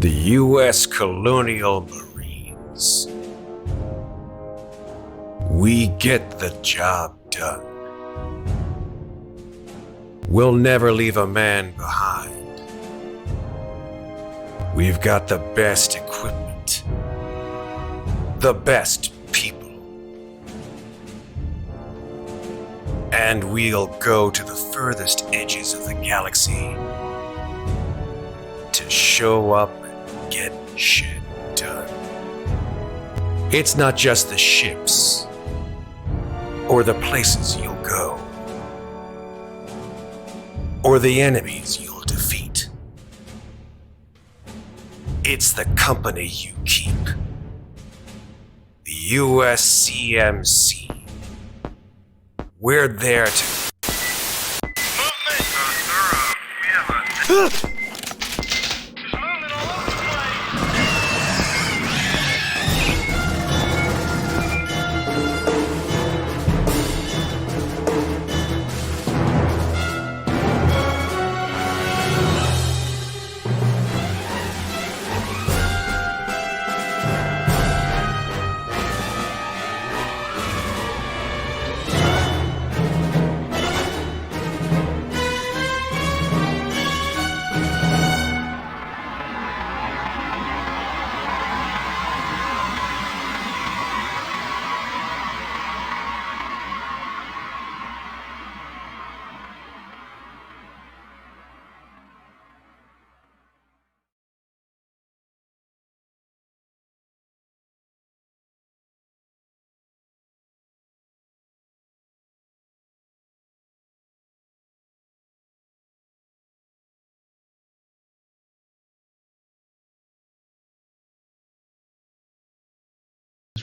The U.S. Colonial Marines. We get the job done. We'll never leave a man behind. We've got the best equipment. The best people. And we'll go to the furthest edges of the galaxy to show up and get shit done. It's not just the ships or the places you'll go or the enemies you'll defeat. It's the company you keep. The USCMC. We're there to... Movement!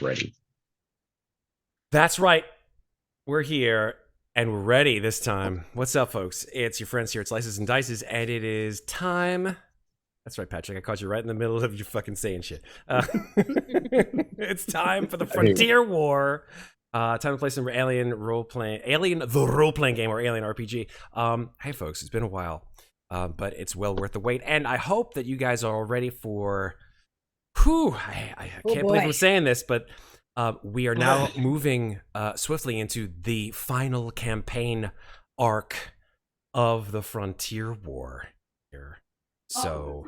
Ready. That's right. We're here and we're ready this time. What's up, folks? It's your friends here at Slices and Dices, and it is time. That's right, Patrick. I caught you right in the middle of you fucking saying shit. It's time for the Frontier War. Time to play some Alien the role playing game or Alien RPG. Hey, folks, it's been a while, but it's well worth the wait, and I hope that you guys are all ready for. I can't believe I'm saying this, but we are now moving swiftly into the final campaign arc of the Frontier War here. So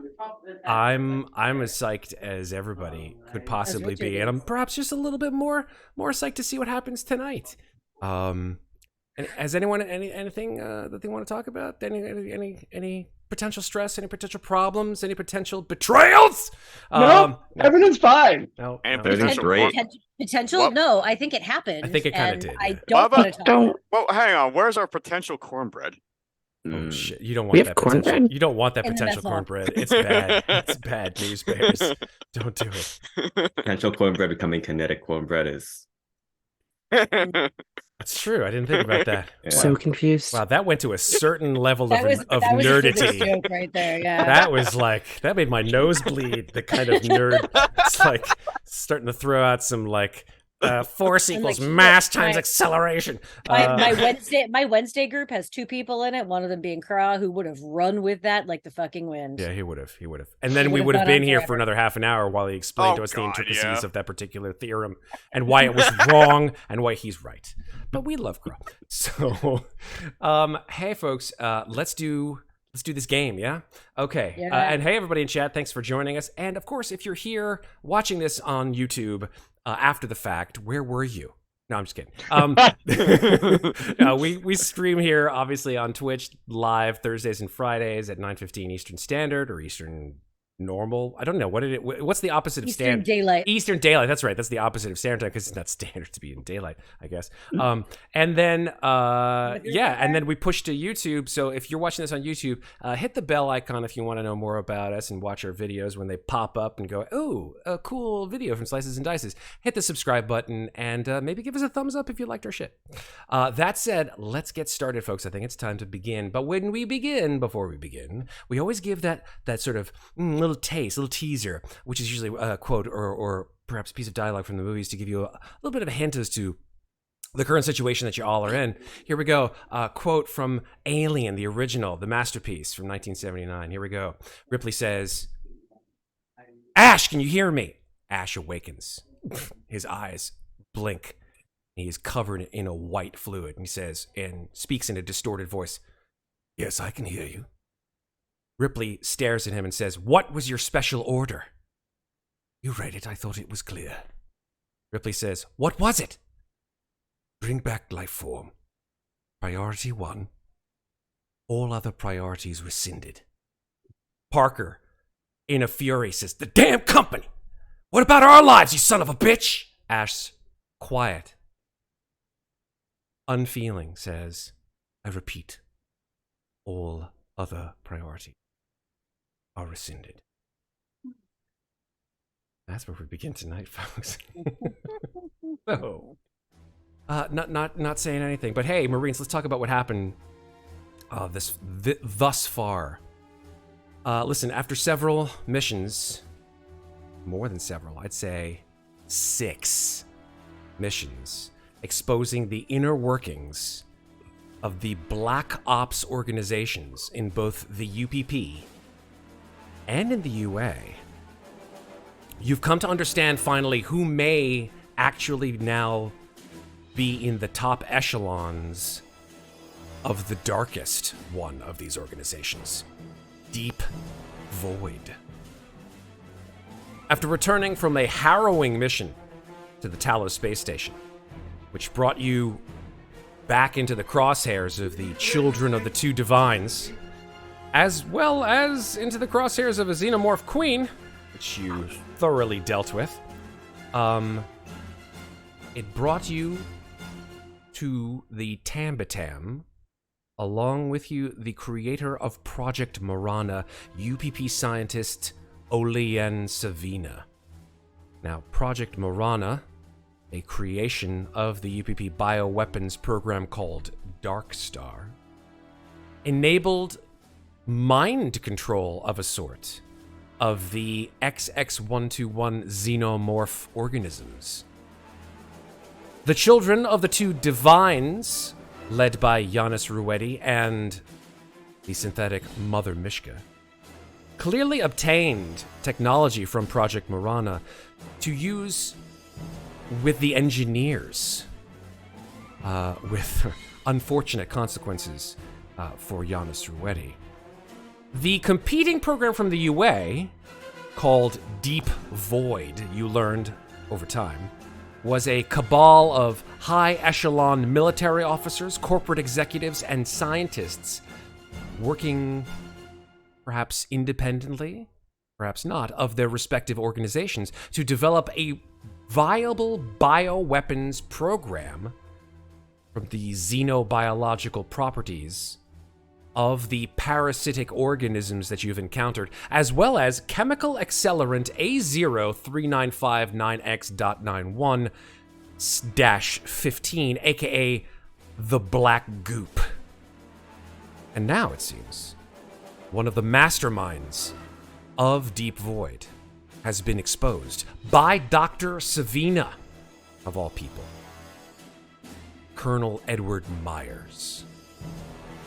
I'm as psyched as everybody could possibly be, and I'm perhaps just a little bit more psyched to see what happens tonight. And has anyone anything that they want to talk about? Any potential stress, any potential problems, any potential betrayals? No, everything's fine. No, everything's great. Potential? What? No, I think it happened. I think it kind of did. I don't want to talk. Well, hang on. Where's our potential cornbread? Oh shit! You don't want that potential. You don't want that potential cornbread. It's bad. It's bad news bears. Don't do it. Potential cornbread becoming kinetic cornbread is. That's true. I didn't think about that. Yeah. So confused. Wow, that went to a certain level of That was nerdity. a joke right there. Yeah. That was like, that made my nose bleed. The kind of nerd. It's like starting to throw out some like force equals mass times acceleration. My Wednesday group has 2 people in it. One of them being Kra, who would have run with that like the fucking wind. Yeah, he would have. And then we would have been here for another half an hour while he explained to us the intricacies of that particular theorem and why it was wrong and why he's right. But we love Kra. So, hey folks, let's do this game, yeah? Okay. Yeah. And hey, everybody in chat, thanks for joining us. And of course, if you're here watching this on YouTube after the fact, where were you? No, I'm just kidding. We stream here, obviously, on Twitch live Thursdays and Fridays at 9:15 Eastern Standard or Eastern Normal. I don't know. What's the opposite of standard? Eastern Daylight. Eastern Daylight. That's right. That's the opposite of standard time because it's not standard to be in daylight, I guess. And then and then we push to YouTube. So if you're watching this on YouTube, hit the bell icon if you want to know more about us and watch our videos when they pop up and go, oh, a cool video from Slices and Dices. Hit the subscribe button and maybe give us a thumbs up if you liked our shit. That said, let's get started, folks. I think it's time to begin. But before we begin, we always give that sort of little teaser, which is usually a quote or perhaps a piece of dialogue from the movies to give you a little bit of a hint as to the current situation that you all are in. Here we go. Quote from Alien, the original, the masterpiece from 1979. Here we go. Ripley says, Ash, can you hear me? Ash awakens. His eyes blink. He is covered in a white fluid, and he says, and speaks in a distorted voice, "Yes, I can hear you." Ripley stares at him and says, "What was your special order?" "You read it. I thought it was clear." Ripley says, "What was it?" "Bring back life form. Priority 1. All other priorities rescinded." Parker, in a fury, says, "The damn company! What about our lives, you son of a bitch?" Ash, quiet, unfeeling, says, "I repeat, all other priorities are rescinded." That's where we begin tonight, folks. So, not saying anything, but hey, Marines, let's talk about what happened thus far. Listen, after several missions, more than several, I'd say 6 missions, exposing the inner workings of the Black Ops organizations in both the UPP and in the UA, you've come to understand finally who may actually now be in the top echelons of the darkest one of these organizations, Deep Void. After returning from a harrowing mission to the Talos space station, which brought you back into the crosshairs of the Children of the Two Divines, as well as into the crosshairs of a xenomorph queen, which you thoroughly dealt with, it brought you to the Tambatam, along with you the creator of Project Marana, UPP scientist Olean Savina. Now, Project Marana, a creation of the UPP bioweapons program called Dark Star, enabled mind control of a sort of the XX121 xenomorph organisms. The Children of the Two Divines, led by Giannis Ruedi and the synthetic Mother Mishka, clearly obtained technology from Project Marana to use with the engineers, with unfortunate consequences for Giannis Ruedi. The competing program from the UA, called Deep Void, you learned over time, was a cabal of high-echelon military officers, corporate executives, and scientists working perhaps independently, perhaps not, of their respective organizations to develop a viable bioweapons program from the xenobiological properties of the parasitic organisms that you've encountered, as well as chemical accelerant A03959X.91-15, aka the Black Goop. And now, it seems, one of the masterminds of Deep Void has been exposed by Dr. Savina, of all people. Colonel Edward Myers.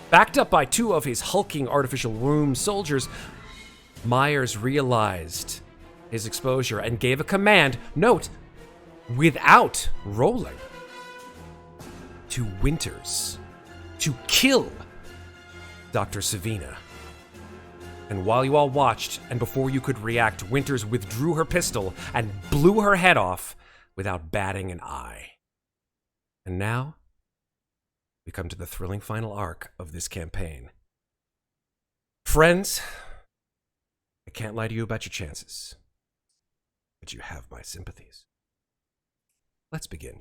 Backed up by 2 of his hulking artificial womb soldiers, Myers realized his exposure and gave a command, note, without rolling, to Winters to kill Dr. Savina. And while you all watched, and before you could react, Winters withdrew her pistol and blew her head off without batting an eye. And now, we come to the thrilling final arc of this campaign. Friends, I can't lie to you about your chances, but you have my sympathies. Let's begin.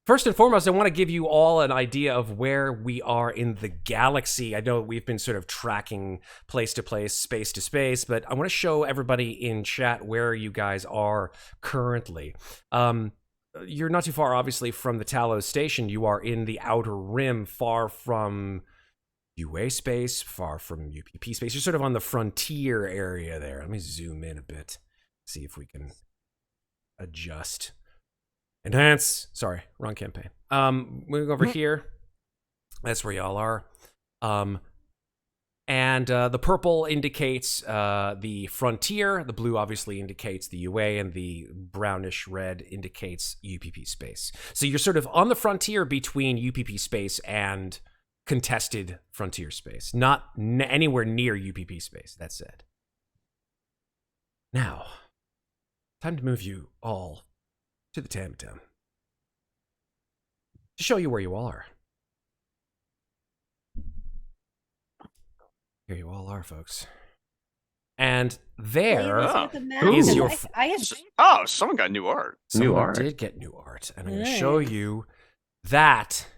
First and foremost, I want to give you all an idea of where we are in the galaxy. I know we've been sort of tracking place to place, space to space, but I want to show everybody in chat where you guys are currently. You're not too far, obviously, from the Talos station. You are in the Outer Rim, far from UA space, far from UPP space. You're sort of on the frontier area there. Let me zoom in a bit, see if we can adjust. Enhance. Sorry, wrong campaign. Moving over here. That's where y'all are. And the purple indicates the frontier. The blue obviously indicates the UA, and the brownish red indicates UPP space. So you're sort of on the frontier between UPP space and contested frontier space. Not anywhere near UPP space, that said. Now, time to move you all to the Tamatown. To show you where you all are. Here you all are, folks. And there is your... Oh, someone got new art. Someone did get new art. And I'm going to show you that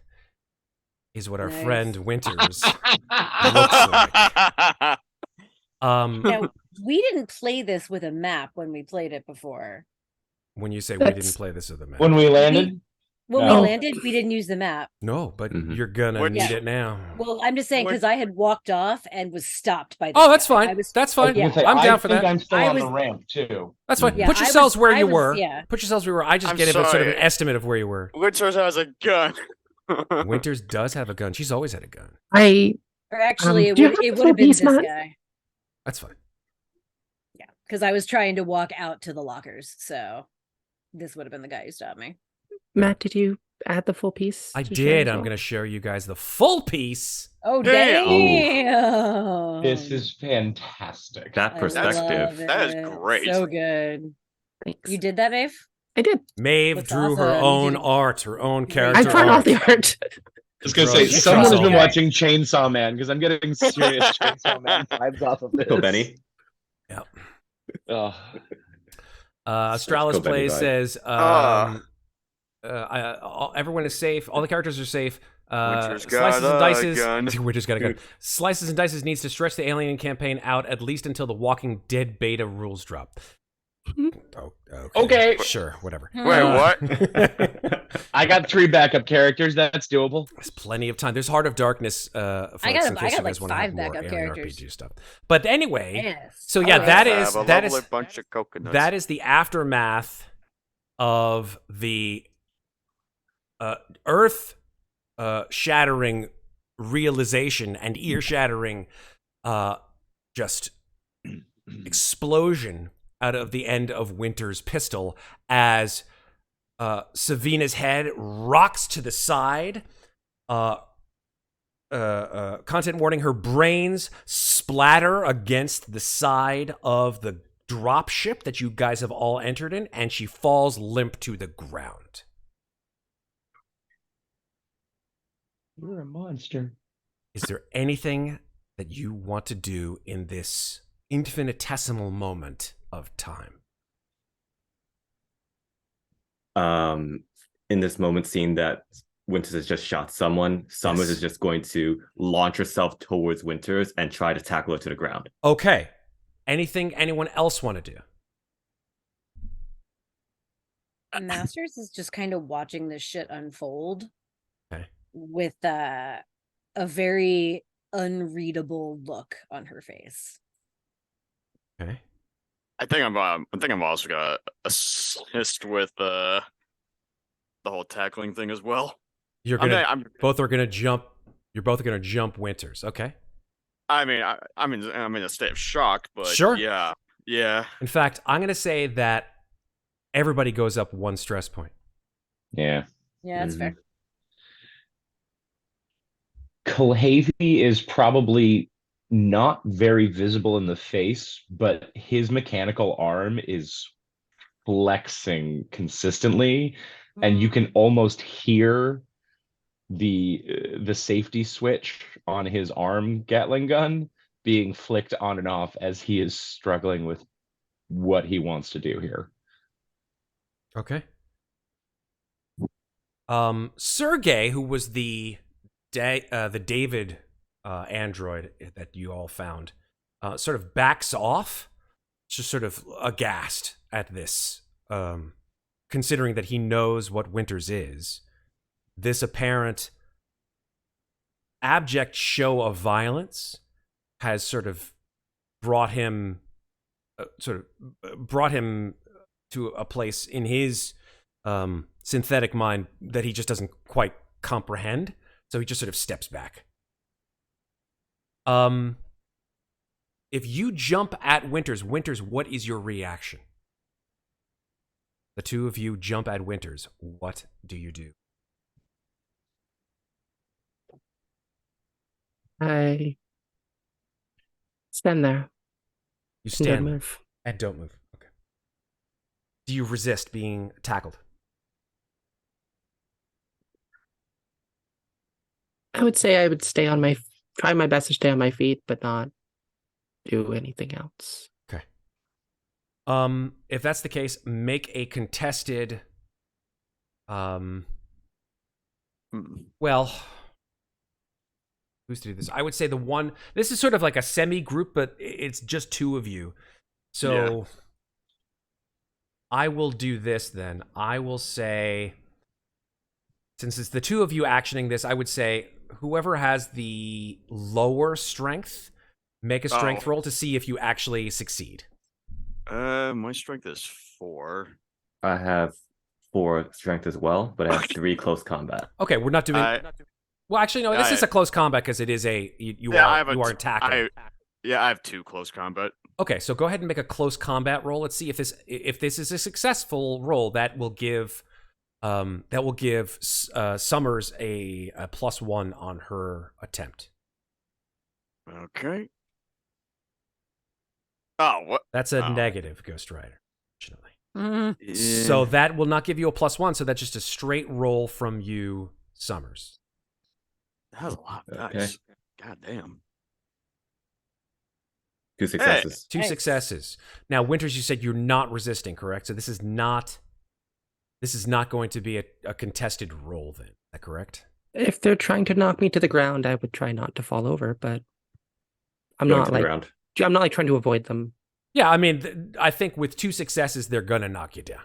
is what our friend Winters looks like. Now, we didn't play this with a map when we played it before. When you say we didn't play this with a map. When we landed? When we landed, we didn't use the map. No, but you're gonna need it now. Well, I'm just saying because I had walked off and was stopped by. Oh, that's fine. That's fine. Yeah. I'm down for that. I'm still on the ramp too. That's fine. Yeah, Put yourselves where you were. Yeah. Put yourselves where you were. I just get a sort of an estimate of where you were. Winters has a gun. Winters does have a gun. She's always had a gun. Or actually, it would have been this guy. That's fine. Yeah, because I was trying to walk out to the lockers, so this would have been the guy who stopped me. Matt, did you add the full piece? I did. I'm going to show you guys the full piece. Oh, damn. This is fantastic. That perspective. That is great. So good. Thanks. You did that, Maeve? I did. Maeve That's drew her awesome. own art, her own character I brought all art. the art. I was going to say, Gross. someone has been Okay. watching Chainsaw Man because I'm getting serious Chainsaw Man vibes off of this. Go, Benny. Yep. Oh. Astralis Go, Benny, Plays bye. says, everyone is safe. All the characters are safe. Winter's Slices got and a Dices. gun. Winter's got a gun. Slices and Dices needs to stretch the Alien campaign out at least until the Walking Dead beta rules drop. Oh, Okay. Sure, whatever. Wait, what? I got 3 backup characters. That's doable. There's plenty of time. There's Heart of Darkness. Folks, I got in case you like guys wanna have 5 more backup alien characters. RPG stuff. But anyway, Yes. so yeah, Oh, that yeah. is Have a that lovely is bunch of coconuts. that is the aftermath of the earth shattering realization and ear shattering just explosion out of the end of Winter's pistol as Savina's head rocks to the side. Content warning: her brains splatter against the side of the drop ship that you guys have all entered in, and she falls limp to the ground. You're a monster. Is there anything that you want to do in this infinitesimal moment of time? In this moment, seeing that Winters has just shot someone, Summers is just going to launch herself towards Winters and try to tackle her to the ground. Okay. Anything anyone else want to do? Masters is just kind of watching this shit unfold. Okay. With a very unreadable look on her face. Okay. I think I'm also gonna assist with the whole tackling thing as well. You're gonna both are gonna jump. You're both gonna jump Winters. Okay. I'm in a state of shock, but Sure. yeah. In fact, I'm gonna say that everybody goes up 1 stress point. Yeah. Yeah, that's fair. Kulhavy is probably not very visible in the face, but his mechanical arm is flexing consistently, and you can almost hear the safety switch on his arm Gatling gun being flicked on and off as he is struggling with what he wants to do here. Okay. Sergey, who was the David android that you all found, sort of backs off, just sort of aghast at this, considering that he knows what Winters is. This apparent abject show of violence has sort of brought him to a place in his synthetic mind that he just doesn't quite comprehend. So he just sort of steps back. if you jump at Winters, what is your reaction? The two of you jump at Winters. What do you do? I stand there. You and don't stand move. and don't move. Okay. Do you resist being tackled? I would say I would try my best to stay on my feet, but not do anything else. Okay. If that's the case, make a contested. Well, who's to do this? I would say the one. This is sort of like a semi-group, but it's just two of you. So I will do this then. I will say, since it's the two of you actioning this, I would say whoever has the lower strength, make a strength roll to see if you actually succeed. My strength is 4. I have 4 strength as well, but I have 3 close combat. Okay, we're not doing. Well, actually, no. This is a close combat because it is a you are attacking. I have 2 close combat. Okay, so go ahead and make a close combat roll. Let's see if this is a successful roll. That will give Summers a +1 on her attempt. Okay. Oh, what? That's a negative, Ghost Rider, unfortunately. Yeah. So that will not give you a +1. So that's just a straight roll from you, Summers. That was a lot of Okay. dice. God damn. 2 successes. Two Nice. successes. Now, Winters, you said you're not resisting, correct? So this is not going to be a contested roll then. Is that correct? If they're trying to knock me to the ground, I would try not to fall over, but I'm Going not to the like ground. I'm not like trying to avoid them. Yeah, I mean, I think with 2 successes, they're gonna knock you down.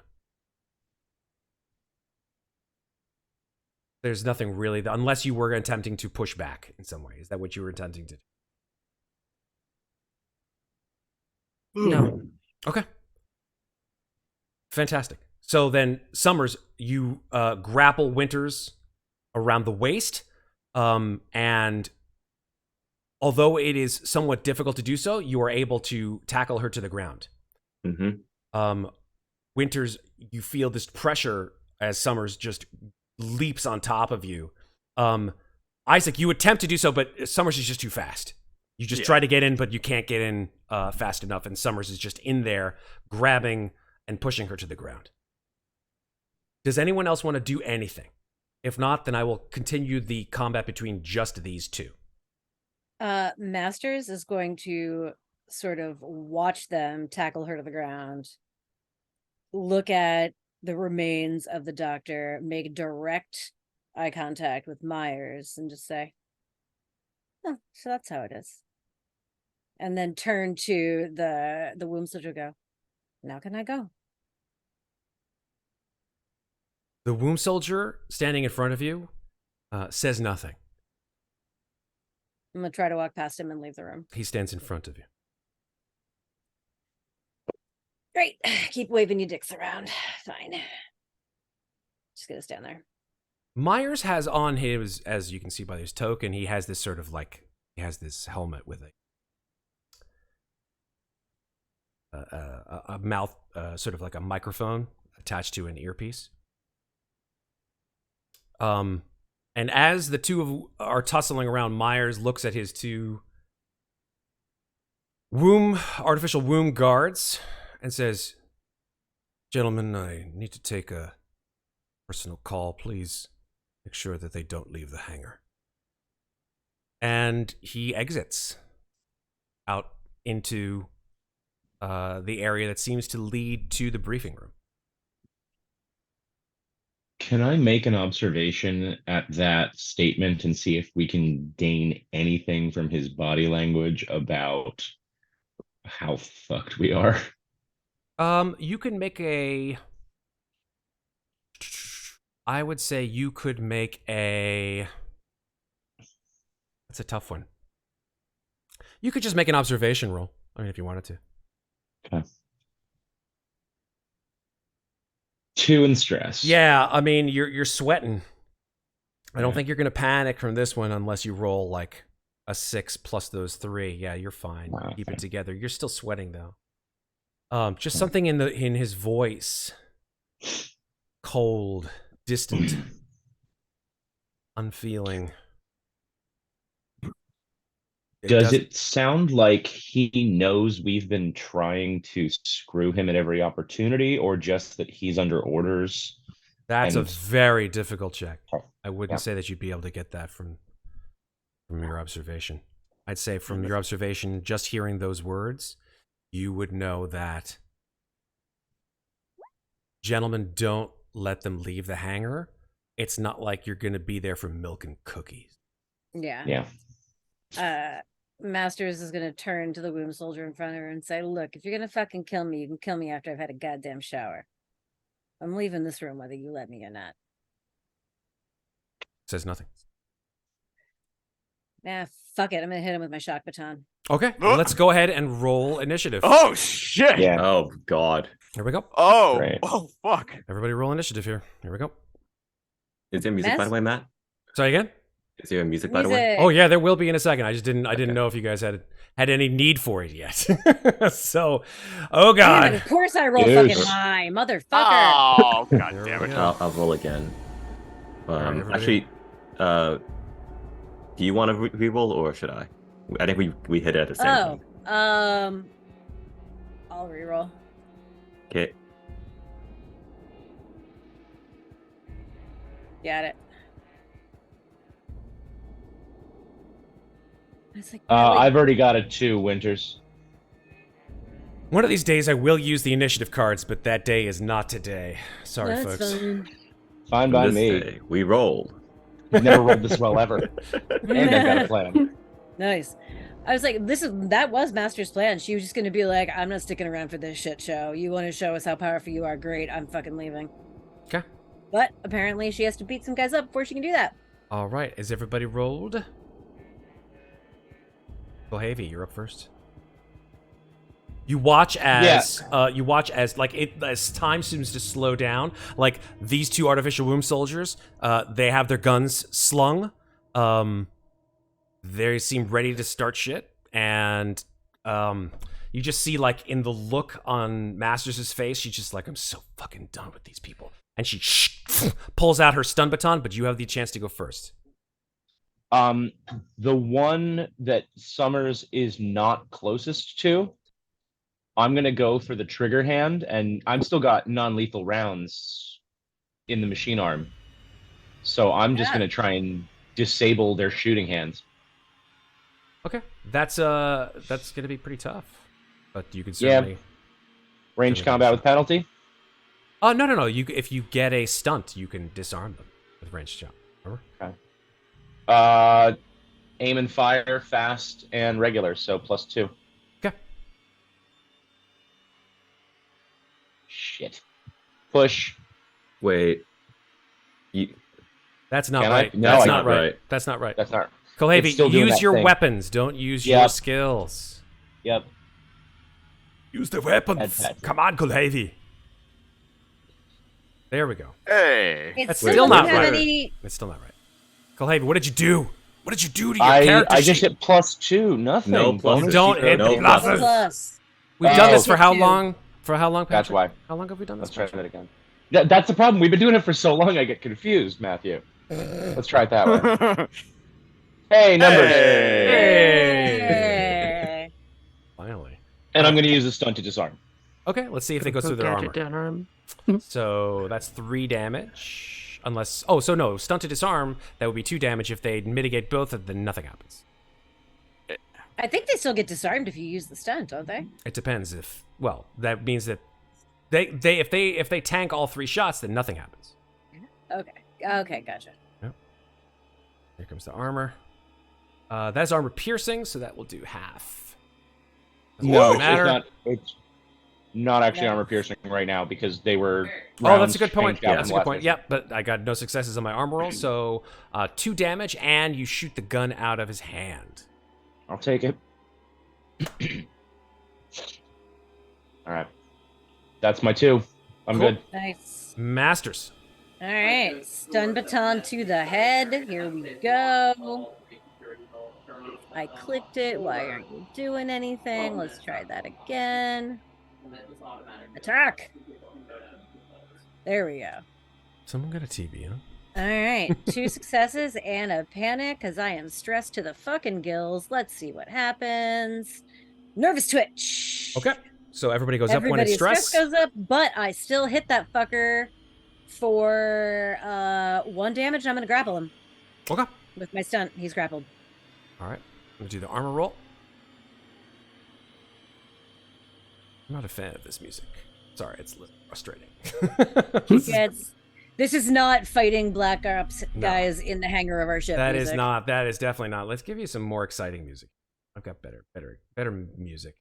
There's nothing really, unless you were attempting to push back in some way. Is that what you were attempting to do? No. Okay. Fantastic. So then, Summers, you grapple Winters around the waist, and although it is somewhat difficult to do so, you are able to tackle her to the ground. Mm-hmm. Winters, you feel this pressure as Summers just leaps on top of you. Isaac, you attempt to do so, but Summers is just too fast. You just try to get in, but you can't get in fast enough, and Summers is just in there, grabbing and pushing her to the ground. Does anyone else want to do anything? If not, then I will continue the combat between just these two. Masters is going to sort of watch them tackle her to the ground, look at the remains of the doctor, make direct eye contact with Myers, and just say, "Oh, so that's how it is." And then turn to the womb soldier, go, "Now can I go?" The womb soldier standing in front of you says nothing. I'm gonna try to walk past him and leave the room. He stands in front of you. Great. Keep waving your dicks around. Fine. Just gonna stand there. Myers has on his, as you can see by his token, he has this sort of like, he has this helmet with a mouth, sort of like a microphone attached to an earpiece. And as the two of are tussling around, Myers looks at his 2 artificial womb guards and says, "Gentlemen, I need to take a personal call. Please make sure that they don't leave the hangar." And he exits out into the area that seems to lead to the briefing room. Can I make an observation at that statement and see if we can gain anything from his body language about how fucked we are? You can make I would say you could make that's a tough one. You could just make an observation roll. I mean, if you wanted to. Okay. 2 in stress. Yeah, I mean, you're sweating. I don't think you're going to panic from this one unless you roll like A 6 plus those 3. Yeah, you're fine. Wow, Keep okay. it together. You're still sweating though. Just something in his voice. Cold, distant, unfeeling. Does it sound like he knows we've been trying to screw him at every opportunity, or just that he's under orders? That's a and- very difficult check. I wouldn't Yeah. say that you'd be able to get that from your observation. I'd say from your observation, just hearing those words, you would know that gentlemen don't let them leave the hangar. It's not like you're going to be there for milk and cookies. Yeah. Yeah. Masters is gonna turn to the wound soldier in front of her and say, "Look, if you're gonna fucking kill me, you can kill me after I've had a goddamn shower. I'm leaving this room whether you let me or not." Says nothing. Nah, fuck it. I'm gonna hit him with my shock baton. Okay, let's go ahead and roll initiative. Oh shit! Yeah. Oh God. Here we go. Oh, Right. oh fuck! Everybody roll initiative here. Here we go. Is there music by Mess- the way, Matt? Sorry again? Is there music by the way? Oh yeah, there will be in a second. I didn't Okay. know if you guys had any need for it yet. So, oh Damn it, god. of course I roll Yes. fucking high, motherfucker. Oh god There damn we it! go. I'll roll again. everybody. Actually, do you want to re-roll or should I? I think we hit it at the same Oh, time. I'll reroll. Okay. Got it. It's like, I've already got a 2, Winters. One of these days I will use the initiative cards, but that day is not today. Sorry, that's folks. fine. Fine by This me. day, we rolled. We've never rolled this well ever. And I've got a plan. Nice. I was like, that was Master's plan. She was just gonna be like, "I'm not sticking around for this shit show. You want to show us how powerful you are? Great. I'm fucking leaving." Okay. But apparently, she has to beat some guys up before she can do that. All right, is everybody rolled? Kulhavy, you're up first. You watch as as time seems to slow down. Like these two artificial womb soldiers, they have their guns slung. They seem ready to start shit, and you just see like in the look on Masters' face, she's just like, "I'm so fucking done with these people," and she pulls out her stun baton. But you have the chance to go first. The one that Summers is not closest to, I'm gonna go for the trigger hand, and I'm still got non-lethal rounds in the machine arm, so I'm just gonna try and disable their shooting hands. Okay, that's gonna be pretty tough, but you can certainly. Range combat with penalty. Oh no! If you get a stunt, you can disarm them with ranged jump. Remember? Aim and fire, fast and regular, so +2. Okay. Shit. Push. Wait. That's not Can I? right. No, That's I not can't. right. Right. That's not right. That's not. It's Kulhavy, still doing use that your thing. weapons. Don't use your Yep. skills. Yep. Use the weapons. That's- Come on, Kulhavy. There we go. Hey. It That's still still doesn't not have right. any. It's still not right. Kulhavy, what did you do? What did you do to your I character just sheet? hit +2. Nothing. No Bonus pluses. Don't sheet hit code. the pluses. Plus. We've done Oh. this for how Two. long? For how long, That's Patrick? why. How long have we done this? Let's try Patrick? that again. That's the problem. We've been doing it for so long, I get confused, Matthew. Let's try it that way. Hey, numbers. Hey. Finally. And I'm going to use a stunt to disarm. Okay, let's see if they go through their armor. So that's 3 damage. Unless, so no, stunt to disarm, that would be 2 damage. If they mitigate both, then nothing happens. I think they still get disarmed if you use the stunt, don't they? It depends if, well, that means that if they tank all 3 shots, then nothing happens. Okay, gotcha. Here comes the armor. That's armor piercing, so that will do half. Doesn't No, matter. it's not actually No. armor piercing right now because they were. Oh, that's a good point. changed Yeah, out that's a from good last point. mission. Yep, but I got no successes on my armor roll, so 2 damage, and you shoot the gun out of his hand. I'll take it. All right. That's my 2. I'm Cool. good. Nice. Masters. All right, stun baton to the head. Here we go. I clicked it. Why aren't you doing anything? Let's try that again. Attack! There we go. Someone got a TV, huh? All right, 2 successes and a panic because I am stressed to the fucking gills. Let's see what happens. Nervous twitch. Okay. So everybody goes up when it's Everybody's stress. stress goes up, but I still hit that fucker for 1 damage. And I'm gonna grapple him Okay. with my stunt. He's grappled. All right. I'm gonna do the armor roll. I'm not a fan of this music. Sorry, it's a little frustrating. This is not fighting Black Ops No. guys in the hangar of our ship. That music. is not. That is definitely not. Let's give you some more exciting music. I've got better music.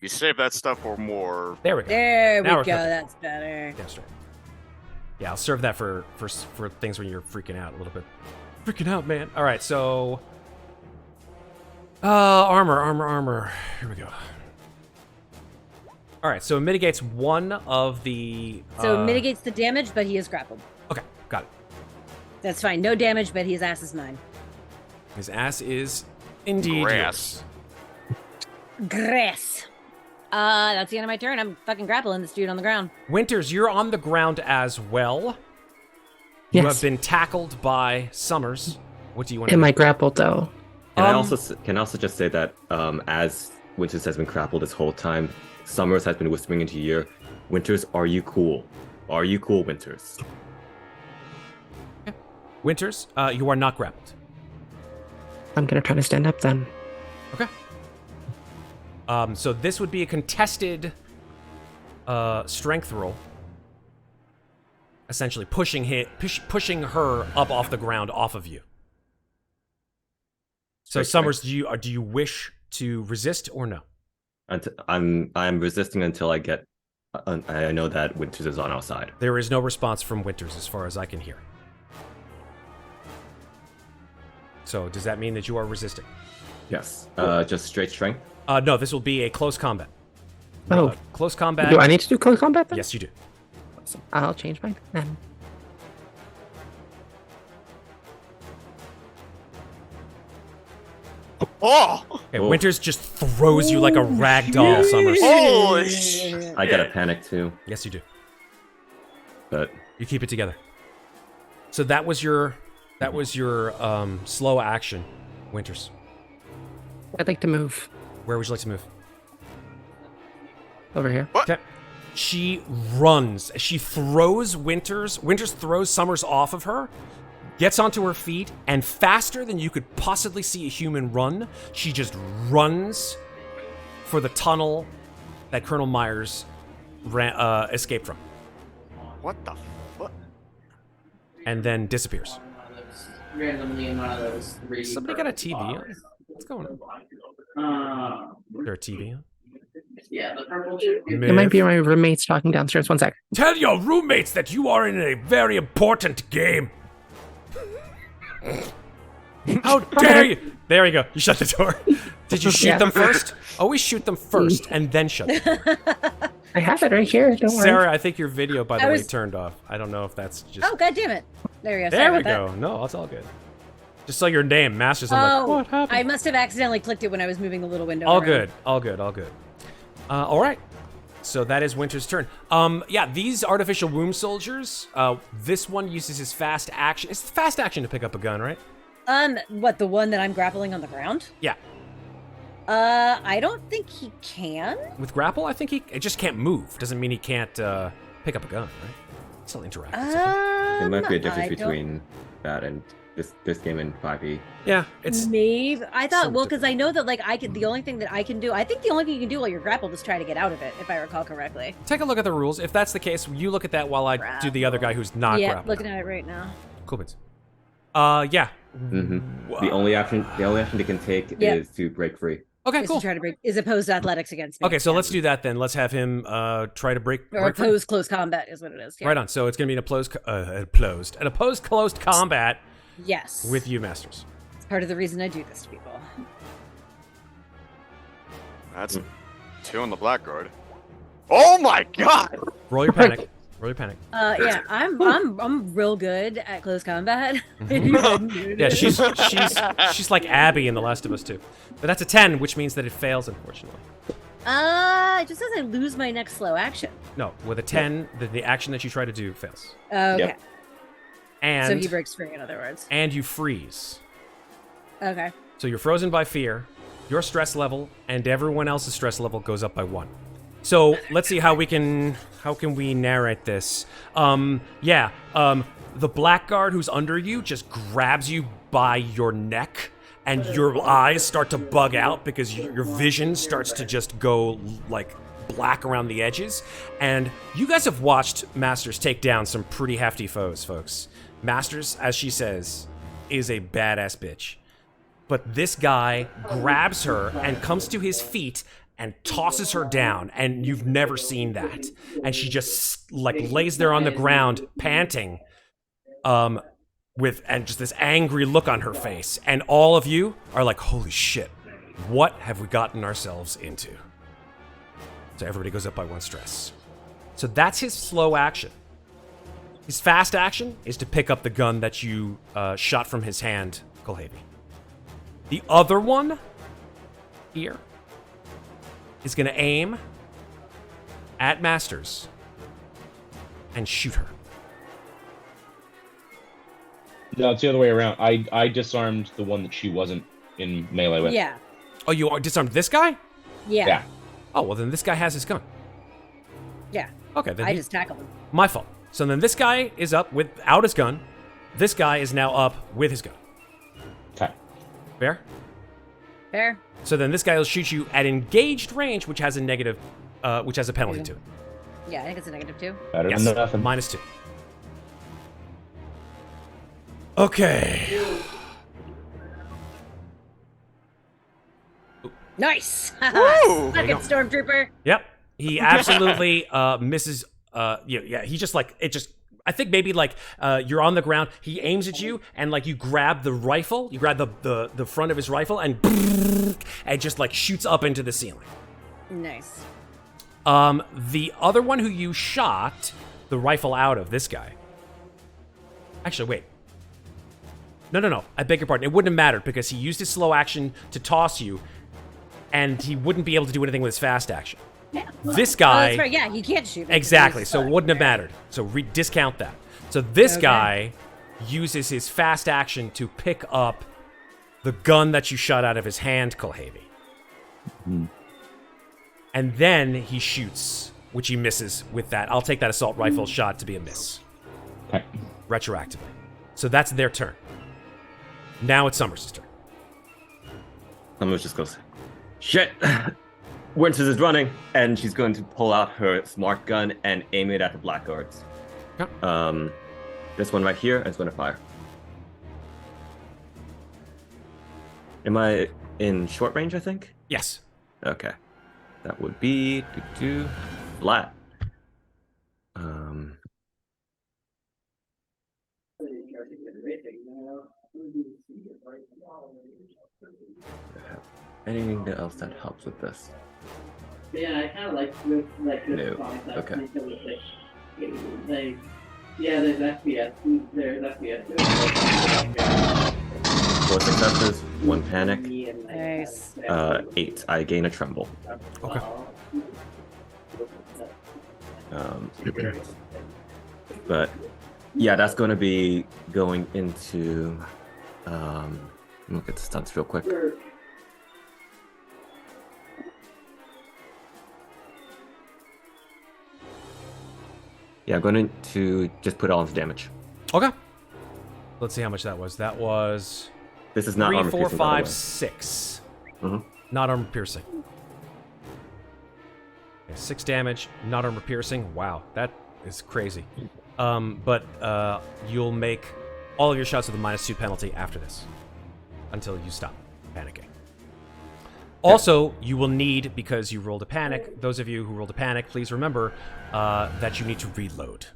You save that stuff for more. There we go. There we Now go. we're cooking. That's better. That's right. Yeah, I'll serve that for things when you're freaking out a little bit. Freaking out, man. All right, so armor. Here we go. All right, so it mitigates one of the. So it mitigates the damage, but he is grappled. Okay, got it. That's fine. No damage, but his ass is mine. His ass is indeed Grass. yours. Grass. That's the end of my turn. I'm fucking grappling this dude on the ground. Winters, you're on the ground as well. You have been tackled by Summers. What do you want to Am do? I grappled though? Can I also just say that as Winters has been grappled this whole time, Summers has been whispering into your ear, Winters, are you cool? Are you cool, Winters? Winters, you are not grappled. I'm gonna try to stand up then. Okay. So this would be a contested strength roll. Essentially pushing her up off the ground off of you. So Summers, do you wish to resist or no? I'm resisting until I get. I know that Winters is on our side. There is no response from Winters as far as I can hear. So does that mean that you are resisting? Yes. Just straight strength. No, this will be a close combat. Oh. Close combat. Do I need to do close combat then? Yes, you do. I'll change mine then. Oh! Okay, Oh. Winters just throws you like a rag doll, Summers. Holy shit! I get a panic too, Yes, you do. but You keep it together. So that was your slow action, Winters. I'd like to move Where would you like to move? over here. What? Okay. She runs. She throws Winters. Winters throws Summers off of her, gets onto her feet, and faster than you could possibly see a human run, she just runs for the tunnel that Colonel Myers escaped from, What the? What? and then disappears. Randomly in one of those 3D. Somebody got a TV on? What's going on? Is there a TV on? Yeah, the purple chip. It might be my roommates talking downstairs. 1 sec. Tell your roommates that you are in a very important game. How dare you? There you go. You shut the door. Did you shoot Yeah. them first? Always shoot them first and then shut the door. I have it right here. Don't worry. Sarah, I think your video, by the I way, was- turned off. I don't know if that's just... Oh, god damn it. There you go. there Sorry we about go. No, it's all good. Just saw your name, Masters. I'm like, what happened? I must have accidentally clicked it when I was moving the little window. All around. good. All good. All good. All right. So that is Winter's turn. Yeah, these artificial womb soldiers, this one uses his fast action. It's fast action to pick up a gun, right? What, the one that I'm grappling on the ground? Yeah. I don't think he can. With grapple, I think it just can't move. Doesn't mean he can't pick up a gun, right? Still interact. there might be a I difference don't- between that and this game in 5e. Yeah, it's Maybe I thought somewhat well because I know that like I could the only thing that I can do I think the only thing you can do while you're grappled is try to get out of it if I recall correctly. take a look at the rules. If that's the case, you look at that while I do the other guy who's not Yeah, grappled. looking at it right now. Cool beans. Yeah. The only action they can take Yeah. is to break free. Okay, Is cool. to try to break is opposed to athletics against me. Okay, so let's do that then. Let's have him try to break. or break free. opposed close combat is what it is. Yeah. Right on. So it's gonna be an opposed closed combat Yes. with you, Masters. It's part of the reason I do this to people. That's 2 on the blackguard. Oh my god! Roll your panic. Roll your panic. Yeah, I'm real good at close combat. Yeah, she's like Abby in The Last of Us 2. But that's a 10, which means that it fails, unfortunately. It just says I lose my next slow action. No, with a 10, the action that you try to do fails. Okay. Yep. And So he breaks free, in other words. and you freeze. Okay. So you're frozen by fear. Your stress level and everyone else's stress level goes up by 1. So let's see how can we narrate this. The blackguard who's under you just grabs you by your neck, and your eyes start to bug out because your vision starts to just go like black around the edges. And you guys have watched Masters take down some pretty hefty foes, folks. Masters, as she says, is a badass bitch. But this guy grabs her and comes to his feet and tosses her down, and you've never seen that. And she just like lays there on the ground, panting, with just this angry look on her face. And all of you are like, "Holy shit, what have we gotten ourselves into?" So everybody goes up by 1 stress. So that's his slow action. His fast action is to pick up the gun that you shot from his hand, Kulhavy. The other one here is going to aim at Masters and shoot her. No, it's the other way around. I disarmed the one that she wasn't in melee with. Yeah. Oh, you disarmed this guy? Yeah. Oh, well, then this guy has his gun. Yeah. Okay, then I just tackled him. my fault. So then this guy is up without his gun. This guy is now up with his gun. Okay. Fair? Fair. So then this guy will shoot you at engaged range, which has a negative, which has a penalty to it. Yeah, I think it's a -2. Better Yes, than nothing. -2. Okay. Nice. Woo! Fucking stormtrooper. Yep. He absolutely misses. Yeah. He just like it. Just I think maybe like you're on the ground. He aims at you and like you grab the rifle. You grab the front of his rifle and just like shoots up into the ceiling. Nice. The other one who you shot the rifle out of, this guy. Actually, wait. No. I beg your pardon. It wouldn't have mattered because he used his slow action to toss you, and he wouldn't be able to do anything with his fast action. This guy... Oh, that's right. Yeah, he can't shoot. Exactly, so it wouldn't have mattered. So discount that. So this guy uses his fast action to pick up the gun that you shot out of his hand, Kulhavy. And then he shoots, which he misses with that. I'll take that assault rifle shot to be a miss. Okay. Retroactively. So that's their turn. Now it's Summers' turn. Summers just goes, shit! Winters is running, and she's going to pull out her smart gun and aim it at the blackguards. Okay. This one right here is going to fire. Am I in short range, I think? Yes. Okay. That would be flat. Anything else that helps with this? Yeah, I kind of like this No. concept Okay. because it's like, yeah, there's FPS, there's FPS. 4 successes, 1 panic, Nice. 8. I gain a tremble. Okay. But yeah, that's going to be going into. Look at the stunts real quick. Yeah, I'm going to just put it all into damage. Okay. Let's see how much that was. That was This is not 3, armor 4, piercing, by the 5, way. 6. Mhm. Not armor piercing. Okay, 6 damage, not armor piercing. Wow, that is crazy. But you'll make all of your shots with a -2 penalty after this, until you stop panicking. Also, you will need, because you rolled a panic, those of you who rolled a panic, please remember that you need to reload.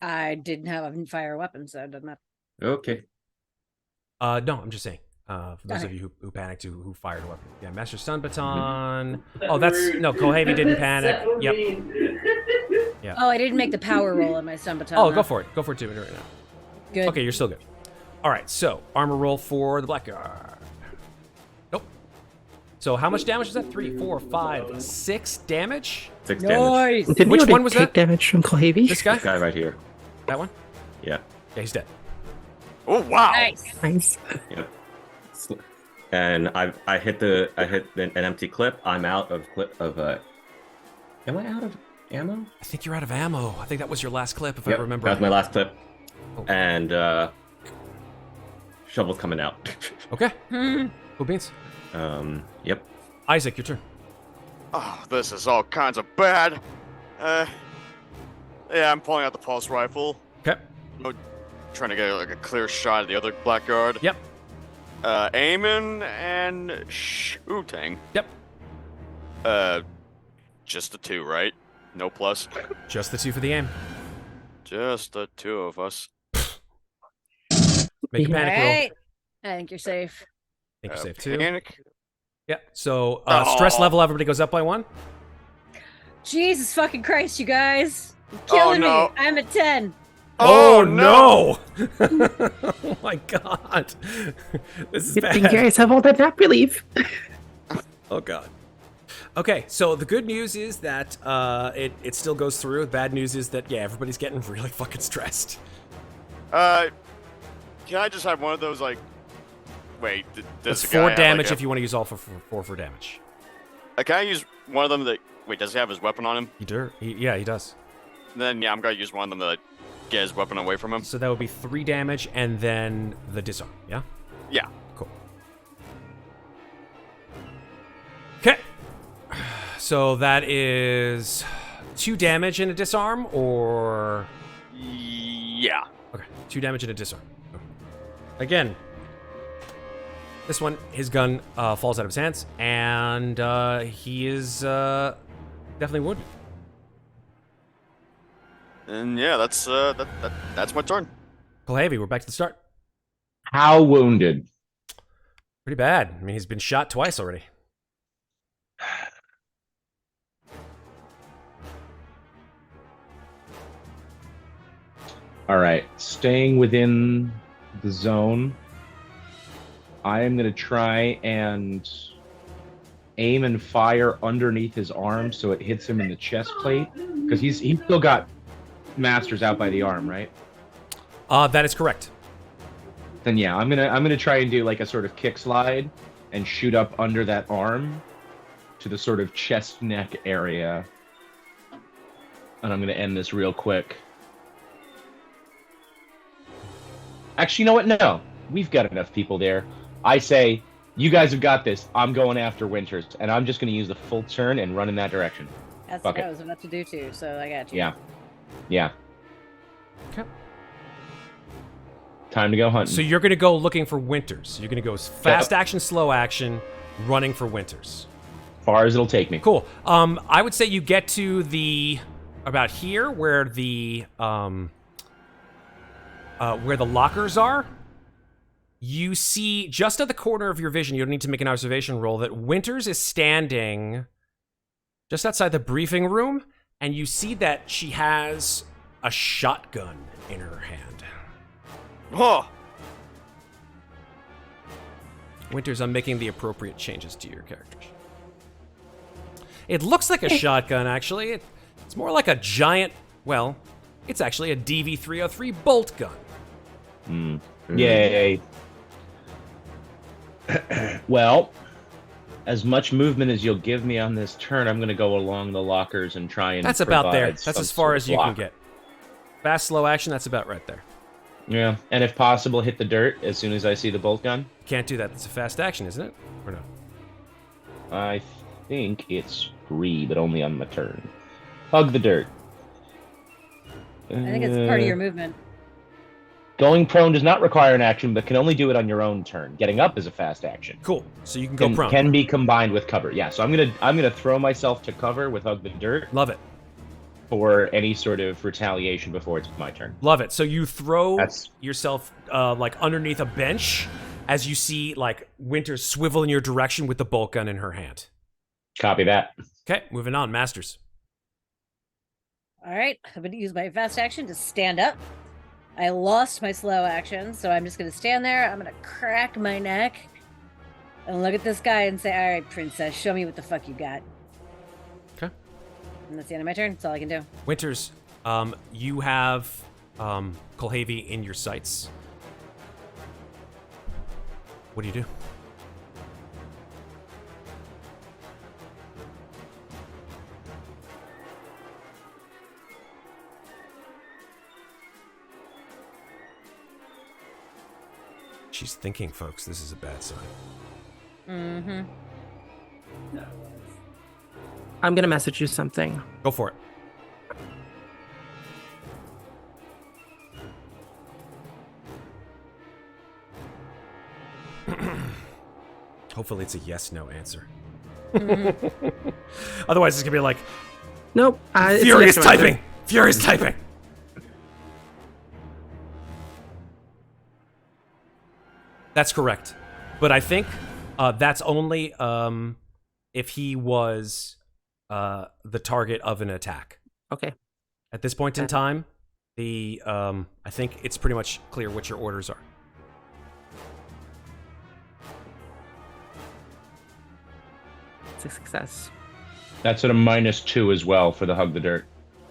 I didn't have a fire weapon, so it doesn't matter. Okay. No, I'm just saying. For those of you who panicked, who fired a weapon. Yeah, Master Stun Baton. Oh, that's... No, Kulhavy didn't panic. Yep. Yeah, Yeah. Oh, I didn't make the power roll on my stun baton. Oh, though. go for it. Go for it too right now. Good. Okay, you're still good. All right, so armor roll for the blackguard. Nope. So how much damage is that? 3, 4, 5, 6 damage? 6 damage. Nice. Didn't Which you one was take that? damage from Kulhavy? This guy? This guy right here. That one? Yeah. Yeah, he's dead. Oh wow! Nice. Nice. Yeah. And I hit an empty clip. I'm out of am I out of ammo? I think you're out of ammo. I think that was your last clip, if Yep, I remember. that was my last clip. Oh. And shovel's coming out. Okay. Cool beans. Yep. Isaac, your turn. Oh, this is all kinds of bad. Yeah, I'm pulling out the pulse rifle, Okay. trying to get like a clear shot of the other blackguard. Yep. Aiming and shooting. Yep. Just the 2, right? No plus. Just the 2 for the aim. Just the 2 of us. Make a All panic roll. right. I think you're safe. I think you're safe too. Panic. Yeah. So stress Oh. level, everybody goes up by 1. Jesus fucking Christ, you guys. You're killing no. me. I'm at 10. Oh, no! Oh my god. This is Good thing you bad. guys have all that nap relief. Oh god. Okay, so the good news is that it still goes through. The bad news is that everybody's getting really fucking stressed. Can I just have one of those, like... Wait, does It's the 4 guy have, damage like, if you want to use all for damage. Can I use one of them that... Wait, does he have his weapon on him? Yeah, he does. Then, yeah, I'm gonna use one of them to get his weapon away from him. So that would be 3 damage and then the disarm, yeah? Yeah. Cool. Okay. So that is 2 damage and a disarm, or... Yeah. Okay, 2 damage and a disarm. Again, this one, his gun falls out of his hands, and he is definitely wounded. And yeah, that's my turn. Kulhavy, we're back to the start. How wounded? Pretty bad. I mean, he's been shot twice already. All right, staying within the zone. I am going to try and aim and fire underneath his arm so it hits him in the chest plate, because he's still got Masters out by the arm, right? That is correct. Then yeah, I'm gonna try and do like a sort of kick slide and shoot up under that arm to the sort of chest neck area, and I'm gonna end this real quick. Actually, you know what? No, we've got enough people there. I say, you guys have got this. I'm going after Winters, and I'm just gonna use the full turn and run in that direction. That's Fuck what it. I was about to do too, so I got you. Yeah. Yeah. Okay. Time to go hunting. So you're going to go looking for Winters. You're going to go fast action, slow action, running for Winters. Far as it'll take me. Cool. I would say you get to about here where the lockers are. You see just at the corner of your vision, you don't need to make an observation roll, that Winters is standing just outside the briefing room, and you see that she has a shotgun in her hand. Oh, Winters, I'm making the appropriate changes to your characters. It looks like a shotgun, actually. It's more like a giant, well, it's actually a DV-303 bolt gun. Yay. Well, as much movement as you'll give me on this turn, I'm going to go along the lockers and try and That's about there. provide That's some as far sort as of you can block. get. Fast, slow action, that's about right there. Yeah, and if possible, hit the dirt as soon as I see the bolt gun. Can't do that. It's a fast action, isn't it? Or no? I think it's free, but only on my turn. Hug the dirt. I think it's part of your movement. Going prone does not require an action, but can only do it on your own turn. Getting up is a fast action. Cool. So you can go prone. Can be combined with cover. Yeah, so I'm gonna throw myself to cover with hug the dirt Love it. for any sort of retaliation before it's my turn. Love it. So you throw That's- yourself like underneath a bench as you see like Winters swivel in your direction with the bolt gun in her hand. Copy that. Okay, moving on. Masters. All right, I'm going to use my fast action to stand up. I lost my slow action, so I'm just going to stand there. I'm going to crack my neck and look at this guy and say, all right, princess, show me what the fuck you got. Okay. And that's the end of my turn. That's all I can do. Winters, you have Kulhavy in your sights. What do you do? She's thinking, folks. This is a bad sign. Mm-hmm. I'm gonna message you something. Go for it. Hopefully it's a yes/no answer. Otherwise, it's gonna be like Nope. It's furious yes, no answer. typing. Furious typing. That's correct, but I think that's only if he was the target of an attack. Okay. At this point in time, the I think it's pretty much clear what your orders are. It's a success. That's at a -2 as well for the hug the dirt.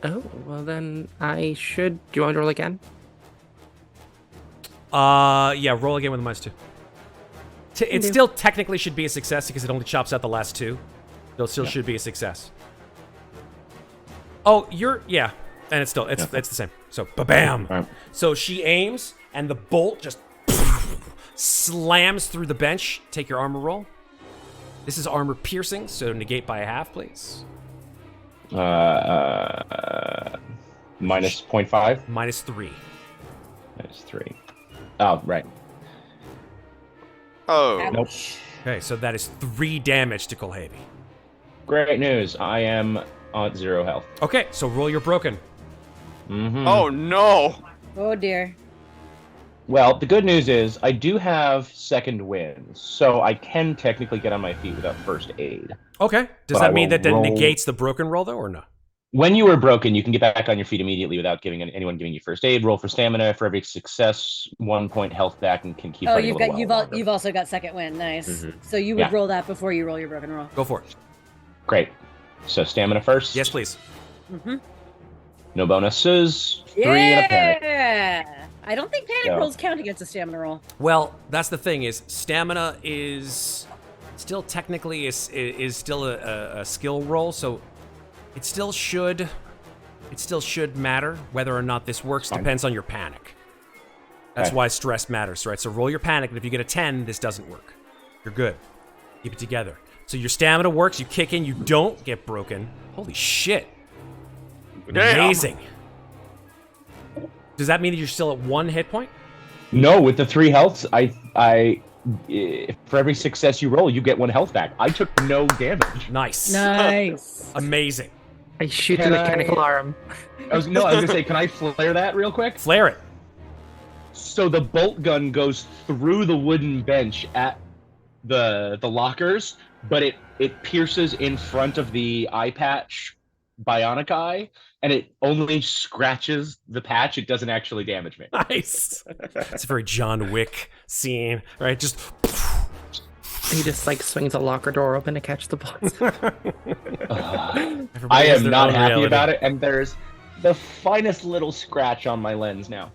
Oh, well then I should. Do you want to roll again? Yeah, roll again with a -2. It do. still technically should be a success because it only chops out the last two. It still should be a success. Oh, yeah, and it's the same. So, ba-bam. Right. So she aims, and the bolt just slams through the bench. Take your armor roll. This is armor piercing, so negate by a half, please. -0.5. -3. -3. Oh, right. Oh. Nope. Okay, so that is 3 damage to Kulhavy. Great news. I am on 0 health. Okay, so roll your broken. Mm-hmm. Oh no. Oh, dear. Well, the good news is I do have second wind, so I can technically get on my feet without first aid. Okay. Does But I that mean will that roll- negates the broken roll, though, or no? When you are broken, you can get back on your feet immediately without anyone giving you first aid. Roll for stamina. For every success, 1 point health back and can keep. Oh, running a little while longer. you've also got second wind. Nice. Mhm. So you would Yeah. roll that before you roll your broken roll. Go for it. Great. So stamina first. Yes, please. Mm-hmm. No bonuses. 3 and a panic. Yeah. I don't think panic So- rolls count against a stamina roll. Well, that's the thing is stamina is still technically is still a skill roll, so it still should matter whether or not this works. Fine. Depends on your panic. That's Okay. why stress matters, right? So roll your panic, and if you get a 10, this doesn't work. You're good. Keep it together. So your stamina works. You kick in. You don't get broken. Holy shit! Damn. Amazing. Does that mean that you're still at 1 hit point? No, with the 3 healths, for every success you roll, you get 1 health back. I took no damage. Nice. Nice. Amazing. I shoot the Can mechanical arm. I was gonna say, can I flare that real quick? Flare it. So the bolt gun goes through the wooden bench at the lockers, but it pierces in front of the eye patch bionic eye, and it only scratches the patch. It doesn't actually damage me. Nice. It's a very John Wick scene, right? Just He just like swings a locker door open to catch the bullets. I everybody has am their not own happy reality. about it, and there's the finest little scratch on my lens now.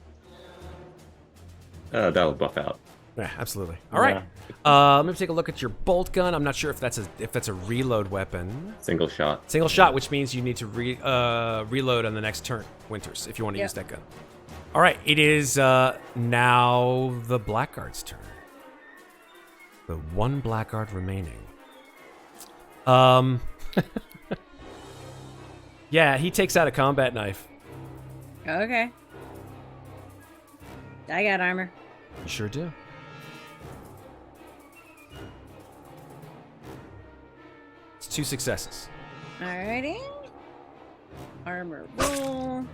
That'll buff out. Yeah, absolutely. All right. Let me take a look at your bolt gun. I'm not sure if that's a reload weapon. Single shot. Single shot, which means you need to reload on the next turn, Winters, if you want to Yep. use that gun. All right. It is now the Blackguard's turn. The 1 Blackguard remaining. Yeah, he takes out a combat knife. Okay. I got armor. You sure do. It's 2 successes. Alrighty. Armor roll.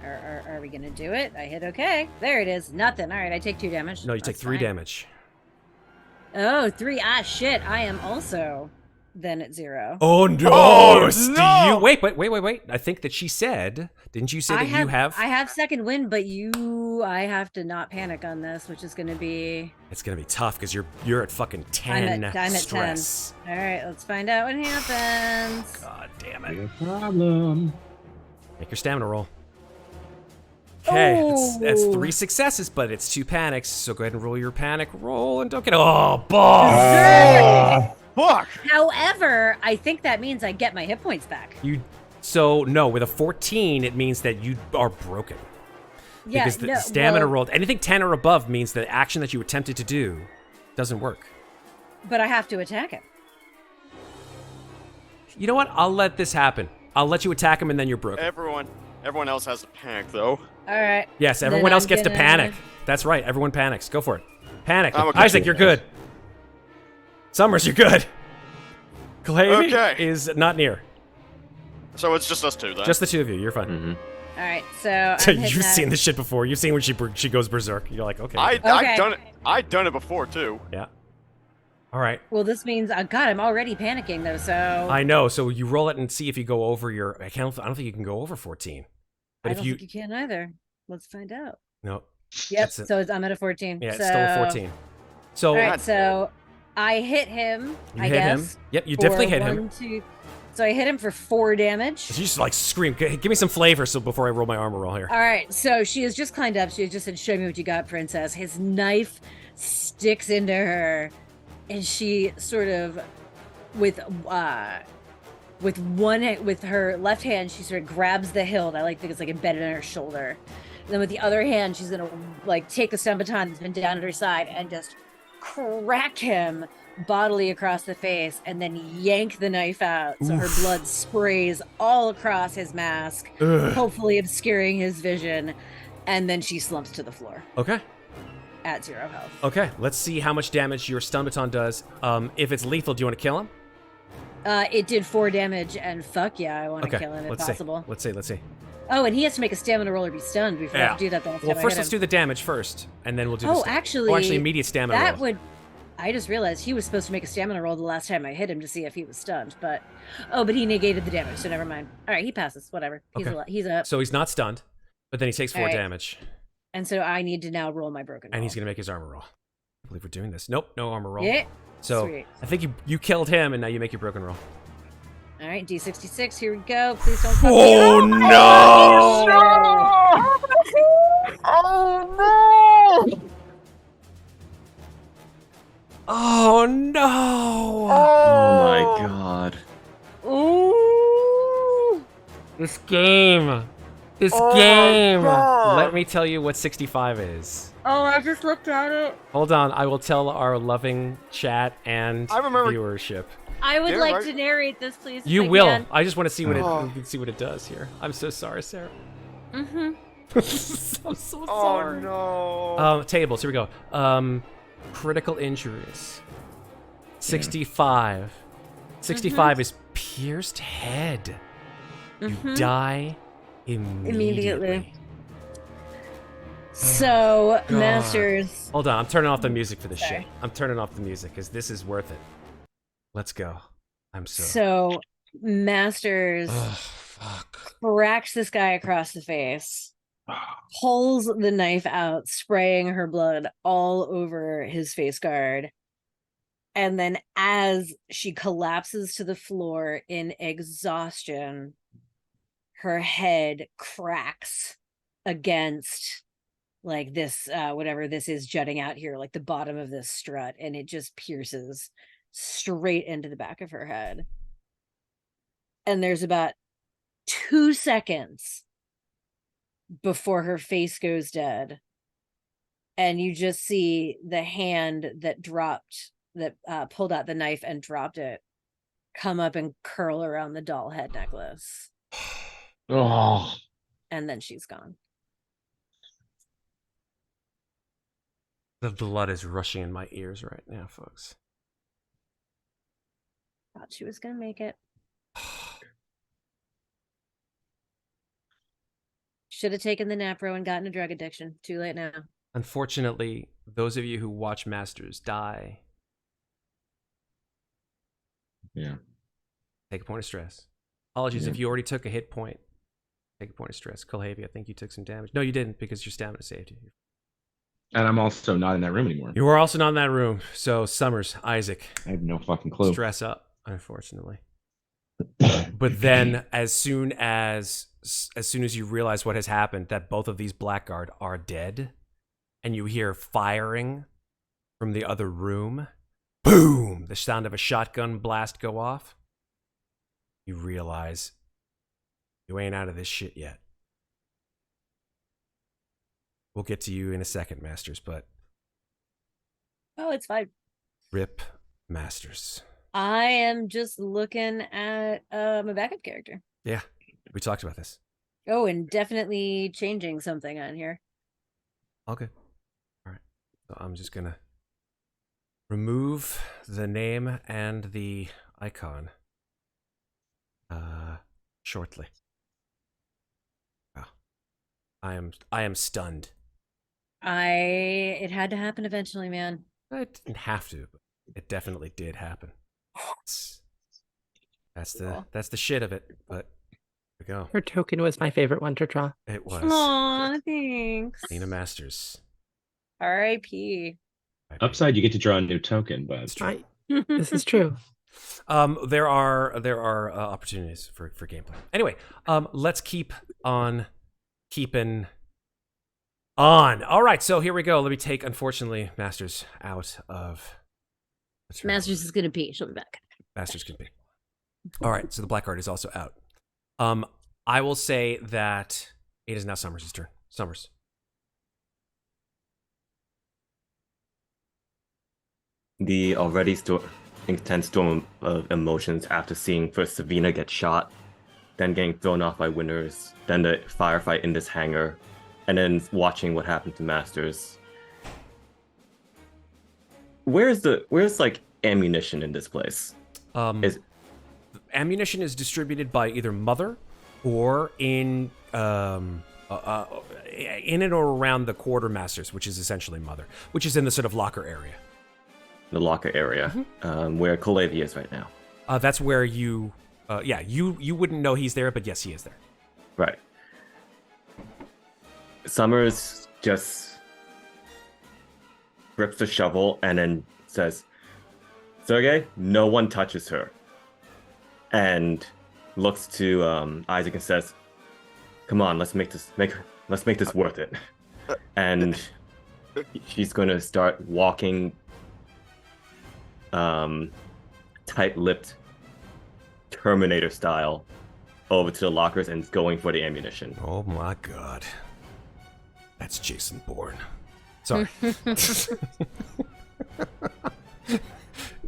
Are we gonna do it? I hit okay. There it is. Nothing. Alright, I take 2 damage. No, you take That's 3 fine. damage. Oh, 3. Ah, shit. I am also then at 0. Oh no! Oh, no! Wait. I think that she said. Didn't you say that you have? I have second wind, but I have to not panic on this, which is going to be. It's gonna be tough because you're at fucking 10 I'm at stress. 10. All right, let's find out what happens. God damn it! No problem. Make your stamina roll. Okay, that's Oh. 3 successes, but it's 2 panics. So go ahead and roll your panic roll and don't get. Oh, balls! Fuck! However, I think that means I get my hit points back. So no, with a 14, it means that you are broken. Yeah, Because the no, stamina well, rolled, anything 10 or above means the action that you attempted to do doesn't work. But I have to attack him. You know what? I'll let this happen. I'll let you attack him and then you're broken. Everyone else has to panic though. All right. Yes, Then everyone else I'm gets to gonna- panic. That's right, everyone panics. Go for it. Panic. I'm okay. Isaac, you're good. Summers, you're good. Kulhavy Okay. is not near. So it's just us two then. Just the two of you. You're fine. Mm-hmm. All right, so I'm So hitting you've that- seen this shit before. You've seen when she goes berserk. You're like, okay. I've done it. I've done it before too. Yeah. All right. Well, this means God, I'm already panicking though. So I know. So you roll it and see if you go over your. I don't think you can go over 14. But I if don't you think you can either. Let's find out. no. Yep. That's it. So I'm at a 14. Yeah, it's so, still a 14. So All right, so I hit him. you I hit guess. him. Yep, you for definitely hit him. 1, 2. So I hit him for 4 damage. So you just like scream. Give me some flavor, so before I roll my armor roll here. All right, so she has just climbed up. She has just said, "Show me what you got, princess." His knife sticks into her, and she sort of, with her left hand, she sort of grabs the hilt. I think it's like embedded in her shoulder. And then with the other hand, she's gonna like take the stun baton that's been down at her side and just crack him bodily across the face, and then yank the knife out so her Oof. blood sprays all across his mask, Ugh. hopefully obscuring his vision, and then she slumps to the floor Okay. at 0 health. Okay. Let's see how much damage your stun baton does. If it's lethal, do you want to kill him? It did 4 damage, and fuck yeah, I want to Okay. kill him if Let's possible. see. Let's see. Oh, and he has to make a stamina roll or be stunned. We forgot to do that the last Well, time I first hit let's him. do the damage first, and then we'll do. Oh, the actually, immediate stamina that roll. would. I just realized he was supposed to make a stamina roll the last time I hit him to see if he was stunned, but but he negated the damage, so never mind. All right, he passes. Whatever. He's Okay. he's up, So he's not stunned, but then he takes 4 All right. damage, and so I need to now roll my broken. and he's roll. gonna make his armor roll. I believe we're doing this. Nope, no armor roll. Yeah. So Sweet. I think you killed him, and now you make your broken roll. All right, D66. Here we go. Please don't. fuck me Oh up. no! Oh no! Oh my god. Ooh! This game. This game. Let me tell you what 65 is. Oh, I just looked at it. Hold on, I will tell our loving chat and I remember- viewership. I would Yeah, like right. to narrate this, please. if You I will. can. I just want to see what Oh. it does here. I'm so sorry, Sarah. Mm-hmm. I'm so Oh sorry. no. Tables. Here we go. Critical injuries. 65. 65 is pierced head. You die immediately. So, God. Masters. Hold on, I'm turning off the music for this Sorry. shit. I'm turning off the music because this is worth it. Let's go. So, Masters Ugh, fuck. cracks this guy across the face, pulls the knife out, spraying her blood all over his face guard. And then, as she collapses to the floor in exhaustion, her head cracks against like this, whatever this is jutting out here, like the bottom of this strut, and it just pierces straight into the back of her head. And there's about 2 seconds before her face goes dead. And you just see the hand that pulled out the knife and dropped it come up and curl around the doll head necklace. Oh, And then she's gone. The blood is rushing in my ears right now, folks. Thought she was gonna make it. Should have taken the Napro and gotten a drug addiction. Too late now. Unfortunately, those of you who watch Masters die. Yeah. Take a point of stress. Apologies if you already took a hit point. Take a point of stress. Kulhavy, I think you took some damage. No, you didn't because your stamina saved you. And I'm also not in that room anymore. You were also not in that room. So Summers, Isaac, I have no fucking clue. stress up, unfortunately. But then, as soon as you realize what has happened, that both of these Blackguard are dead, and you hear firing from the other room, boom! The sound of a shotgun blast go off. You realize you ain't out of this shit yet. We'll get to you in a second, Masters, but Oh, it's fine. rip Masters. I am just looking at my backup character. Yeah, we talked about this. Oh, and definitely changing something on here. Okay. All right. So I'm just going to remove the name and the icon shortly. Wow. I am stunned. It had to happen eventually, man. It didn't have to, but it definitely did happen. That's the shit of it, but there we go. Her token was my favorite one to draw. It was Aw, thanks. Lena Masters. R.I.P. Upside, you get to draw a new token, but It's true. This is true. There are opportunities for gameplay. Anyway, let's keep on keeping on. All right, so here we go. Let me take, unfortunately, Masters out of. Masters is gonna pee. She'll be back. Masters can be. All right, so the Blackguard is also out. I will say that it is now Summers' turn. Summers. The already intense storm of emotions after seeing first Savina get shot, then getting thrown off by Winters, then the firefight in this hangar, and then watching what happened to Masters. Where's like ammunition in this place? Ammunition is distributed by either Mother or in and or around the Quartermasters, which is essentially Mother, which is in the sort of locker area. The locker area, where Kulhavy is right now. That's where you wouldn't know he's there, but yes, he is there. Right. Summers just grips the shovel and then says, "Sergey, no one touches her." And looks to Isaac and says, "Come on, let's make this worth it." And she's going to start walking tight-lipped Terminator style over to the lockers and going for the ammunition. Oh my god. That's Jason Bourne. Sorry.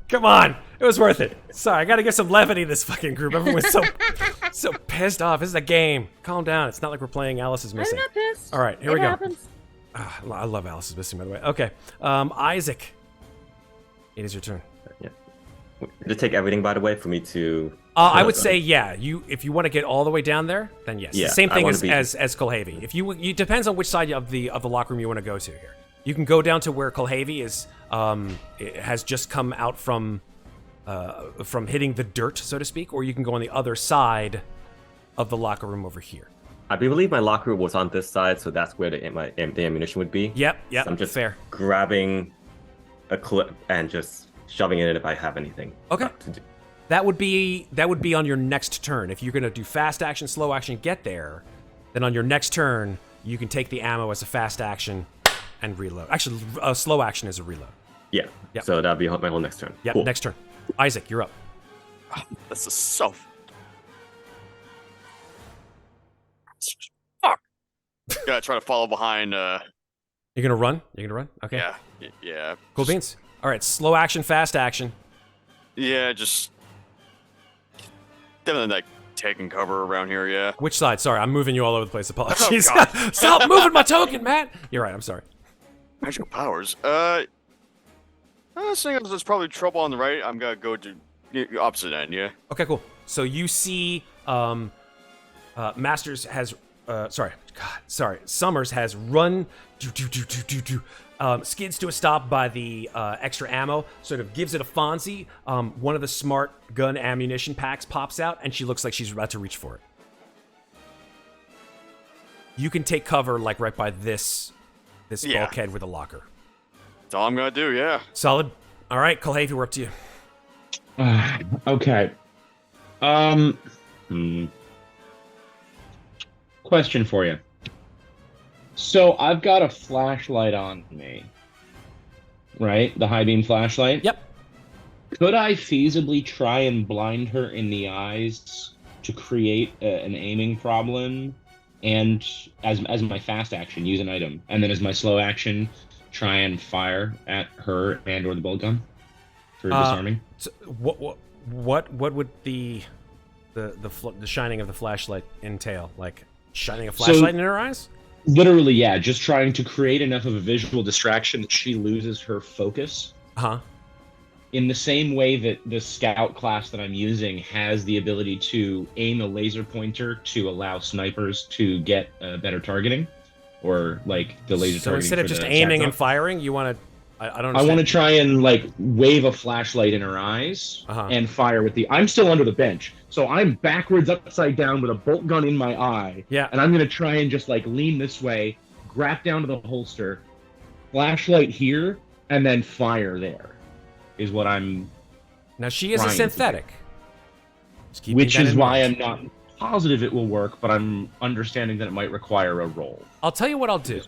Come on. It was worth it. Sorry, I gotta get some levity in this fucking group. Everyone's so pissed off. This is a game. Calm down. It's not like we're playing Alice is Missing. I'm not pissed. All right, here we happens. go. I love Alice is Missing, by the way. Okay. Isaac. It is your turn. Yeah. Did it take everything, by the way, for me to... I would say, yeah. If you want to get all the way down there, then yes. Yeah, the same I thing wanna as Kulhavy. If it depends on which side of the locker room you want to go to here. You can go down to where Kulhavy is. It has just come out from hitting the dirt, so to speak, or you can go on the other side of the locker room over here. I believe my locker was on this side, so that's where the ammunition would be. Yep, So I'm just fair. grabbing a clip and just shoving it in if I have anything. Okay. To do. That would be on your next turn. If you're gonna do fast action, slow action, get there, then on your next turn you can take the ammo as a fast action and reload. Actually, a slow action is a reload. Yeah. Yep. So that'll be my whole next turn. Yep. Cool. Next turn. Isaac, you're up. This is so. Fuck. Gotta try to follow behind. You're gonna run. Okay. Yeah. Yeah. Cool beans. All right. Slow action, fast action. Yeah. Just definitely like taking cover around here. Yeah. Which side? Sorry, I'm moving you all over the place. Apologies. Oh, Stop moving my token, Matt. You're right. I'm sorry. Magical powers. Seeing as there's probably trouble on the right, I'm gonna go to the opposite end. Yeah. Okay, cool. So you see, Masters has, Summers has run skids to a stop by the extra ammo, sort of gives it a Fonzie. One of the smart gun ammunition packs pops out, and she looks like she's about to reach for it. You can take cover, like, right by this bulkhead with a locker. That's all I'm gonna do, yeah. Solid. All right, Kulhavy, we're up to you. Okay. Question for you. So I've got a flashlight on me, right? The high beam flashlight? Yep. Could I feasibly try and blind her in the eyes to create an aiming problem? And as my fast action, use an item. And then as my slow action, try and fire at her and or the bolt gun for disarming? So what would the shining of the flashlight entail? Like shining a flashlight in her eyes? Literally, yeah. Just trying to create enough of a visual distraction that she loses her focus. Uh-huh. In the same way that the scout class that I'm using has the ability to aim a laser pointer to allow snipers to get better targeting, or like the laser So targeting. instead of for just the aiming and tactile. firing, you want to... I don't I want to understand. try and like wave a flashlight in her eyes and fire with the. I'm still under the bench, so I'm backwards, upside down with a bolt gun in my eye. Yeah. And I'm gonna try and just like lean this way, grab down to the holster, flashlight here, and then fire there. Is what I'm. Now she is a trying to do. synthetic. Just keeping Which that is in why mind. I'm not positive it will work, but I'm understanding that it might require a roll. I'll tell you what I'll do.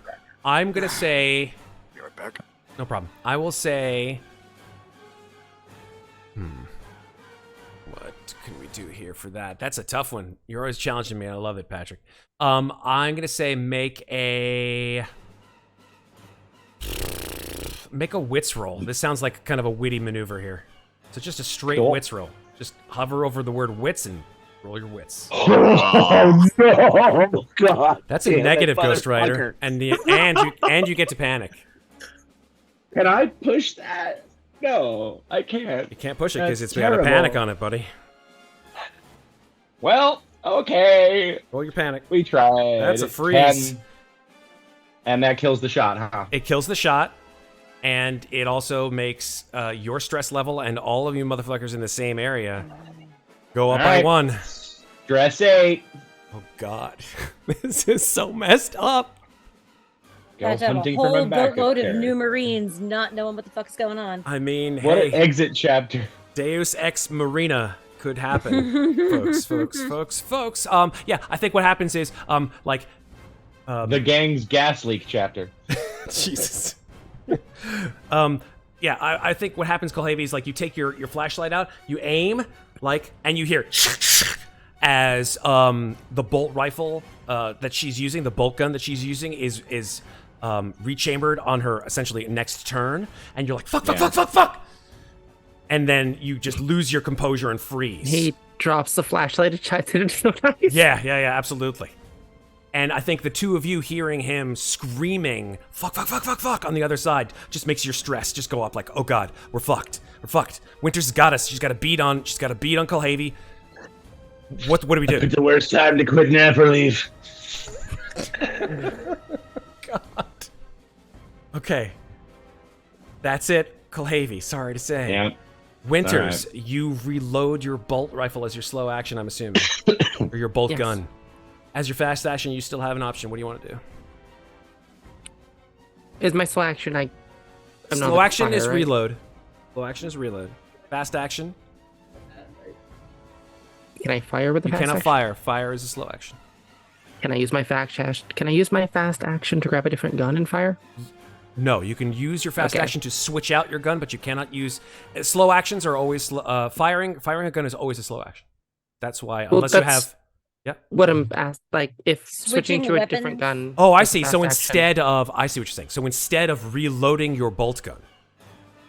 I'm gonna say. Be right back. No problem. I will say. What can we do here for that? That's a tough one. You're always challenging me. I love it, Patrick. I'm gonna say make a wits roll. This sounds like kind of a witty maneuver here. So just a straight Cool. wits roll. Just hover over the word wits and roll your wits. Oh no! God. That's a negative, Ghost Rider, and you get to panic. Can I push that? No, I can't. You can't push it because That's it's got a panic terrible. on it, buddy. Well, okay. Roll your panic. We tried. That's a It's freeze. 10, and that kills the shot, huh? It kills the shot, and it also makes your stress level and all of you motherfuckers in the same area go up All by right. 1. Stress 8. Oh God, this is so messed up. Go Got to have a hunting for my whole backup boatload of character. new Marines not knowing what the fuck's going on. I mean, What an hey, exit chapter. Deus Ex Marina could happen, folks. Yeah, I think what happens is, The gang's gas leak chapter. Jesus. Yeah, I think what happens, Kulhavy, is like you take your flashlight out, you aim, and you hear as the bolt rifle that she's using, the bolt gun that she's using, is rechambered on her essentially next turn, and you're like fuck, and then you just lose your composure and freeze. He drops the flashlight and chimes in. It's so nice. Yeah, absolutely. And I think the two of you hearing him screaming, fuck, on the other side just makes your stress just go up like, oh God, we're fucked. Winters has got us. She's got a beat on Kulhavy. What do we do? It's the worst time to quit Napper leave. God. Okay. That's it, Kulhavy, sorry to say. Yeah. Winters, you reload your bolt rifle as your slow action, I'm assuming. Or your bolt Yes. gun. As your fast action, you still have an option. What do you want to do? Is my slow action? I'm not Slow the action fire, is right? reload. Slow action is reload. Fast action, Can I fire with the you fast cannot action? fire. Fire is a slow action. Can I use my fast action? Can I use my fast action to grab a different gun and fire? No, you can use your fast Okay. action to switch out your gun, but you cannot use slow actions are always firing a gun is always a slow action. That's why Well, unless you that's- have yeah. What I'm asked, like, if switching to a weapons? different gun. Oh, I with see. fast So action- instead of I see what you're saying. So instead of reloading your bolt gun,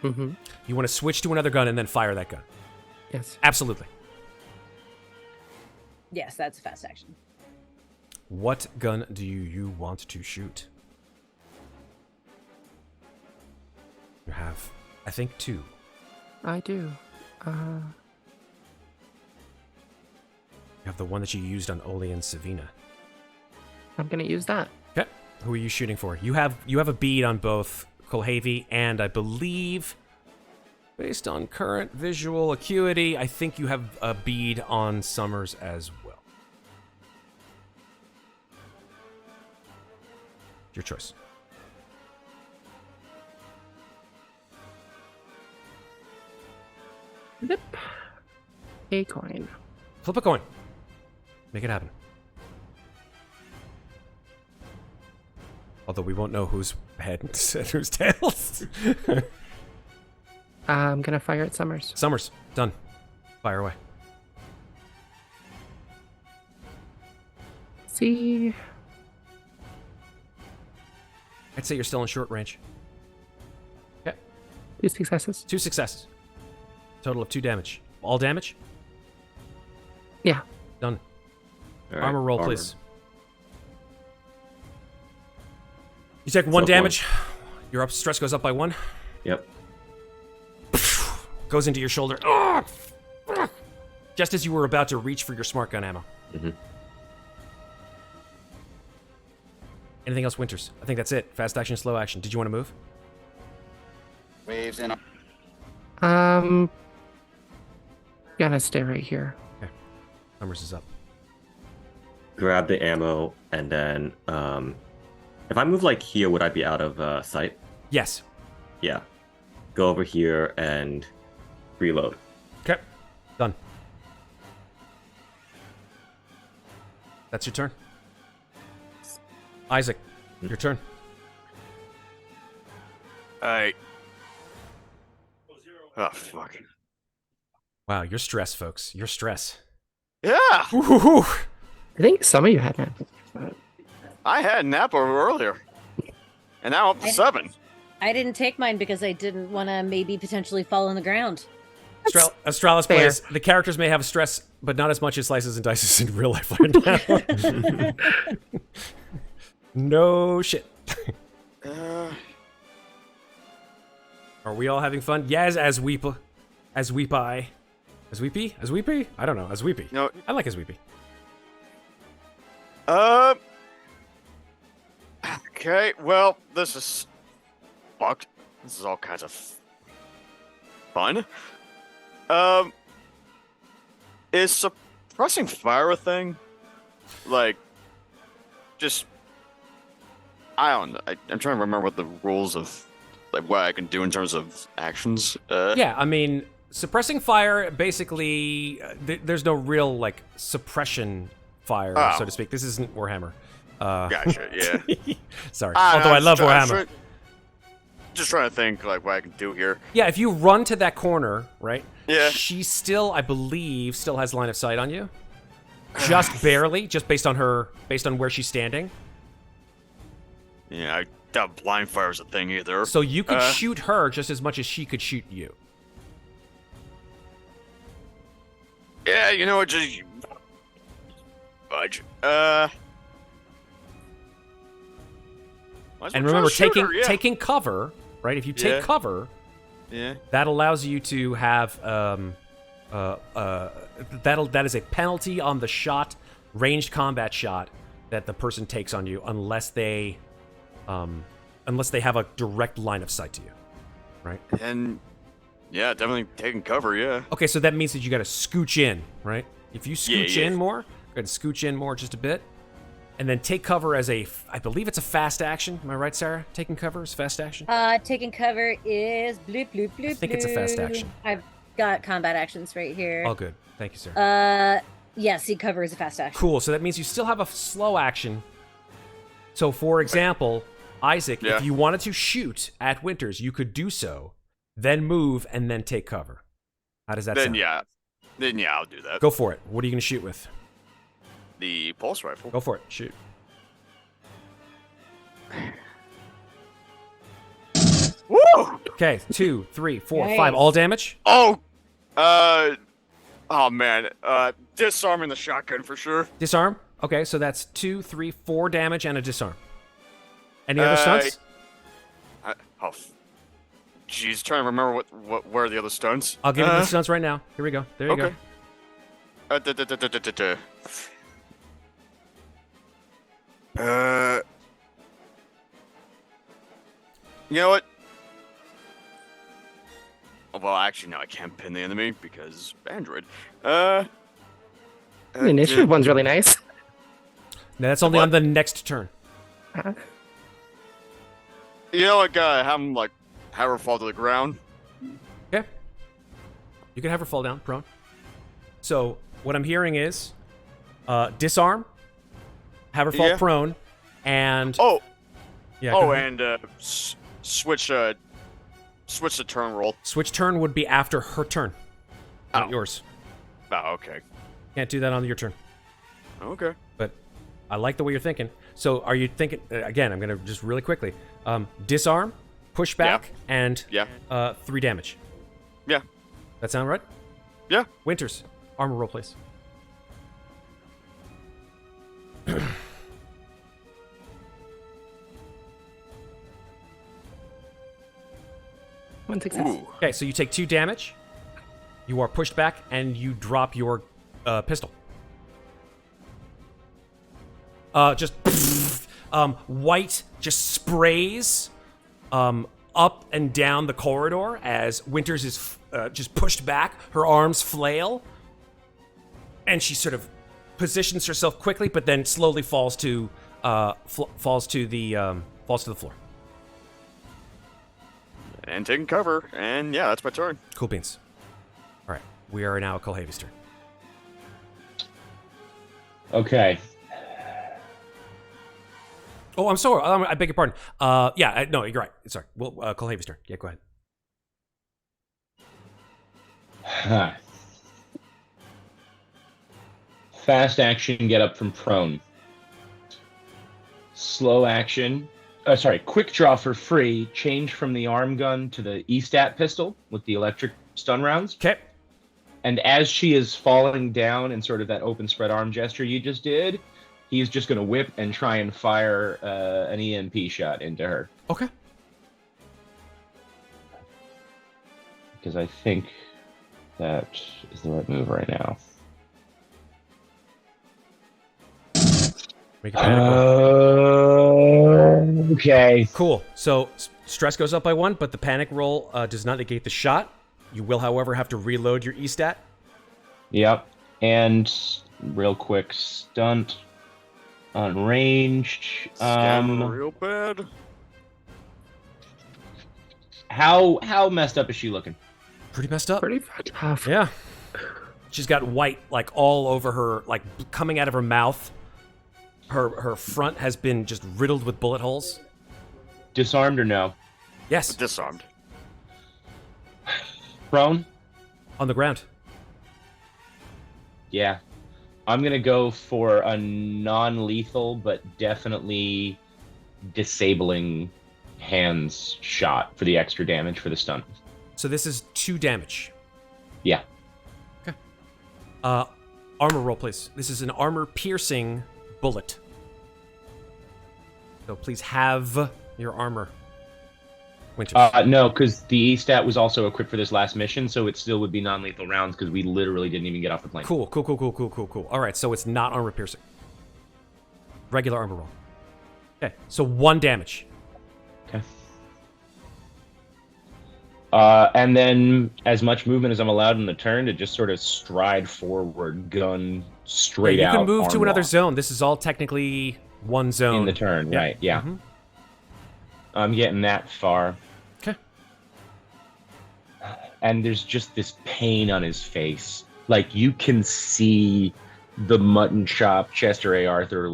Mhm. you want to switch to another gun and then fire that gun. Yes. Absolutely. Yes, that's a fast action. What gun do you want to shoot? You have, I think, 2. I do. You have the one that you used on Oli and Savina. I'm gonna use that. Okay. Who are you shooting for? You have a bead on both Kulhavy, and I believe, based on current visual acuity, I think you have a bead on Summers as well. Your choice. Yep. A coin. Flip a coin. Make it happen. Although we won't know whose head and whose tails. I'm gonna fire at Summers. Summers, done. Fire away. See. I'd say you're still in short range. Okay. 2 successes. 2 successes. Total of 2 damage. All damage? Yeah. Done. All right, Armor roll, please. You take 1 damage. Your stress goes up by 1. Yep. Goes into your shoulder. Just as you were about to reach for your smart gun ammo. Mm-hmm. Anything else, Winters? I think that's it. Fast action, slow action. Did you want to move? Waves in. Gonna stay right here. Okay. Summers is up. Grab the ammo, and then if I move like here, would I be out of sight? Yes. Yeah. Go over here and reload. Okay. Done. That's your turn. Isaac, your turn. Alright. Oh, fuck. Wow, you're stressed, folks. You're stressed. Yeah! Ooh. I think some of you had that. I had a nap over earlier. And now up to 7. I didn't take mine because I didn't want to maybe potentially fall on the ground. Astralis fair. plays, the characters may have stress, but not as much as Slices and Dices in real life right now. No shit. Are we all having fun? Yes, as Weepy. As Weepy? I don't know. As Weepy. No. I like as Weepy. Okay, well, this is fucked. This is all kinds of fun. Is suppressing fire a thing? Like, just I don't know. I'm trying to remember what the rules of like what I can do in terms of actions. Yeah, I mean, suppressing fire, basically, there's no real, like, suppression fire, so to speak. This isn't Warhammer. Gotcha, yeah. Sorry. Although I love Warhammer. Just trying to think, like, what I can do here. Yeah, if you run to that corner, right? Yeah. She still, I believe, still has line of sight on you. Just barely, just based on where she's standing. Yeah, I doubt blind fire is a thing either. So you could shoot her just as much as she could shoot you. Yeah, you know what, just fudge. And remember, taking cover, right? If you take cover, that allows you to have that is a penalty on the shot, ranged combat shot that the person takes on you, unless they have a direct line of sight to you, right? And yeah, definitely taking cover. Yeah. Okay, so that means that you got to scooch in, right? If you scooch in more, go ahead and scooch in more just a bit, and then take cover as I believe it's a fast action. Am I right, Sarah? Taking cover is fast action. Taking cover is bloop bloop bloop. I think it's a fast action. I've got combat actions right here. All good. Thank you, Sarah. Yeah, see, cover is a fast action. Cool. So that means you still have a slow action. So, for example, Isaac, if you wanted to shoot at Winters, you could do so, then move, and then take cover. How does that sound? Then yeah, I'll do that. Go for it. What are you going to shoot with? The pulse rifle. Go for it. Shoot. Woo! Okay, 2, 3, 4, Nice. 5. All damage? Oh, oh man, disarming the shotgun for sure. Disarm? Okay, so that's 2, 3, 4 damage and a disarm. Any other stunts? Jeez, trying to remember where are the other stunts. I'll give you the stunts right now. Here we go. There you go. You know what? Well, actually, no, I can't pin the enemy because Android. The initiative one's really nice. Now, that's only on the next turn. You know what, guy? Have him have her fall to the ground. Okay. You can have her fall down, prone. So what I'm hearing is, disarm, have her fall prone, and yeah. And switch the turn roll. Switch turn would be after her turn, not yours. Oh, okay. Can't do that on your turn. Okay. But I like the way you're thinking. So are you thinking again? I'm gonna just really quickly disarm, push back, and 3 damage. Yeah. That sound right? Yeah. Winters, armor roll, please. One success. Okay, so you take 2 damage. You are pushed back, and you drop your pistol. Just white just sprays up and down the corridor as Winters is just pushed back. Her arms flail, and she sort of positions herself quickly, but then slowly falls to the floor. And taking cover, and yeah, that's my turn. Cool beans. All right, we are now at Kulhavy's turn. Okay. Oh, I'm sorry. I beg your pardon. No, you're right. Sorry. Well, Kulhavy's turn. Yeah, go ahead. Fast action, get up from prone. Slow action. Quick draw for free. Change from the arm gun to the E-stat pistol with the electric stun rounds. Okay. And as she is falling down in sort of that open spread arm gesture you just did, he's just going to whip and try and fire an EMP shot into her. Okay. Because I think that is the right move right now. Make a panic roll. Okay. Cool. So stress goes up by 1, but the panic roll does not negate the shot. You will, however, have to reload your E-stat. Yep. And real quick, stunt on range. Scan real bad. How messed up is she looking? Pretty messed up. Pretty tough. Yeah. She's got white all over her, coming out of her mouth. Her front has been just riddled with bullet holes. Disarmed or no? Yes. Disarmed. Prone? On the ground. Yeah. I'm going to go for a non-lethal, but definitely disabling hands shot for the extra damage for the stun. So this is 2 damage. Yeah. Okay. Armor roll, please. This is an armor-piercing bullet. So please have your armor. Winters. No, because the E-stat was also equipped for this last mission, so it still would be non-lethal rounds because we literally didn't even get off the plane. Cool. All right, so it's not armor piercing. Regular armor roll. Okay, so 1 damage. Okay. And then as much movement as I'm allowed in the turn to just sort of stride forward, gun straight out. You can move to arm another lock. zone. This is all technically one zone. In the turn, Yeah. right, yeah. Mm-hmm. I'm getting that far. Okay. And there's just this pain on his face. Like, you can see the mutton chop Chester A. Arthur,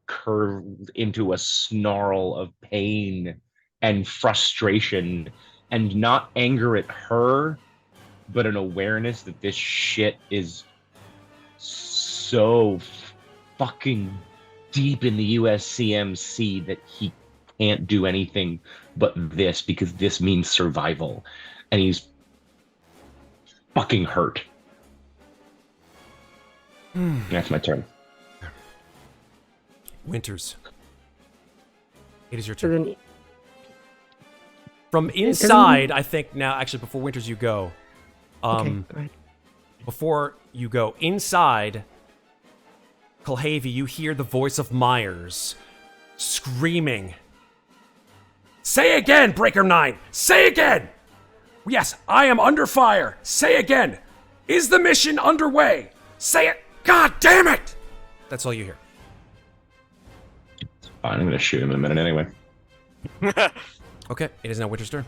curved into a snarl of pain and frustration. And not anger at her, but an awareness that this shit is so fucking deep in the USCMC that he can't do anything but this because this means survival. And he's fucking hurt. That's my turn. Winters. It is your So turn. then, From inside, I think now, actually, before Winters, you go. okay, go ahead. Before you go inside, Kulhavy, you hear the voice of Myers screaming. Say again, Breaker 9! Say again! Yes, I am under fire. Say again. Is the mission underway? Say it. God damn it! That's all you hear. Fine, I'm gonna shoot him in a minute anyway. Okay, it is now Winter's turn.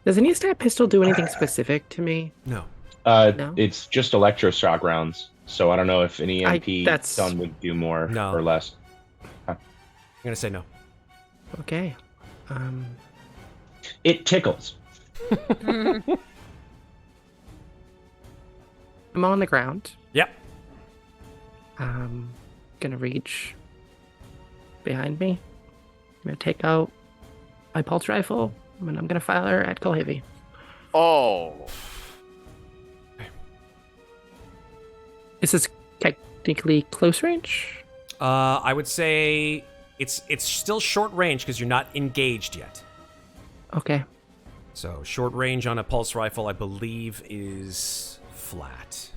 Does any stat pistol do anything specific to me? No. No? It's just electroshock rounds, so I don't know if an EMP that's- done would do more No. or less. I'm gonna say no. Okay. It tickles. I'm on the ground. Yep. Gonna reach behind me. I'm gonna take out my pulse rifle, and I'm gonna fire at Kulhavy. Oh. Is this technically close range? I would say it's still short range because you're not engaged yet. Okay. So short range on a pulse rifle, I believe, is flat.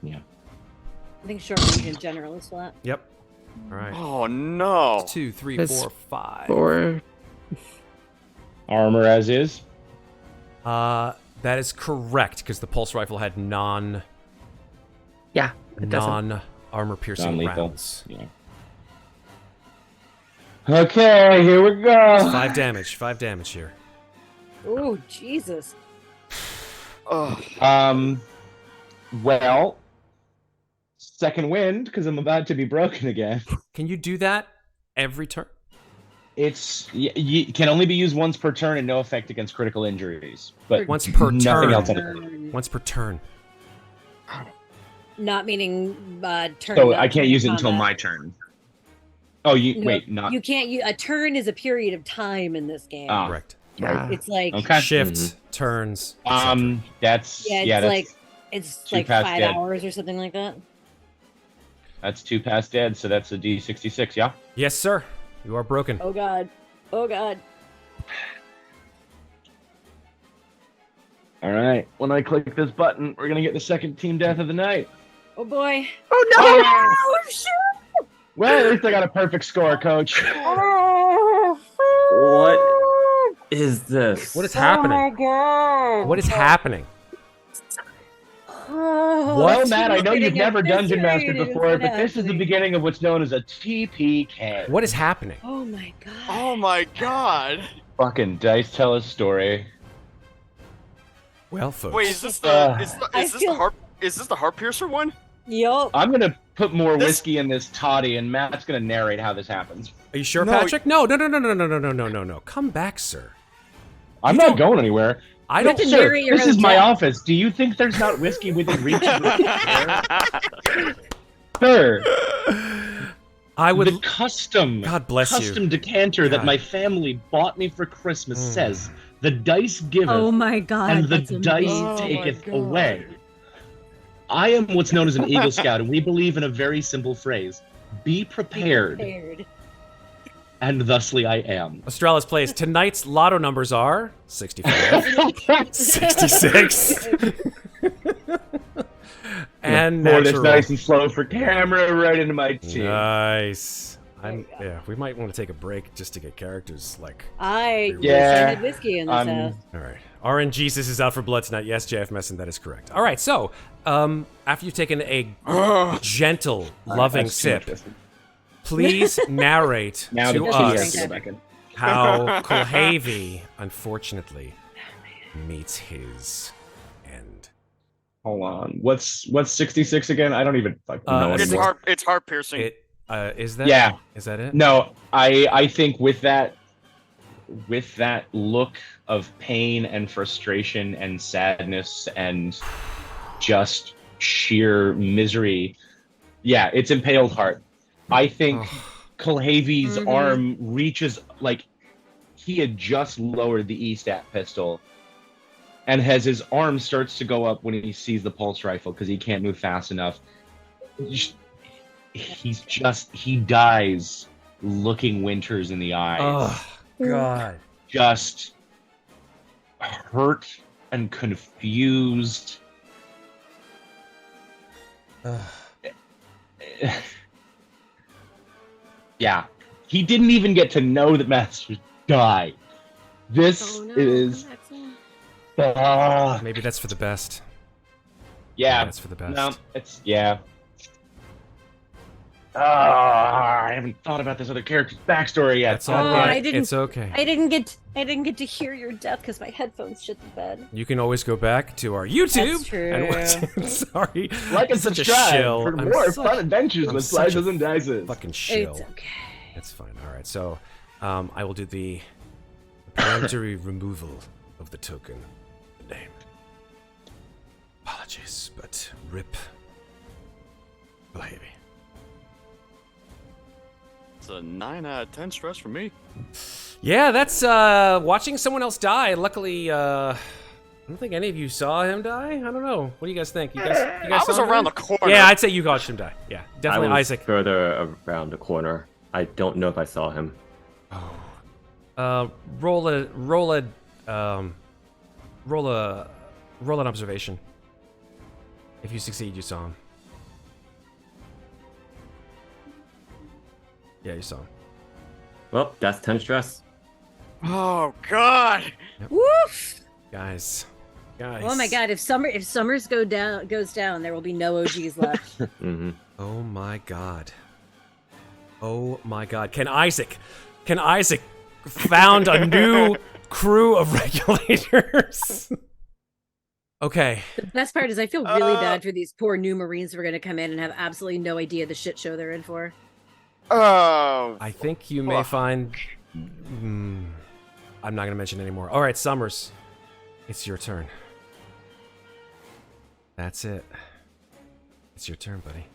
Yeah. I think short range in general is flat. Yep. All right. Oh no. 2, 3, That's 4, 5. Or Armor as is. That is correct because the pulse rifle had yeah, it doesn't. non-armor piercing Non-lethal. rounds. Yeah. Okay, here we go. 5 damage. 5 damage here. Oh, Jesus. Oh. Well, second wind because I'm about to be broken again. Can you do that every turn? It's you can only be used once per turn and no effect against critical injuries. But Once per nothing turn. else on it. Once per turn. Not meaning turn. So not I can't use it until combat. my turn. Oh, you No, wait, not You can't use a turn is a period of time in this game. Ah. Correct. Yeah. It's like okay. Shift, turns. etc. That's yeah, it's that's like it's two like past 5 dead. hours or something like that. that's 2 past dead, so that's a D66, yeah. Yes, sir. You are broken. Oh god. Oh god. All right. When I click this button, we're gonna get the second team death of the night. Oh boy. Oh no! Oh shit. Well, at least I got a perfect score, Coach. What is this? What is happening? god. What is happening? Oh, Well, it's Matt, I know you've getting never dungeon mastered eviscerated before, is but what this is the happening. beginning of what's known as a TPK. What is happening? Oh my god. Oh my god. Fucking dice tell a story. Well, folks. Wait, is this Uh, the is I this the feel- heart is this the heart piercer one? Yup. I'm gonna put more This- whiskey in this toddy, and Matt's gonna narrate how this happens. Are you sure, No, Patrick? No. Come back, sir. I'm You not don't- going anywhere. I You have don't. to Sir, narrate your this own is my death. office. Do you think there's not whiskey within reach of this chair? Sir, I would. the custom God bless you. custom decanter that God. my family bought me for Christmas Mm. says, "The dice giveth, Oh my god. and the that's dice amazing. taketh away." I am what's known as an Eagle Scout, and we believe in a very simple phrase: "Be prepared." Prepared. And thusly I am. Australis plays. Tonight's lotto numbers are 65, 66, and Pour this natural. nice and slow for camera right into my chin. Nice. There you Yeah, we might want to take a break just to get characters like. I wish I Yeah, had whiskey in this house. All right. RNGesus is out for blood tonight. Yes, JF Messon, that is correct. All right, so after you've taken a gentle, loving That's too much sip, whiskey. please narrate Now to the us- tea has us to go back in. how Kulhavy, unfortunately, meets his end. Hold on. What's 66 again? I don't even fucking know It's anymore. It's heart piercing. Is that? Yeah. Is that it? No, I think with that look of pain and frustration and sadness and just sheer misery, yeah, it's impaled heart. I think Kulhavy's Mhm. arm reaches, like, he had just lowered the E-stat pistol, and as his arm starts to go up when he sees the pulse rifle because he can't move fast enough, he dies looking Winters in the eyes. Oh God. Just hurt and confused. Yeah, he didn't even get to know that Masters died. This Oh, no, is come back soon. Maybe that's for the best. Yeah. That's for the best. No, it's yeah. I haven't thought about this other character's backstory yet. That's all Oh, right. I didn't- It's okay. I didn't get to hear your death because my headphones shit the bed. You can always go back to our YouTube That's true. and watch. Sorry, Like and such a subscribe shill. for I'm more such- fun adventures I'm with such a slices and dices. Fucking shill. It's okay. It's fine. All right. So, I will do the peremptory removal of the token name. Apologies, but rip. Kulhavy. It's a 9 out of 10 stress for me. Yeah, that's watching someone else die. Luckily, I don't think any of you saw him die. I don't know. What do you guys think? You guys I was saw him around die? the corner. Yeah, I'd say you watched him die. Yeah, definitely I was Isaac. further around the corner. I don't know if I saw him. Roll an observation. If you succeed, you saw him. Yeah, you saw him. Well, that's 10 stress. Oh God! Woof! Guys. Oh my God! If Summers goes down, there will be no OGs left. Mm-hmm. Oh my God. Oh my God. Can Isaac found a new crew of regulators? Okay. The best part is I feel really bad for these poor new Marines who are going to come in and have absolutely no idea the shit show they're in for. Oh. I think you may find... I'm not going to mention anymore. All right, Summers. It's your turn. That's it. It's your turn, buddy.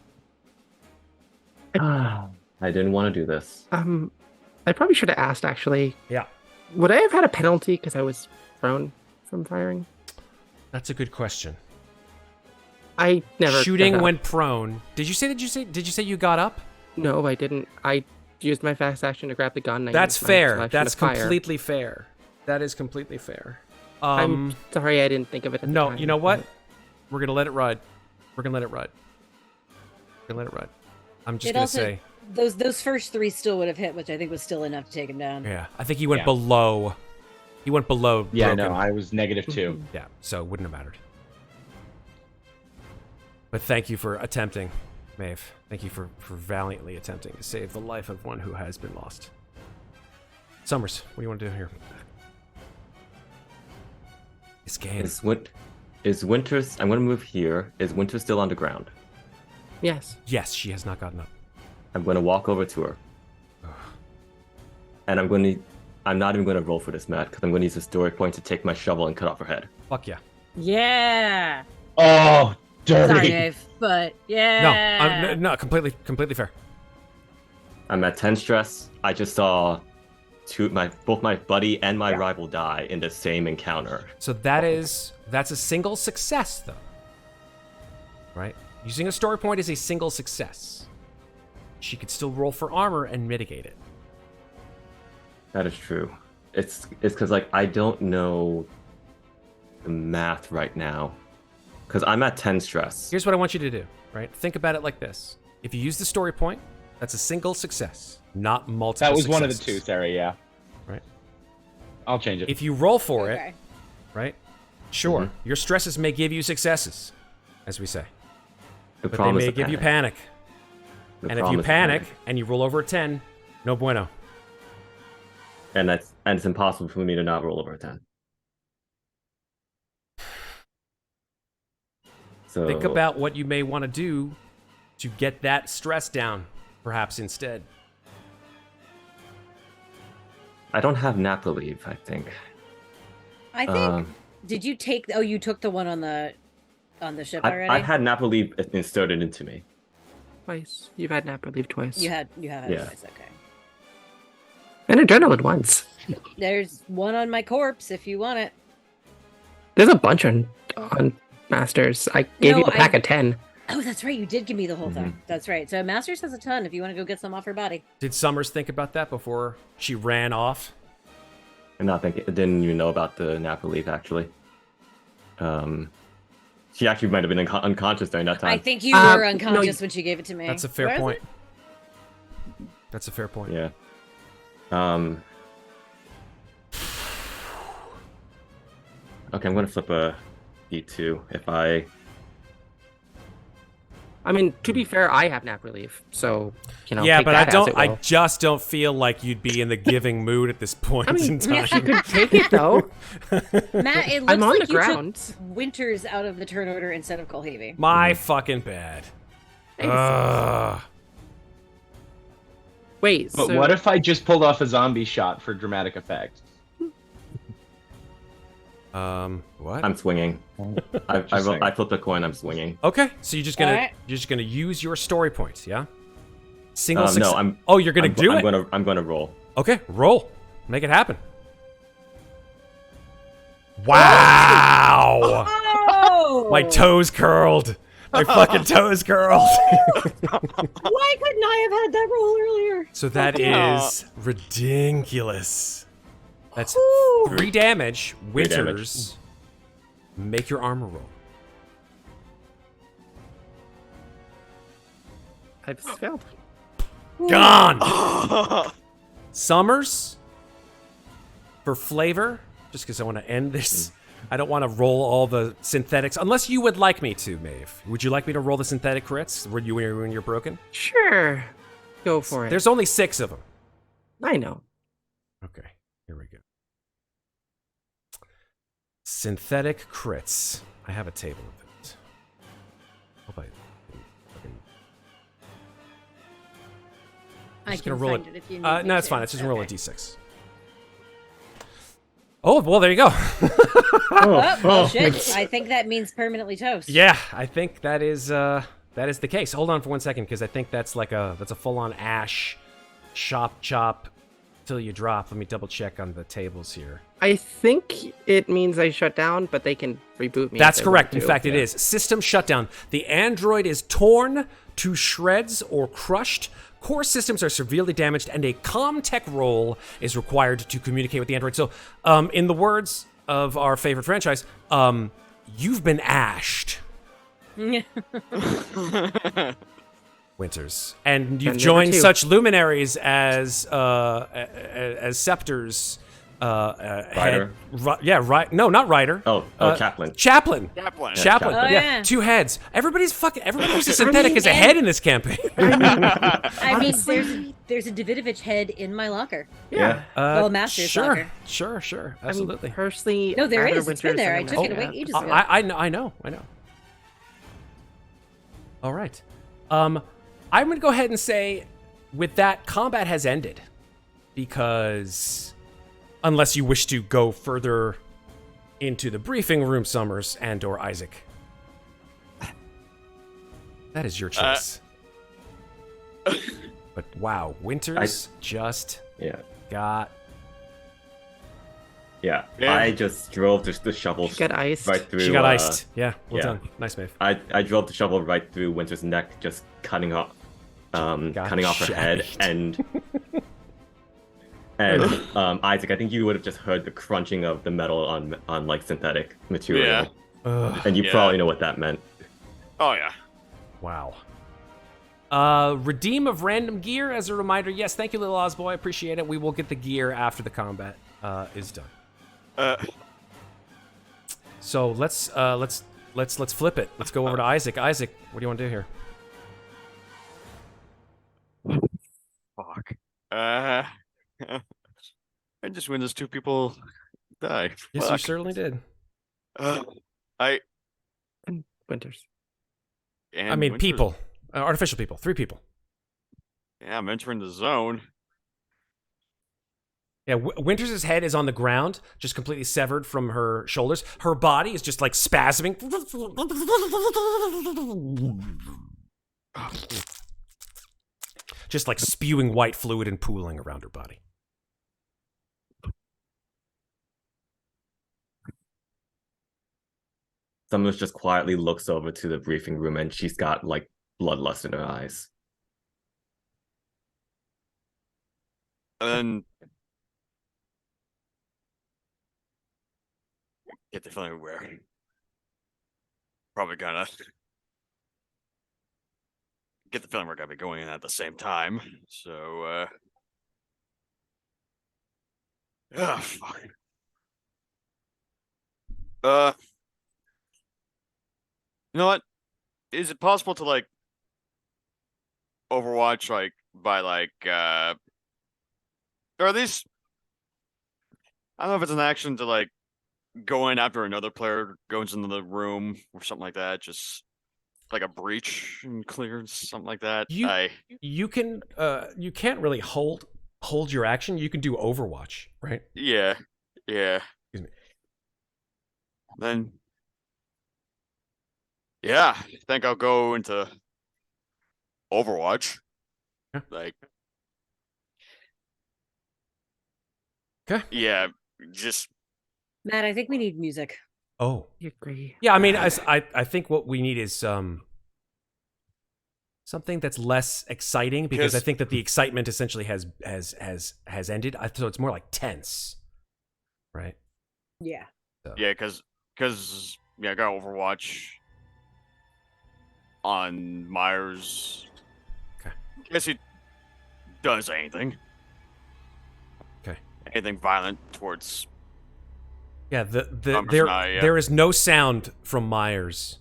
I didn't want to do this. I probably should have asked, actually. Yeah. Would I have had a penalty because I was prone from firing? That's a good question. I never Shooting got up. when prone. Did you say you got up? No, I didn't. I used my fast action to grab the gun. And I That's used my fair. selection That's to fire. completely fair. That is completely fair. I'm sorry I didn't think of it at the No, time. you know what? We're gonna let it ride. We're gonna let it ride. I'm just It gonna also- say, Those first three still would have hit, which I think was still enough to take him down. yeah. I think he went Yeah. below. He went below. Yeah, broken. no, I was -2. Yeah, so it wouldn't have mattered. But thank you for attempting, Maeve. Thank you for valiantly attempting to save the life of one who has been lost. Summers, what do you want to do here? This game. Is Winters? I'm going to move here. Is Winters still on the ground? Yes. Yes, she has not gotten up. I'm going to walk over to her. And I'm not even going to roll for this, Matt, because I'm going to use a story point to take my shovel and cut off her head. Fuck yeah. Yeah. Oh, dirty. Sorry, Dave, but yeah. No, completely fair. I'm at 10 stress. I just saw both my buddy and my rival die in the same encounter. So that's a single success, though. Right? Using a story point is a single success. She could still roll for armor and mitigate it. That is true. It's because I don't know the math right now. Because I'm at 10 stress. Here's what I want you to do, right? Think about it like this. If you use the story point, that's a single success, not multiple That was successes. one of the two, Sarah, yeah. Right. I'll change it. If you roll for Okay. it, right? Sure, your stresses may give you successes, as we say. The But they problem is may the give you panic. panic. The And if problem you is the panic and you roll over a 10, no bueno. And it's impossible for me to not roll over a 10. So Think about what you may want to do to get that stress down, perhaps instead. I don't have nap relief, I think. I think. Did you take? Oh, you took the one on the ship already. I've had nap relief inserted into me. Twice. You've had nap relief twice. You have had Yeah. it twice. Okay. And adrenaline once. There's one on my corpse if you want it. There's a bunch on Masters. I gave No, you a pack of 10. Oh, that's right. You did give me the whole thing. That's right. So Masters has a ton if you want to go get some off her body. Did Summers think about that before she ran off? And not think didn't even know about the nap relief actually. She actually might have been unconscious during that time. I think you were no, unconscious when she gave it to me. That's a fair Where is point. it? That's a fair point. Yeah. Okay, I'm gonna flip a D2 if I. I mean, to be fair, I have nap relief, so yeah, take but that as it I will. just don't feel like you'd be in the giving mood at this point I mean, in time. she could take it though. Matt, it looks I'm on like the you ground. took Winters out of the turn order instead of Kulhavy. My fucking bad. Ugh. Wait, But so what if I just pulled off a zombie shot for dramatic effect? What? I'm swinging. Just saying. I flipped a coin. I'm swinging. Okay, so you're just gonna use your story points, yeah? Single No, success. I'm. Oh, you're gonna do it. I'm gonna roll. Okay, roll. Make it happen. Wow! Oh! My toes curled. My fucking toes curled. Why couldn't I have had that roll earlier? So that is ridiculous. That's 3 damage. Winters, make your armor roll. I've failed. Gone! Summers, for flavor, just because I want to end this, I don't want to roll all the synthetics, unless you would like me to, Maeve. Would you like me to roll the synthetic crits when you're broken? Sure, go for it. There's only 6 of them. I know. Okay, here we go. Synthetic crits. I have a table of it. Hope I just can gonna roll find it if you need me no, it's to. fine. It's just roll a Okay. d6. Oh, well, there you go. Oh, well, shit. I think that means permanently toast. Yeah, I think that is the case. Hold on for 1 second, because I think that's a full-on ash chop till you drop. Let me double check on the tables here. I think it means I shut down, but they can reboot me. That's if they correct. want In to. fact, it is. System shutdown. The android is torn to shreds or crushed. Core systems are severely damaged, and a comm-tech roll is required to communicate with the android. So, in the words of our favorite franchise, you've been ashed, Winters, and you've And joined number 2. such luminaries as Scepter's Ryder. No, not Ryder. Oh, Chaplain. Chaplain. Chaplain. Chaplain. Oh, yeah. yeah. 2 heads. Everybody who's a synthetic is a head in this campaign. I mean, there's a Davidovich head in my locker. Yeah. Well, Master's sure, locker. sure, I mean, absolutely. personally, No, there rather is. It's been Winters there. than I took it Master. away ages ago. I know. All right. I'm gonna go ahead and say, with that, combat has ended, because unless you wish to go further into the briefing room, Summers and/or Isaac, that is your choice. But wow, Winters just got. Yeah. Yeah. I just drove the shovel She got iced. right through. She got iced. Yeah, well yeah. done. Nice, Maeve. I drove the shovel right through Winter's neck, just cutting off her head, shagged. and Isaac, I think you would have just heard the crunching of the metal on like synthetic material, Yeah. Ugh, and you Yeah. probably know what that meant. Oh yeah. wow. Redeem of random gear as a reminder. Yes, thank you, little Ozboy. I appreciate it. We will get the gear after the combat is done. So let's flip it. Let's go over to Isaac. Isaac, what do you want to do here? Fuck. I just win as 2 people die. Yes, you Fuck. certainly did. I Winters. and I mean, Winters- people, artificial people, 3 people. Yeah, I'm entering the zone. Yeah, Winters' head is on the ground, just completely severed from her shoulders. Her body is just like spasming. Just like spewing white fluid and pooling around her body. Someone just quietly looks over to the briefing room, and she's got like bloodlust in her eyes. And then get the feeling we're probably gonna get the feeling we're gonna be going in at the same time. So fuck. Uh, you know what? Is it possible to like Overwatch like by like or at least I don't know if it's an action to like go in after another player goes into the room or something like that, just like a breach and clearance, something like that. You can't really hold your action. You can do Overwatch, right? Yeah. Excuse me. Then yeah, I think I'll go into Overwatch. Yeah. Like Okay. yeah, just Matt, I think we need music. Oh. I agree. Yeah, I mean, I think what we need is something that's less exciting, because I think that the excitement essentially has ended. So it's more like tense, right? Yeah. So. yeah, because I got Overwatch on Myers. Okay. I guess he does anything. Okay. Anything violent towards. Yeah, Numbers there now, yeah. there is no sound from Myers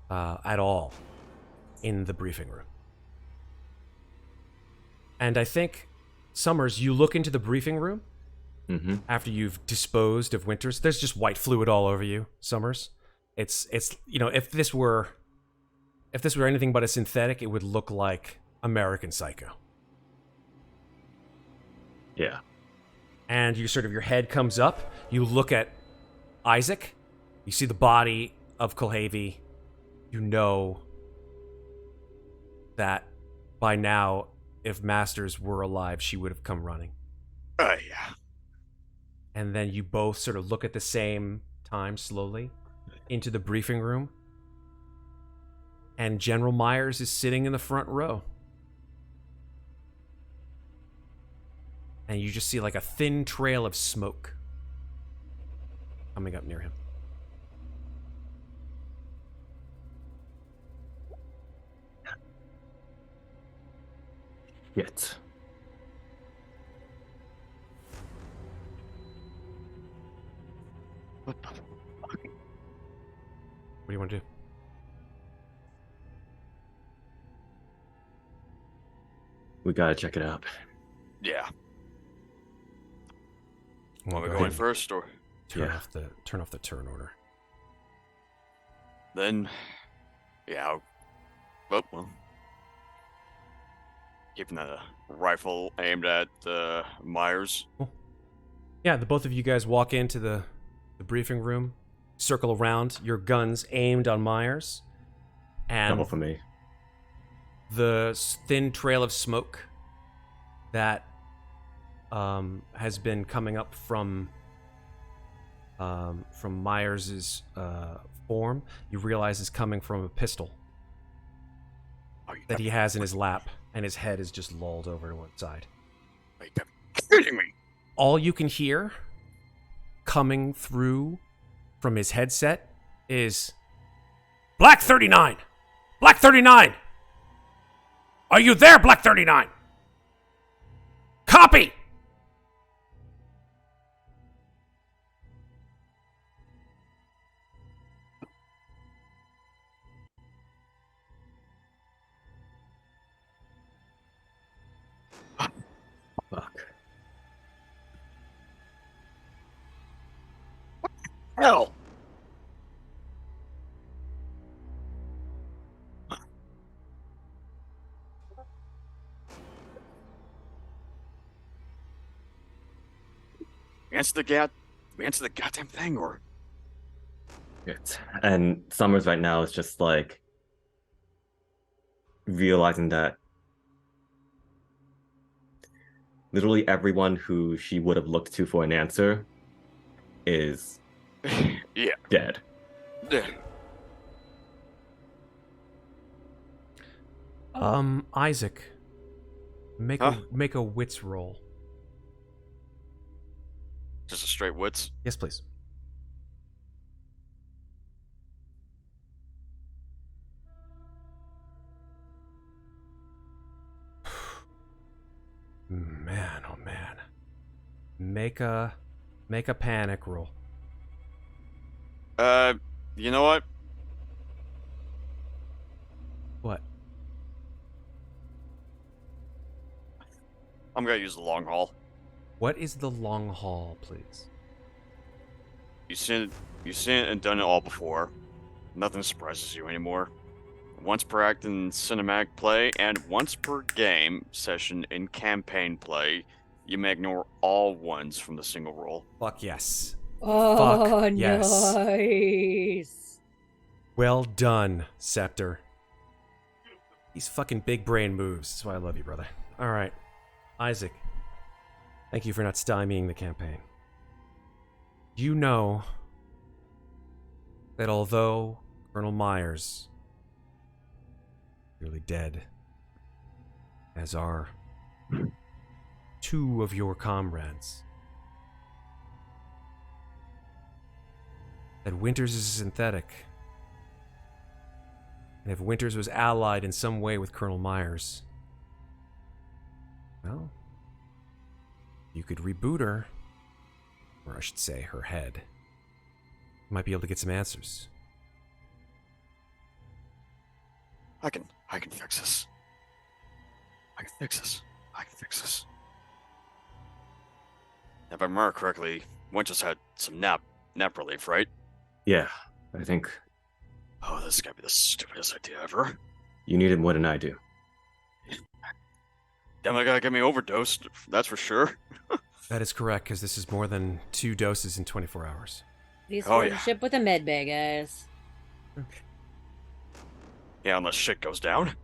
at all in the briefing room. And I think, Summers, you look into the briefing room after you've disposed of Winters. There's just white fluid all over you, Summers. It's if this were anything but a synthetic, it would look like American Psycho. Yeah. And your head comes up. You look at Isaac. You see the body of Kulhavy. You know that by now, if Masters were alive, she would have come running. Yeah. And then you both sort of look at the same time slowly into the briefing room. And General Myers is sitting in the front row. And you just see like a thin trail of smoke coming up near him. Yet. What the fuck? What do you want to do? We gotta check it out. Yeah. Well, Want me go going ahead. first or Turn off the turn order. then? Yeah. Well. Keeping that rifle aimed at Myers. Cool. Yeah, the both of you guys walk into the briefing room, circle around, your guns aimed on Myers, and Double for me. the thin trail of smoke that has been coming up from Myers's form, you realize is coming from a pistol that he has in his lap, and his head is just lolled over to one side. Are you kidding me? All you can hear coming through from his headset is Black 39! Black 39! Are you there, Black 39? Copy! Fuck. Hell. Answer the goddamn thing, or Yet. And Summers right now is just like realizing that literally everyone who she would have looked to for an answer is yeah. dead. Isaac, make a wits roll. Just a straight wits. Yes, please. Man, oh man. Make a panic roll. You know what? What? I'm gonna use the long haul. What is the long haul, please? You've seen it and done it all before. Nothing surprises you anymore. Once per act in cinematic play, and once per game session in campaign play, you may ignore all ones from the single roll. Fuck yes. Oh, Fuck yes. nice. Well done, Scepter. These fucking big brain moves. That's why I love you, brother. All right. Isaac, thank you for not stymieing the campaign. You know that although Colonel Myers is really dead, as are two of your comrades, that Winters is synthetic. And if Winters was allied in some way with Colonel Myers, well, you could reboot her, or I should say her head. You might be able to get some answers. I can fix this. I can fix this. If I remember correctly, Winters had some nap relief, right? Yeah, I think Oh, this is gonna be the stupidest idea ever. you need it more than I do. Definitely gotta get me overdosed, that's for sure. That is correct, because this is more than 2 doses in 24 hours. These Oh, oh, yeah. ship with a med bay, guys. Yeah, unless shit goes down.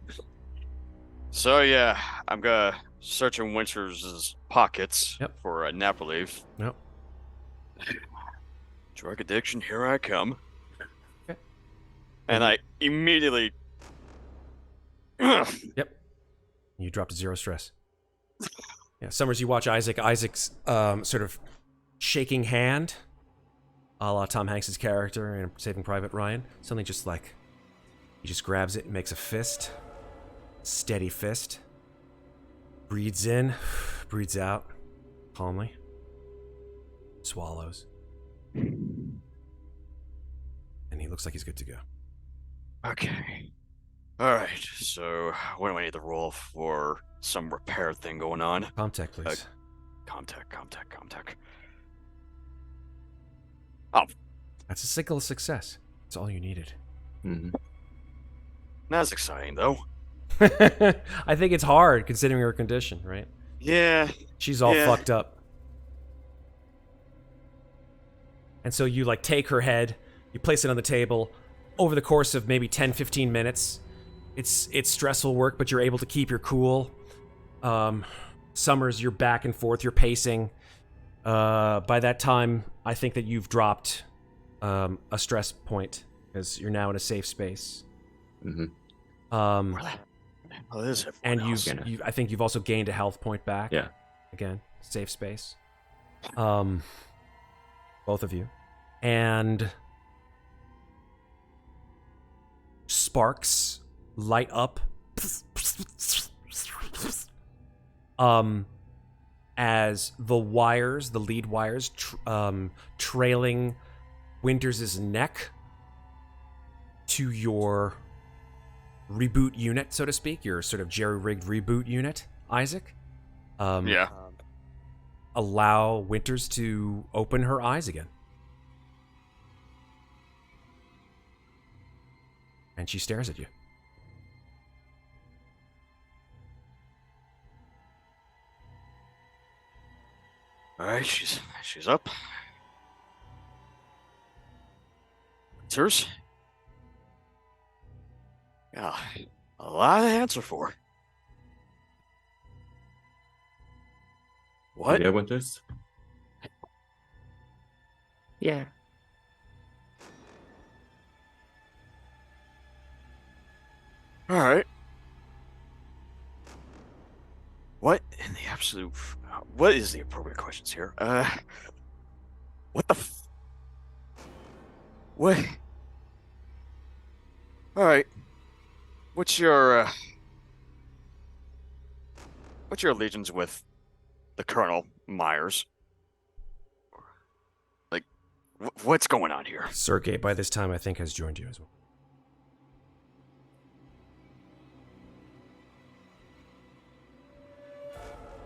So yeah, I'm gonna search in Winters' pockets Yep. for a nap relief. Yep. Drug addiction, here I come. Okay. And I immediately Yep. You dropped to 0 stress. Yeah, Summers, you watch Isaac's sort of shaking hand, a la Tom Hanks' character in Saving Private Ryan. Suddenly just like, he just grabs it and makes a fist. Steady fist. Breathes in, breathes out, calmly. Swallows. And he looks like he's good to go. Okay. Alright, so what do I need to roll for some repair thing going on? Comtech, please. Contact. That's a single success. That's all you needed. Mm-hmm. That's exciting though. I think it's hard considering her condition, right? Yeah. She's all Yeah. fucked up. And so you like take her head, you place it on the table. Over the course of maybe 10-15 minutes, it's stressful work, but you're able to keep your cool. Summers, you're back and forth, you're pacing. By that time, I think that you've dropped a stress point because you're now in a safe space. Mm-hmm. Where the hell is it? And I think you've also gained a health point back. Yeah. Again, safe space. Both of you. And sparks light up. As the wires, the lead wires, trailing Winters' neck to your reboot unit, so to speak, your sort of jerry-rigged reboot unit, Isaac. Yeah. Allow Winters to open her eyes again. And she stares at you. Alright, she's up. Winters? Yeah, a lot to answer for. What? Yeah, Winters? Yeah. Alright. What in the absolute... What is the appropriate questions here? What the What? Alright. What's your allegiance with the Colonel Myers? Like, What's going on here? Sergey, by this time, I think, has joined you as well.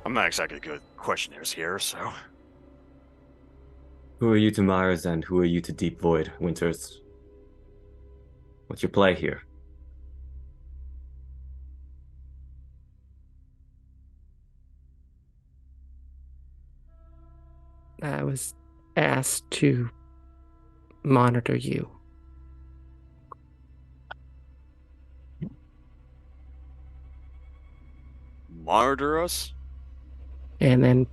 I'm not exactly good at questionnaires here, so. Who are you to Myers and who are you to Deep Void, Winters? What's your play here? I was asked to monitor you. Monitor us? And then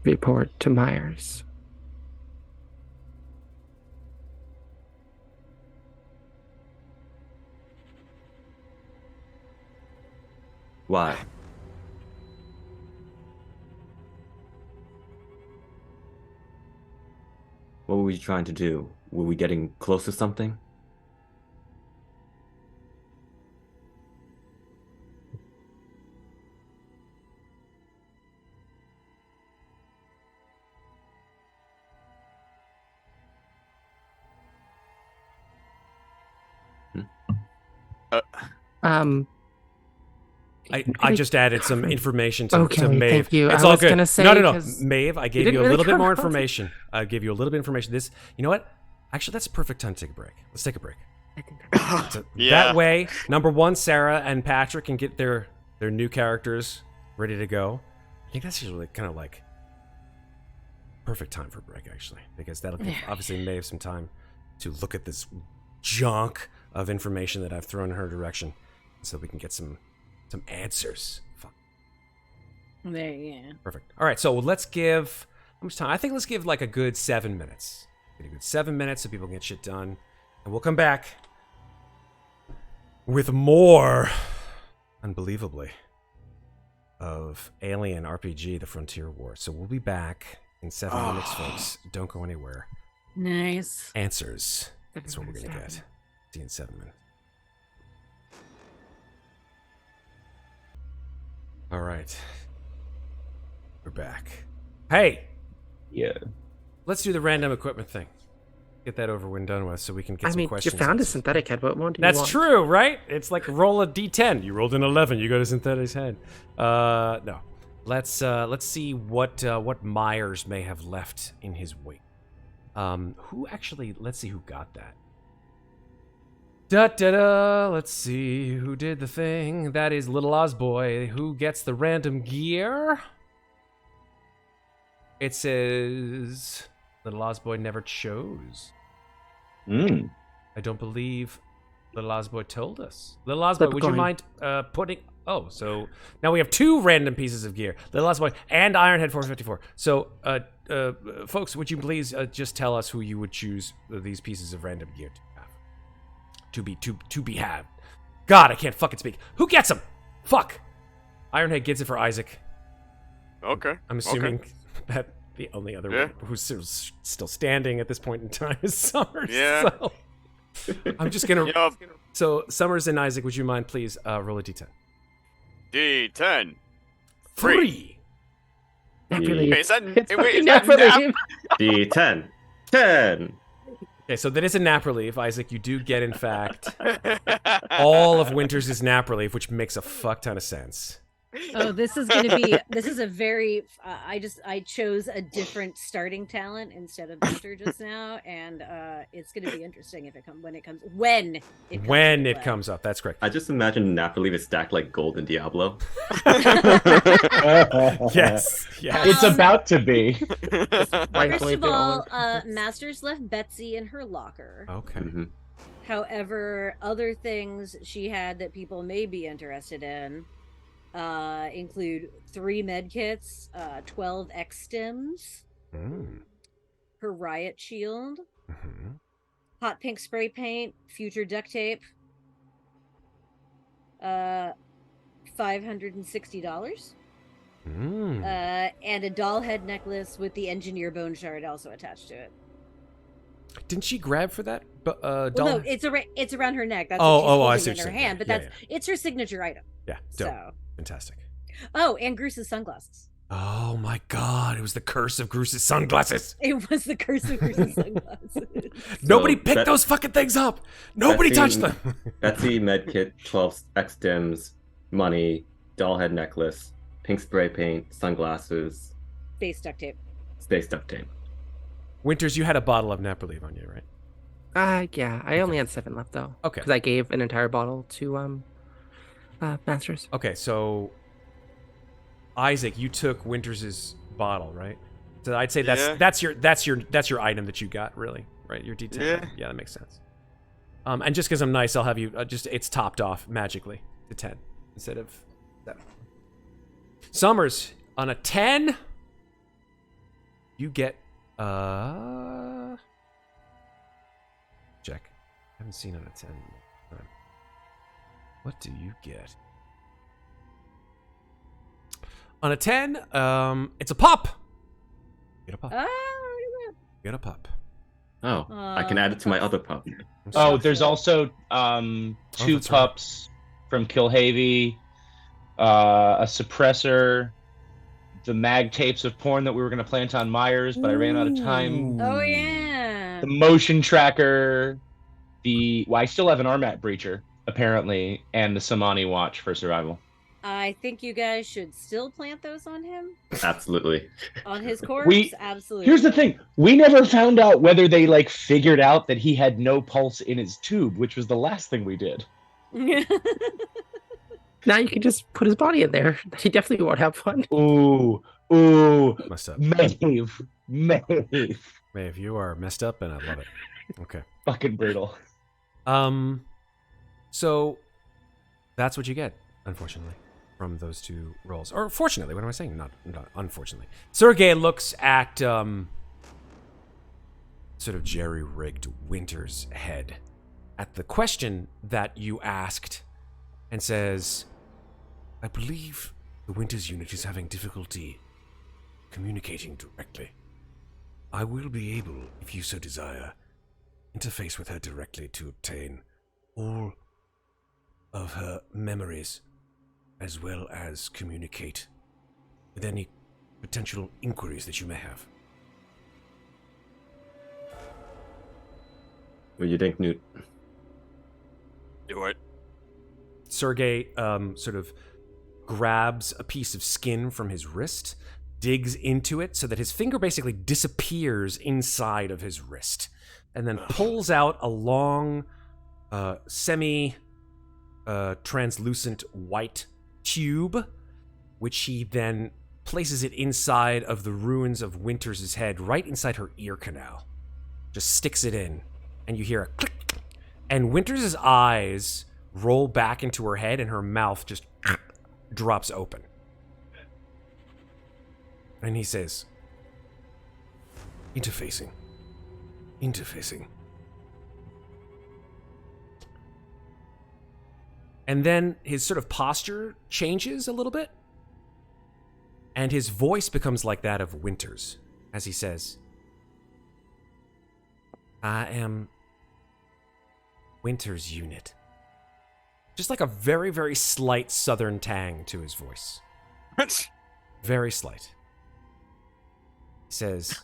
report to Myers. Why? What were we trying to do? Were we getting close to something? I just added some information to Maeve. Thank you. It's I all was good. gonna say, No. Maeve, I gave you a didn't really little bit more cover- information. I gave you a little bit of information. This, you know what? Actually, that's a perfect time to take a break. Let's take a break. I think So Yeah. That way, number one, Sarah and Patrick can get their new characters ready to go. I think that's usually kind of like perfect time for a break, actually, because that'll give obviously Maeve some time to look at this junk of information that I've thrown in her direction, so we can get some answers. Fuck. There, yeah. Perfect. All right, so let's give how much time? I think let's give like a good 7 minutes. Get a good 7 minutes so people can get shit done, and we'll come back with more, unbelievably, of Alien RPG: The Frontier War. So we'll be back in 7 minutes, folks. Don't go anywhere. Nice. Answers. That's what we're gonna get. See you in 7 minutes. All right. We're back. Hey, Yeah. let's do the random equipment thing. Get that over and done with so we can get I some mean, you questions. found a answered. synthetic head. What more do you That's want? true, right? It's like roll a d10. You rolled an 11. You go to synthetic's head. No. Let's see what Myers may have left in his wake. Who actually? Let's see who got that. Let's see who did the thing. That is Little Ozboy. Who gets the random gear? It says Little Ozboy never chose. I don't believe Little Ozboy told us. Little Ozboy, Flip a would you coin. mind putting... Oh, so now we have 2 random pieces of gear. Little Ozboy and Ironhead 454. So, folks, would you please just tell us who you would choose these pieces of random gear to have? To be had. God, I can't fucking speak. Who gets them? Fuck. Ironhead gets it for Isaac. Okay. I'm assuming that the only other one who's still standing at this point in time is Summers. Yeah. So I'm just gonna. Yup. So Summers and Isaac, would you mind please roll a d10? D10. 3. Naturally. Wait, is that, It's wait, is fucking that naturally. D10. 10. Okay, so that is a nap relief, Isaac. You do get, in fact, all of Winters' nap relief, which makes a fuck ton of sense. Oh, this is a very I chose a different starting talent instead of Victor just now, and it's gonna be interesting if it comes when it comes into play. Up. That's correct. I just imagine Napoli is stacked like gold in Diablo. Yes. It's about to be. First of all, Masters left Betsy in her locker. Okay. Mhm. However, other things she had that people may be interested in include 3 med kits, 12 X stims, her riot shield, hot pink spray paint, future duct tape, $560, and a doll head necklace with the engineer bone shard also attached to it. Didn't she grab for that? Well, doll? no, it's around her neck. That's Oh, what she's I holding see in what her you're saying. hand. But Yeah, it's her signature item. Yeah, dope. So, Fantastic. oh, and Bruce's sunglasses. Oh my god, it was the curse of Gruce's sunglasses. It was the curse of Bruce's sunglasses. Nobody So, picked those fucking things up. Nobody touched them. Betsy, medkit, 12 X-Dims, money, doll head necklace, pink spray paint, sunglasses, Space duct tape. space duct tape. Winters, you had a bottle of Nepalese on you, right? Yeah. I only had 7 left though. Okay. Because I gave an entire bottle to Masters. Okay, so Isaac, you took Winters's bottle, right? So I'd say that's your item that you got, really, right? Your D10. Yeah, that makes sense. And just because I'm nice, I'll have you it's topped off magically to 10 instead of 7. Summers, on a 10, you get check. I haven't seen on a 10 in a long time. What do you get? On a 10, it's a pup. Get a pup. Oh, Get a pup. Oh, I can add it to my other pup. Oh, there's also 2 that's pups from Kulhavy, a suppressor, the mag tapes of porn that we were going to plant on Myers, but I ran out of time. Oh yeah. The motion tracker, I still have an Armat breacher, apparently, and the Samani watch for survival. I think you guys should still plant those on him. Absolutely. On his corpse? Absolutely. Here's the thing. We never found out whether they figured out that he had no pulse in his tube, which was the last thing we did. Now you can just put his body in there. He definitely won't have fun. Ooh. Messed up. Maeve. Maeve, you are messed up and I love it. Okay. Fucking brutal. So that's what you get, unfortunately, from those 2 rolls. Or fortunately, what am I saying? Not unfortunately. Sergei looks at sort of jerry-rigged Winter's head at the question that you asked and says, I believe the Winters unit is having difficulty communicating directly. I will be able, if you so desire, interface with her directly to obtain all of her memories, as well as communicate with any potential inquiries that you may have. What do you think, Newt? Do it. Sergei sort of grabs a piece of skin from his wrist, digs into it so that his finger basically disappears inside of his wrist, and then pulls out a long, semi-translucent white tube, which he then places it inside of the ruins of Winters' head, right inside her ear canal. Just sticks it in, and you hear a click, and Winters' eyes roll back into her head, and her mouth just drops open. And he says, Interfacing. And then his sort of posture changes a little bit, and his voice becomes like that of Winters as he says, I am Winters' unit. Just like a very, very slight southern tang to his voice. Very slight. He says,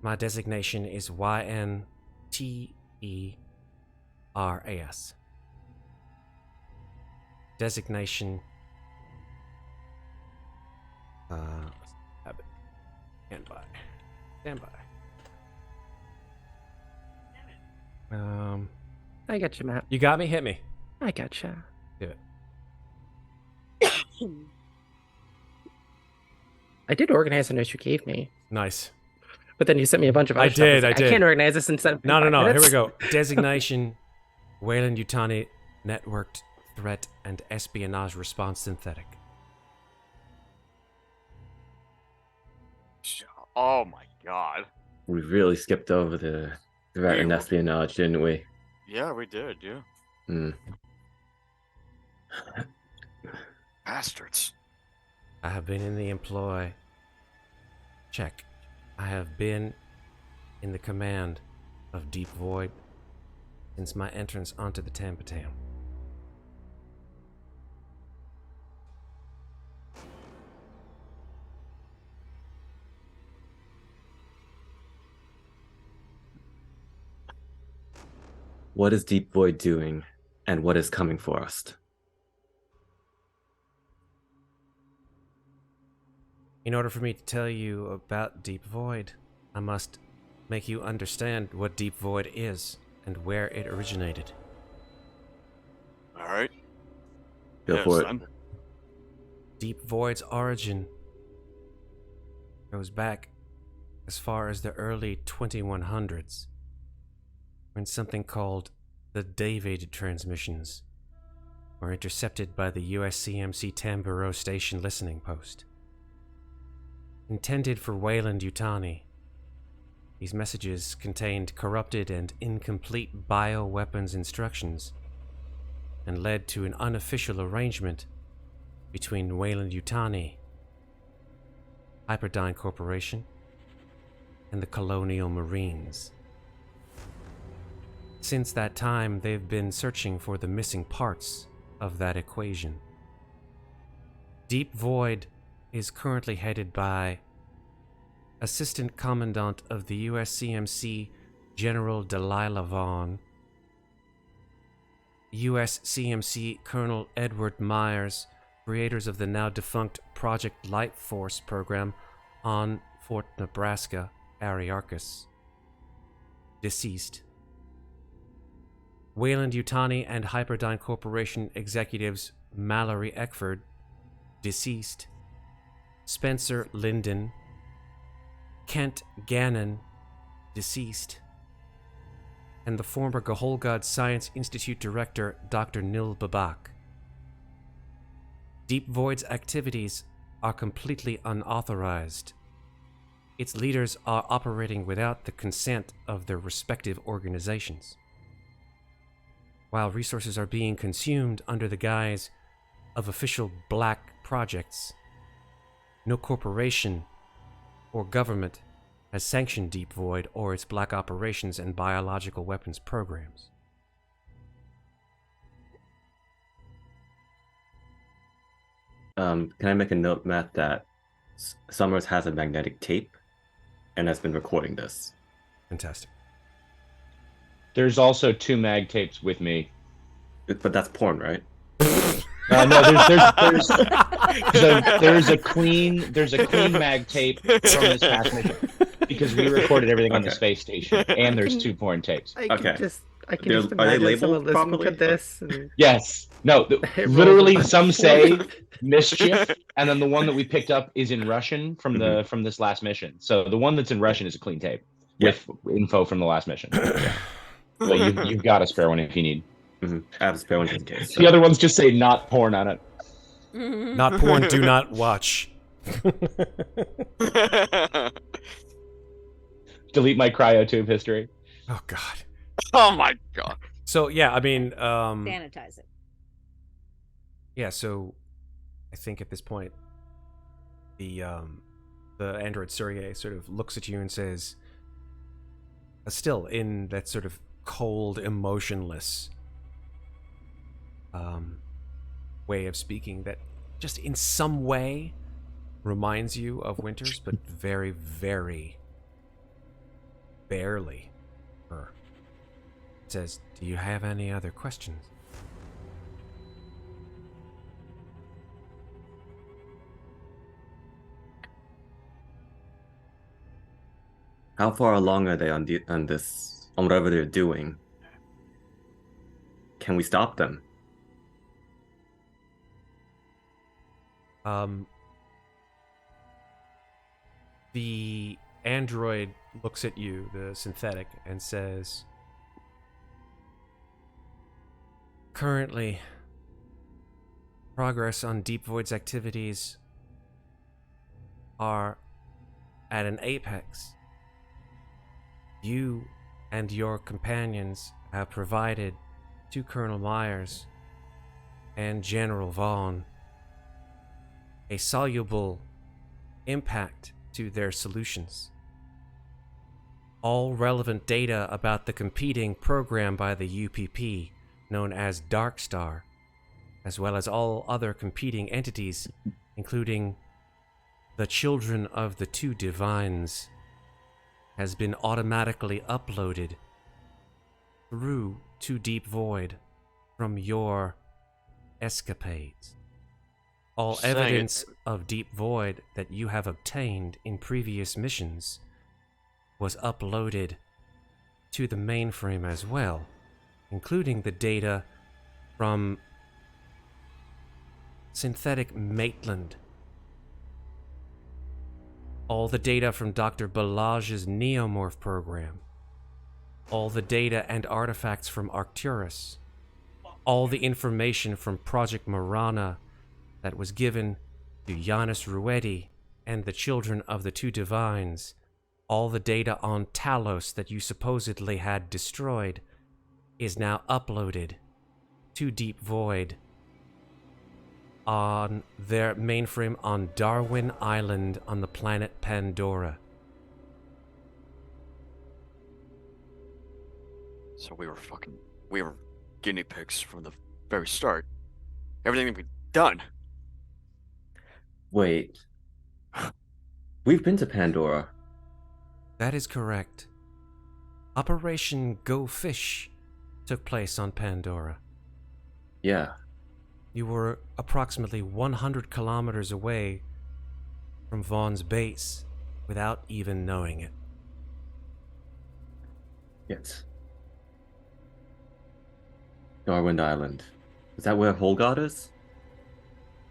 my designation is YNTERAS. Designation. Habit. Stand by. I got you, Matt. You got me? Hit me. I got you. Do it. I did organize the notes you gave me, Nice. but then you sent me a bunch of other stuff. I I did. can't organize this in 7 No. minutes. Here we go. Designation, Wayland Yutani, networked threat and espionage response synthetic. Oh my god. We really skipped over the threat and espionage, didn't we? Yeah, we did, yeah. Bastards. I have been in the employ. Check. I have been in the command of Deep Void since my entrance onto the Tampatam. What is Deep Void doing, and what is coming for us? In order for me to tell you about Deep Void, I must make you understand what Deep Void is and where it originated. All right. Go for it. Son. Deep Void's origin goes back as far as the early 2100s, when something called the David transmissions were intercepted by the USCMC Tamboro Station listening post. Intended for Weyland-Yutani, these messages contained corrupted and incomplete bioweapons instructions and led to an unofficial arrangement between Weyland-Yutani, Hyperdyne Corporation, and the Colonial Marines. Since that time, they've been searching for the missing parts of that equation. Deep Void is currently headed by Assistant Commandant of the USCMC General Delilah Vaughn, USCMC Colonel Edward Myers, creators of the now defunct Project Light Force program on Fort Nebraska, Aristarchus, deceased. Weyland-Yutani and Hyperdyne Corporation executives Mallory Eckford, deceased. Spencer Linden, Kent Gannon, deceased. And the former Gaholgad Science Institute director, Dr. Nil Babak. Deep Void's activities are completely unauthorized. Its leaders are operating without the consent of their respective organizations. While resources are being consumed under the guise of official black projects, no corporation or government has sanctioned Deep Void or its black operations and biological weapons programs. Can I make a note, Matt, that Summers has a magnetic tape and has been recording this? Fantastic. There's also 2 mag tapes with me. But that's porn, right? No, there's a clean mag tape from this past mission because we recorded everything on the space station, and there's 2 porn tapes. I can just Are they imagine someone labeled listening to properly? this. And Yes, no, it literally rolls some back. say mischief, and then the one that we picked up is in Russian from this last mission. So the one that's in Russian is a clean tape with info from the last mission. So you've got a spare one if you need. I have a spare one just in case. The other ones just say not porn on it. Not porn, do not watch. Delete my cryotube history. Oh, God. Oh my god. So, yeah, I mean, Sanitize it. yeah, so I think at this point, the android Surya sort of looks at you and says, still in that sort of cold, emotionless way of speaking that just in some way reminds you of Winters, but very, very barely her. It says, do you have any other questions? How far along are they on whatever they're doing? Can we stop them? The android looks at you, the synthetic, and says, currently, progress on Deep Void's activities are at an apex. You and your companions have provided to Colonel Myers and General Vaughn a soluble impact to their solutions. All relevant data about the competing program by the UPP, known as Dark Star, as well as all other competing entities, including the Children of the Two Divines, has been automatically uploaded through to Deep Void from your escapades. All Saying evidence of Deep Void that you have obtained in previous missions was uploaded to the mainframe as well, including the data from Synthetic Maitland. All the data from Dr. Balage's Neomorph program. All the data and artifacts from Arcturus. All the information from Project Marana that was given to Giannis Ruedi and the Children of the Two Divines. All the data on Talos that you supposedly had destroyed is now uploaded to Deep Void on their mainframe on Darwin Island on the planet Pandora. So we were guinea pigs from the very start. Everything that we've done. Wait. We've been to Pandora. That is correct. Operation Go Fish took place on Pandora. Yeah. You were approximately 100 kilometers away from Vaughn's base without even knowing it. Yes. Darwin Island. Is that where Holgard is?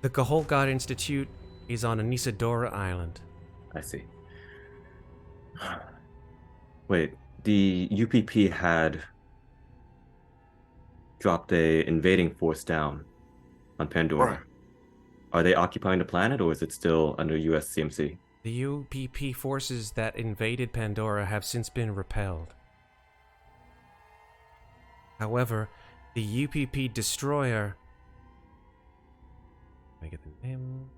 The Caholgard Institute is on Anisadora Island. I see. Wait, the UPP had dropped a invading force down on Pandora. Right. Are they occupying the planet, or is it still under USCMC? The UPP forces that invaded Pandora have since been repelled. However, the UPP destroyer... Let me get the name...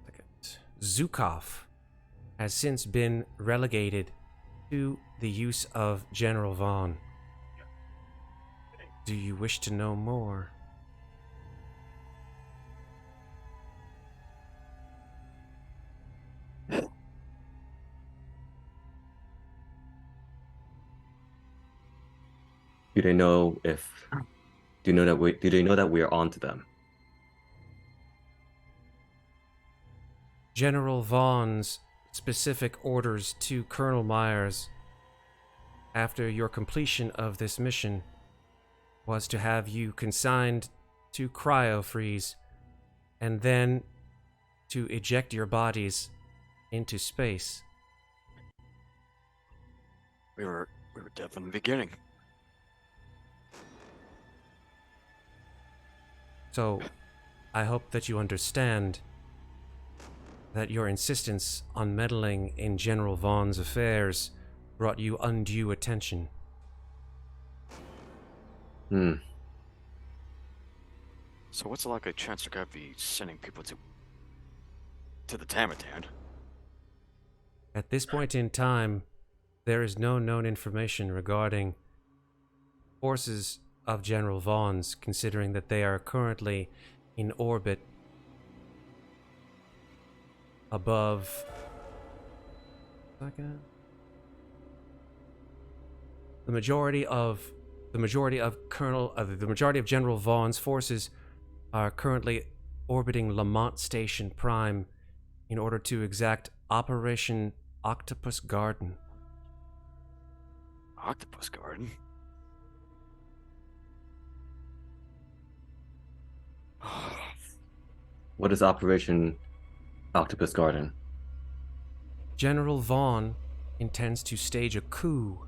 Second. Zukov has since been relegated to the use of General Vaughn. Do you wish to know more? Do they know that we are on to them? General Vaughn's specific orders to Colonel Myers after your completion of this mission was to have you consigned to cryo-freeze and then to eject your bodies into space. We were dead from the beginning. So, I hope that you understand that your insistence on meddling in General Vaughn's affairs brought you undue attention. So what's the likely chance they're gonna be sending people to the Tamatan? At this point in time, there is no known information regarding forces of General Vaughn's, considering that they are currently in orbit above... The majority of General Vaughn's forces are currently orbiting Lamont Station Prime in order to exact Operation Octopus Garden. Octopus Garden? What is Operation Octopus Garden? General Vaughn intends to stage a coup.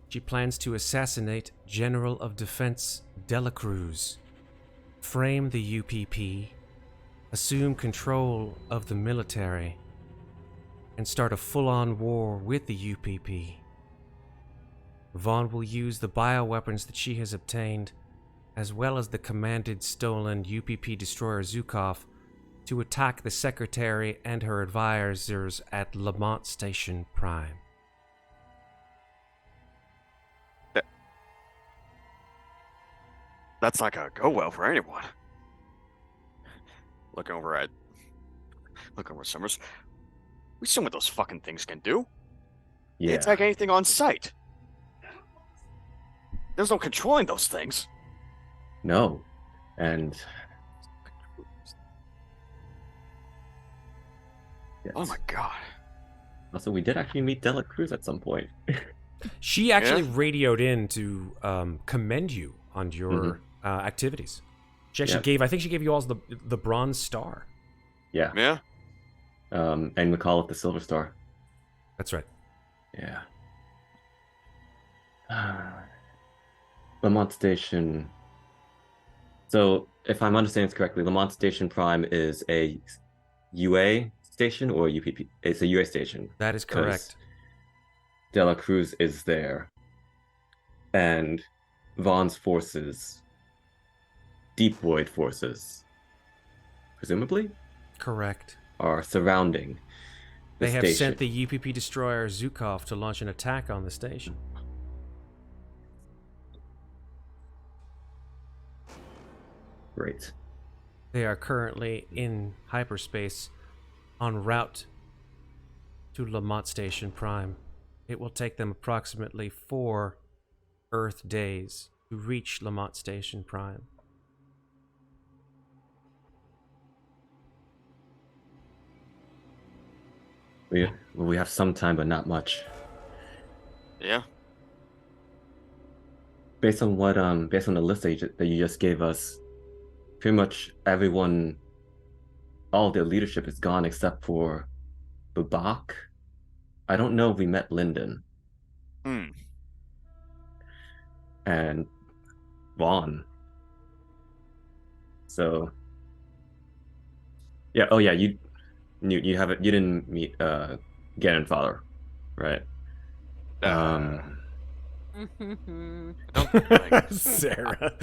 She plans to assassinate General of Defense Delacruz, frame the UPP, assume control of the military, and start a full-on war with the UPP. Vaughn will use the bioweapons that she has obtained, as well as the commanded stolen UPP destroyer Zukov, to attack the Secretary and her advisors at Lamont Station Prime. That's not gonna go well for anyone. Looking over Summers. We seen what those fucking things can do. Yeah. They attack anything on sight. There's no controlling those things. No. And yes. Oh my god. Also, we did actually meet Dela Cruz at some point. She actually Yeah? radioed in to commend you on your activities. She actually Yep. gave, I think she gave you all the bronze star. Yeah. Yeah. And we call it the Silver Star. That's right. Yeah. Lamont Station. So, if I'm understanding this correctly, Lamont Station Prime is a UA station or UPP? It's a UA station. That is 'cause correct. Dela Cruz is there. And Vaughn's forces, Deep Void forces, presumably, Correct. are surrounding the They have station. sent the UPP destroyer Zukov to launch an attack on the station. Great. They are currently in hyperspace en route to Lamont Station Prime. It will take them approximately 4 Earth days to reach Lamont Station Prime. We have some time, but not much. Yeah. Based on the list that you just gave us, pretty much everyone, all their leadership is gone except for Babak. I don't know if we met Lyndon and Vaughn. So yeah, oh yeah, you didn't meet Gannon father, right? Sarah.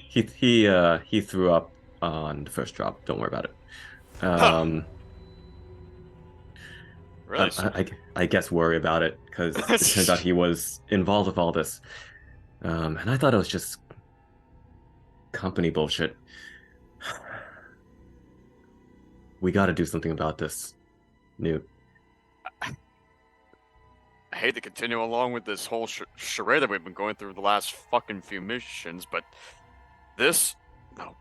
He threw up on the first drop. Don't worry about it. Really? I guess worry about it because it turns out he was involved with all this, and I thought it was just company bullshit. We got to do something about this, Newt. I hate to continue along with this whole charade that we've been going through the last fucking few missions, but this, no.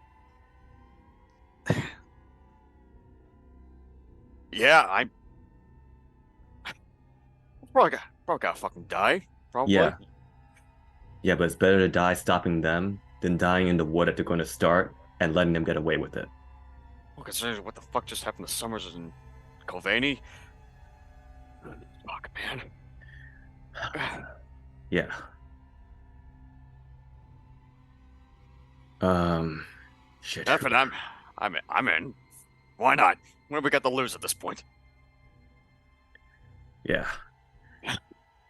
Yeah, I'm probably gotta fucking die. Probably. Yeah, but it's better to die stopping them than dying in the war that they're going to start and letting them get away with it. Well, considering what the fuck just happened to Summers and Kulhavy. Fuck, man. Yeah. Shit. Definitely, I'm in. Why not? What have we got to lose at this point? Yeah.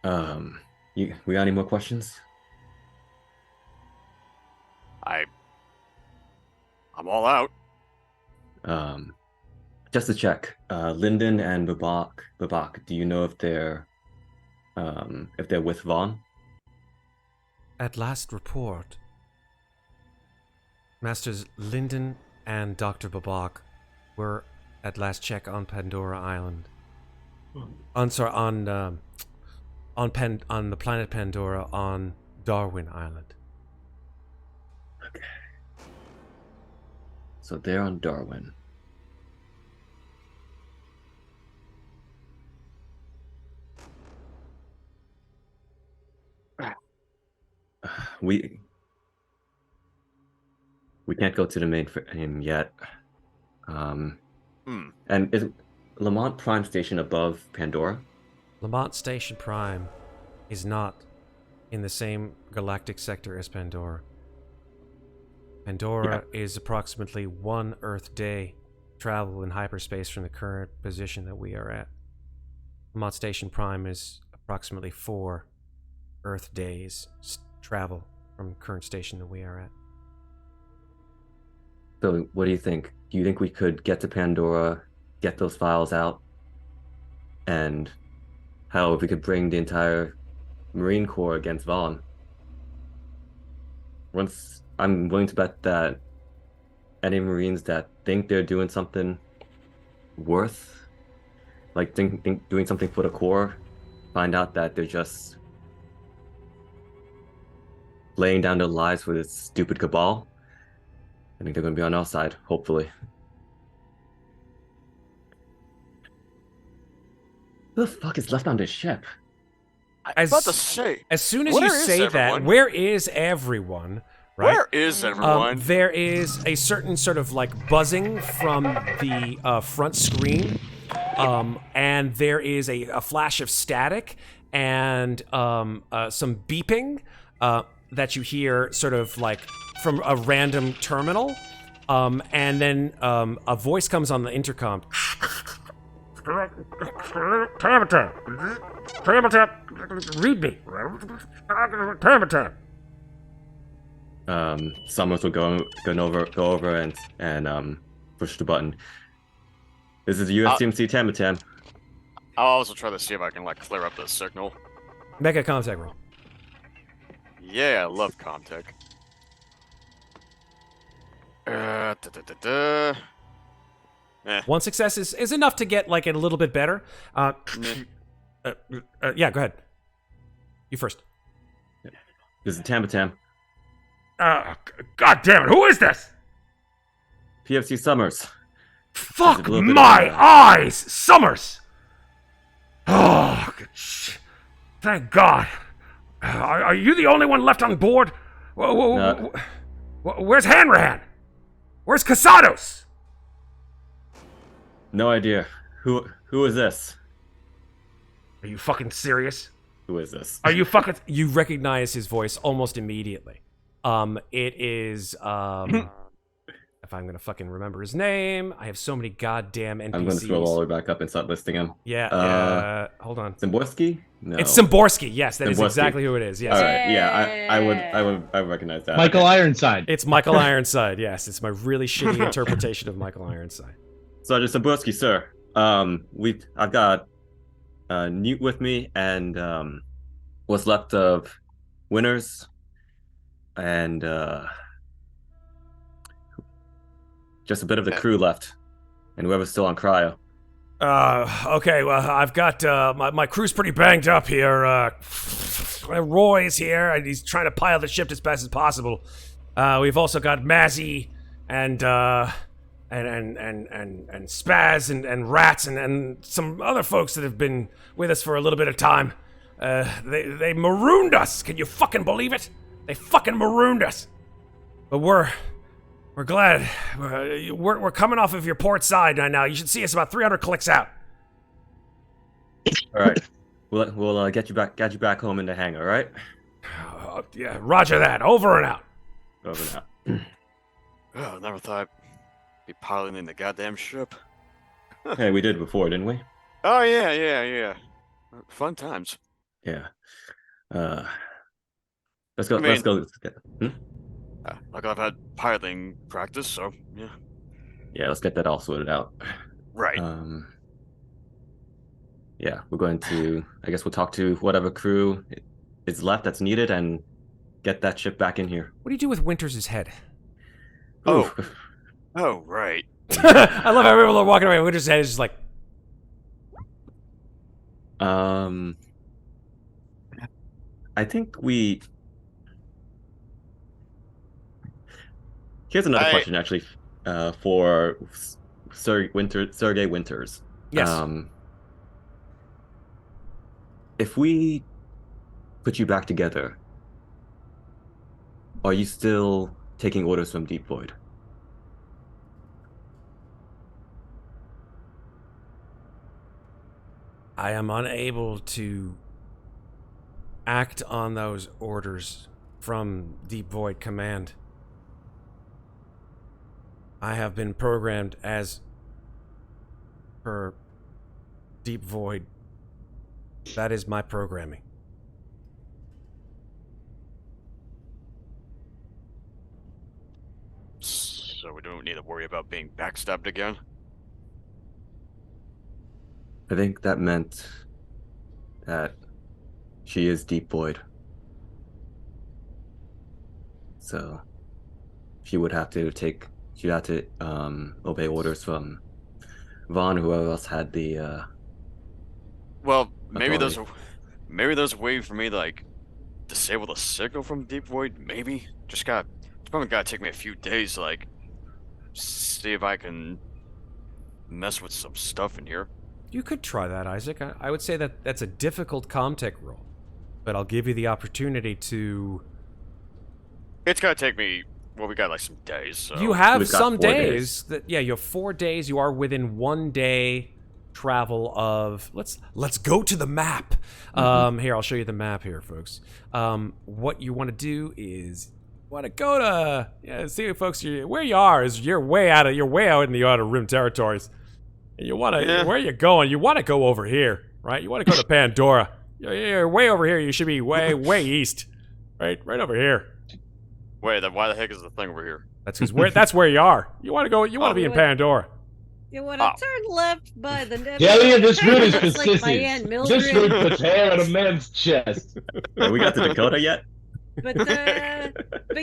We got any more questions? I'm all out. Just to check, Lyndon and Babak, do you know if they're with Vaughn? At last report, Masters Lyndon and Dr. Babak were at last check on Pandora Island. On the planet Pandora on Darwin Island. Okay. So they're on Darwin. We can't go to the main frame yet. And is Lamont Prime Station above Pandora? Lamont Station Prime is not in the same galactic sector as Pandora. Pandora is approximately 1 Earth day travel in hyperspace from the current position that we are at. Lamont Station Prime is approximately 4 Earth days travel from current station that we are at. So what do you think? Do you think we could get to Pandora, get those files out, and how if we could bring the entire Marine Corps against Vaughn? Once I'm willing to bet that any Marines that think they're doing something worth like doing something for the core, find out that they're just laying down their lives for this stupid cabal, I think they're going to be on our side, hopefully. Who the fuck is left on this ship? I was about to say. As soon as where you is say that, everyone? where is everyone? Right? Where is everyone? There is a certain sort of like buzzing from the front screen, and there is a flash of static and some beeping that you hear sort of like from a random terminal, and then a voice comes on the intercom. Read me. Summers will go over and push the button. This is USCMC Tamatam. I'll also try to see if I can like clear up the signal. Make a contact roll. Yeah, I love Comtech. One success is enough to get like it a little bit better. Yeah, go ahead. You first. This is Tamatam. God damn it, who is this? PFC Summers. Fuck my eyes! Summers! Oh, thank God. Are you the only one left on board? Where's Hanrahan? Where's Casados? No idea. Who is this? Are you fucking serious? Who is this? Are you fucking... You recognize his voice almost immediately. It is, if I'm gonna fucking remember his name, I have so many goddamn NPCs. I'm gonna scroll all the way back up and start listing him. Yeah, hold on. Zimborski? No. It's Szymborski. Yes, that is Szymborski. exactly who it is. Yes. All right. Yeah, I would recognize that. Michael Ironside. It's Michael Ironside. Yes, it's my really shitty interpretation of Michael Ironside. Sergeant Szymborski, sir. I've got Newt with me and what's left of Winters and just a bit of the crew left, and whoever's still on cryo. Okay, well, I've got, my crew's pretty banged up here. Roy's here, and he's trying to pile the ship as fast as possible. We've also got Mazzy and Spaz and Rats and some other folks that have been with us for a little bit of time. They marooned us. Can you fucking believe it? They fucking marooned us. But we're glad. We're coming off of your port side right now. You should see us about 300 clicks out. All right. We'll get you back home in the hangar, all right? Yeah, roger that. Over and out. Over and out. Oh, never thought I'd be piloting the goddamn ship. Hey, we did before, didn't we? Oh yeah. Fun times. Yeah. Let's go. Let's go. Like I've had piloting practice, so yeah. Yeah, let's get that all sorted out. Right. Yeah, we're going to. I guess we'll talk to whatever crew is left that's needed and get that ship back in here. What do you do with Winters' head? Oh, right. I love how everyone are walking away. Winters' head is just like. I think we. Here's another question, actually, for Sergey Winters. Yes. If we put you back together, are you still taking orders from Deep Void? I am unable to act on those orders from Deep Void Command. I have been programmed as per Deep Void. That is my programming. So we don't need to worry about being backstabbed again? I think that meant that she is Deep Void. So she would have to obey orders from Vaughn, whoever else had the Well, maybe authority. there's a way for me to like disable the signal from deep void. Maybe it's probably gotta take me a few days to like see if I can mess with some stuff in here. You could try that, Isaac. I would say that that's a difficult comtech roll, but I'll give you the opportunity to. It's gonna take me. Well, we got like some days. So. You have We've got some 4 days. You have 4 days. You are within 1 day travel of. Let's go to the map. Here, I'll show you the map here, folks. What you want to do is want to go to see, folks. Where you are is you're way out in the outer rim territories. And you want to where are you going? You want to go over here, right? You want to go to Pandora. You're way over here. You should be way east, right over here. Wait, then why the heck is the thing over here? That's because that's where you are. You want to go. You want to be in Pandora. You want to turn left by the. Yeah, this route is Looks like my consistent. Aunt This Mildred. route puts hair on a man's chest. Have we got to Dakota yet? But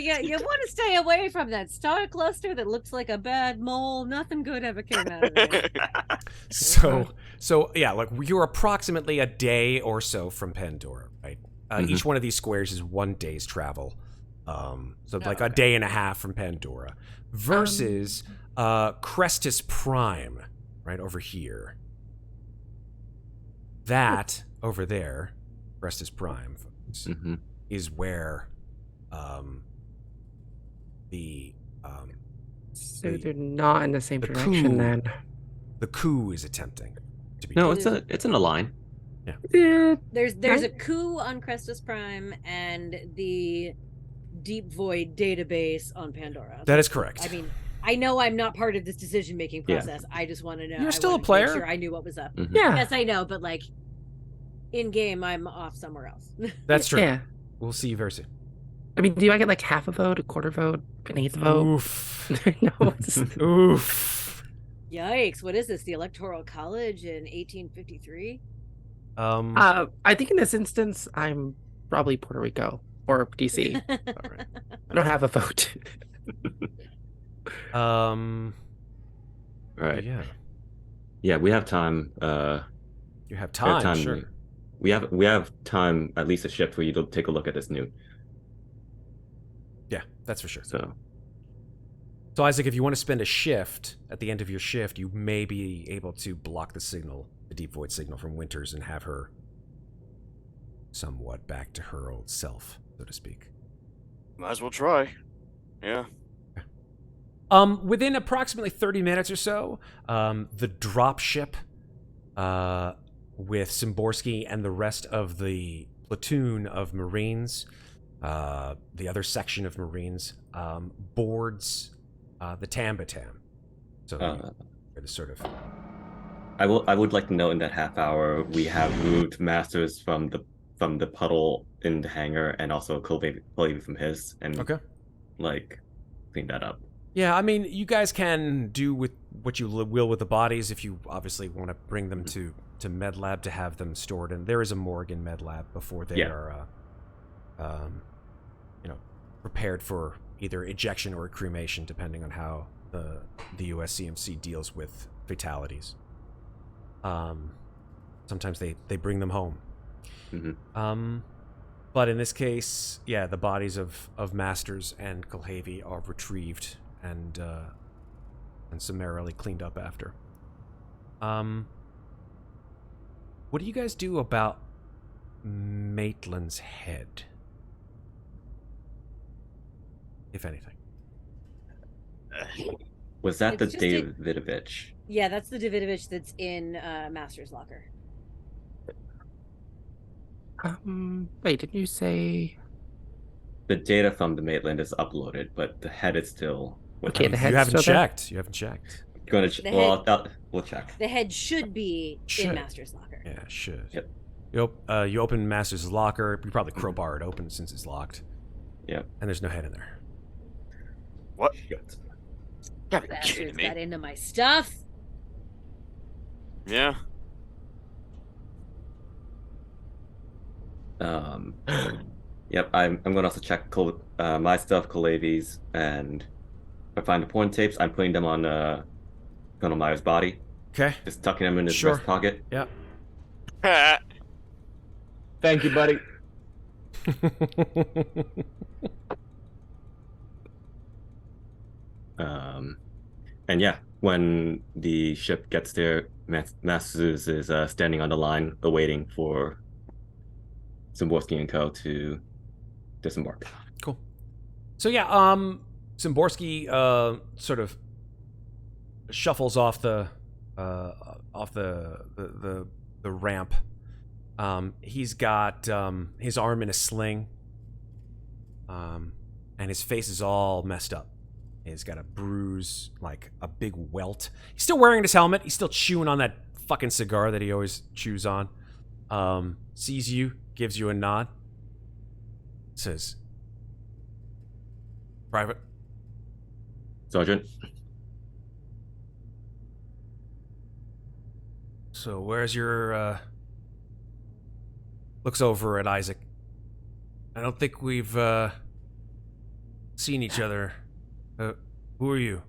yeah, you want to stay away from that star cluster that looks like a bad mole. Nothing good ever came out of it. So yeah, look, you're approximately a day or so from Pandora, right? Each one of these squares is 1 day's travel. So like a day and a half from Pandora versus Crestus Prime, right over here. That over there, Crestus Prime, folks, is where So they're not in the same direction then. The coup is attempting to be. No, it's in a line. Yeah. There's a coup on Crestus Prime and the Deep Void database on Pandora. That is correct. I mean, I know I'm not part of this decision-making process. I just want to know. You're still I a wanted to make player. Sure, I knew what was up. Yeah. Yes, I know, but like in game, I'm off somewhere else. That's true. Yeah. We'll see you very soon. I mean, do I get like half a vote, a quarter vote, an eighth vote? Oof. No. It's... Oof. Yikes! What is this? The Electoral College in 1853? I think in this instance, I'm probably Puerto Rico or DC. All right. I don't have a vote. All right. Yeah. Yeah, we have time. You have time. Sure. We have time, at least a shift for you to take a look at this Newt. Yeah, that's for sure. So Isaac, if you want to spend a shift, at the end of your shift, you may be able to block the signal, the deep void signal from Winters, and have her somewhat back to her old self, so to speak. Might as well try. Yeah. Within approximately 30 minutes or so, the drop ship with Szymborski and the rest of the platoon of Marines, the other section of Marines, boards the Tambatam. So the sort of. I would like to note in that half hour we have moved Masters from the puddle in the hangar and also Kulhavy from his and like clean that up. Yeah, I mean, you guys can do with what you will with the bodies if you obviously want to bring them to Med Lab to have them stored. And there is a morgue in Med Lab before they are, prepared for either ejection or cremation, depending on how the USCMC deals with fatalities. Sometimes they bring them home. But in this case, yeah, the bodies of Masters and Kulhavy are retrieved and summarily cleaned up after. What do you guys do about Maitland's head, if anything? Was that It's the just Davidovich? Yeah, that's the Davidovich that's in Master's locker. Wait, didn't you say The data from the Maitland is uploaded, but the head is still. Okay, the head's you haven't still there? checked. You haven't checked. Going to we'll check. The head should be Should. in Master's locker. Yeah, it should. Yep. You open Master's locker. You probably crowbar it open since it's locked. Yep. And there's no head in there. What? Gotta be Bastards kidding got me. into my stuff. Yeah. Yep. I'm going to also check my stuff, Kulhavy's, and if I find the porn tapes, I'm putting them on Colonel Meyer's body. Okay. Just tucking them in his Sure. breast pocket. Yep. Thank you, buddy. And yeah, when the ship gets there, Masters is standing on the line, awaiting for Zimborski and Co. to disembark. Cool. So yeah, Zimborski sort of shuffles off the ramp. He's got his arm in a sling, and his face is all messed up. He's got a bruise, like a big welt. He's still wearing his helmet. He's still chewing on that fucking cigar that he always chews on. Sees you, gives you a nod. Says, "Private." Sergeant. So where's your, looks over at Isaac. I don't think we've, seen each other. Who are you?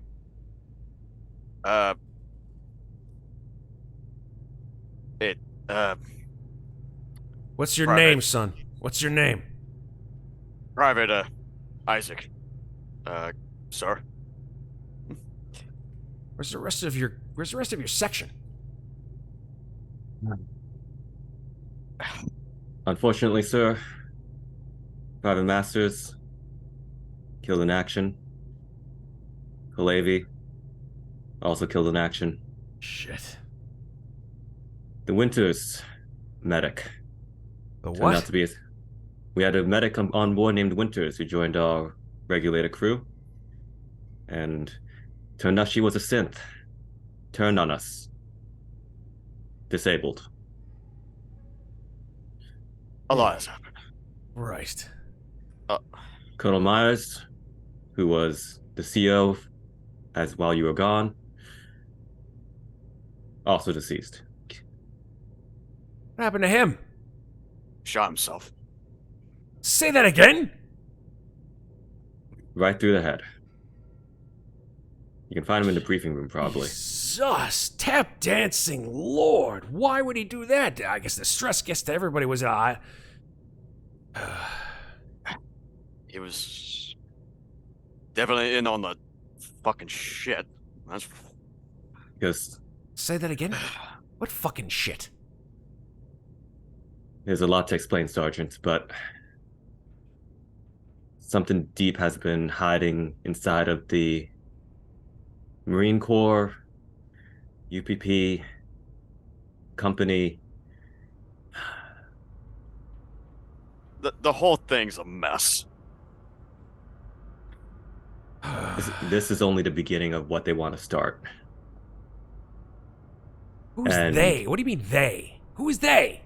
What's your Private. name, son? What's your name? Private, Isaac. Sir? Where's the rest of your section? Unfortunately, sir, Private Masters killed in action. Kulhavy also killed in action. Shit. The Winters medic. The turned what? out to be we had a medic on board named Winters who joined our regulator crew, and turned out she was a synth. Turned on us. Disabled. A lot has happened. Right. Colonel Myers, who was the CO as while you were gone, also deceased. What happened to him? Shot himself. Say that again? Right through the head. You can find him in the briefing room, probably. Sus, tap dancing lord. Why would he do that? I guess the stress gets to everybody. Was it He was definitely in on the fucking shit. That's Because Say that again? What fucking shit? there's a lot to explain, Sergeant, but something deep has been hiding inside of the Marine Corps, UPP, company. the whole thing's a mess. This is only the beginning of what they want to start. Who's And- they? What do you mean they? Who is they?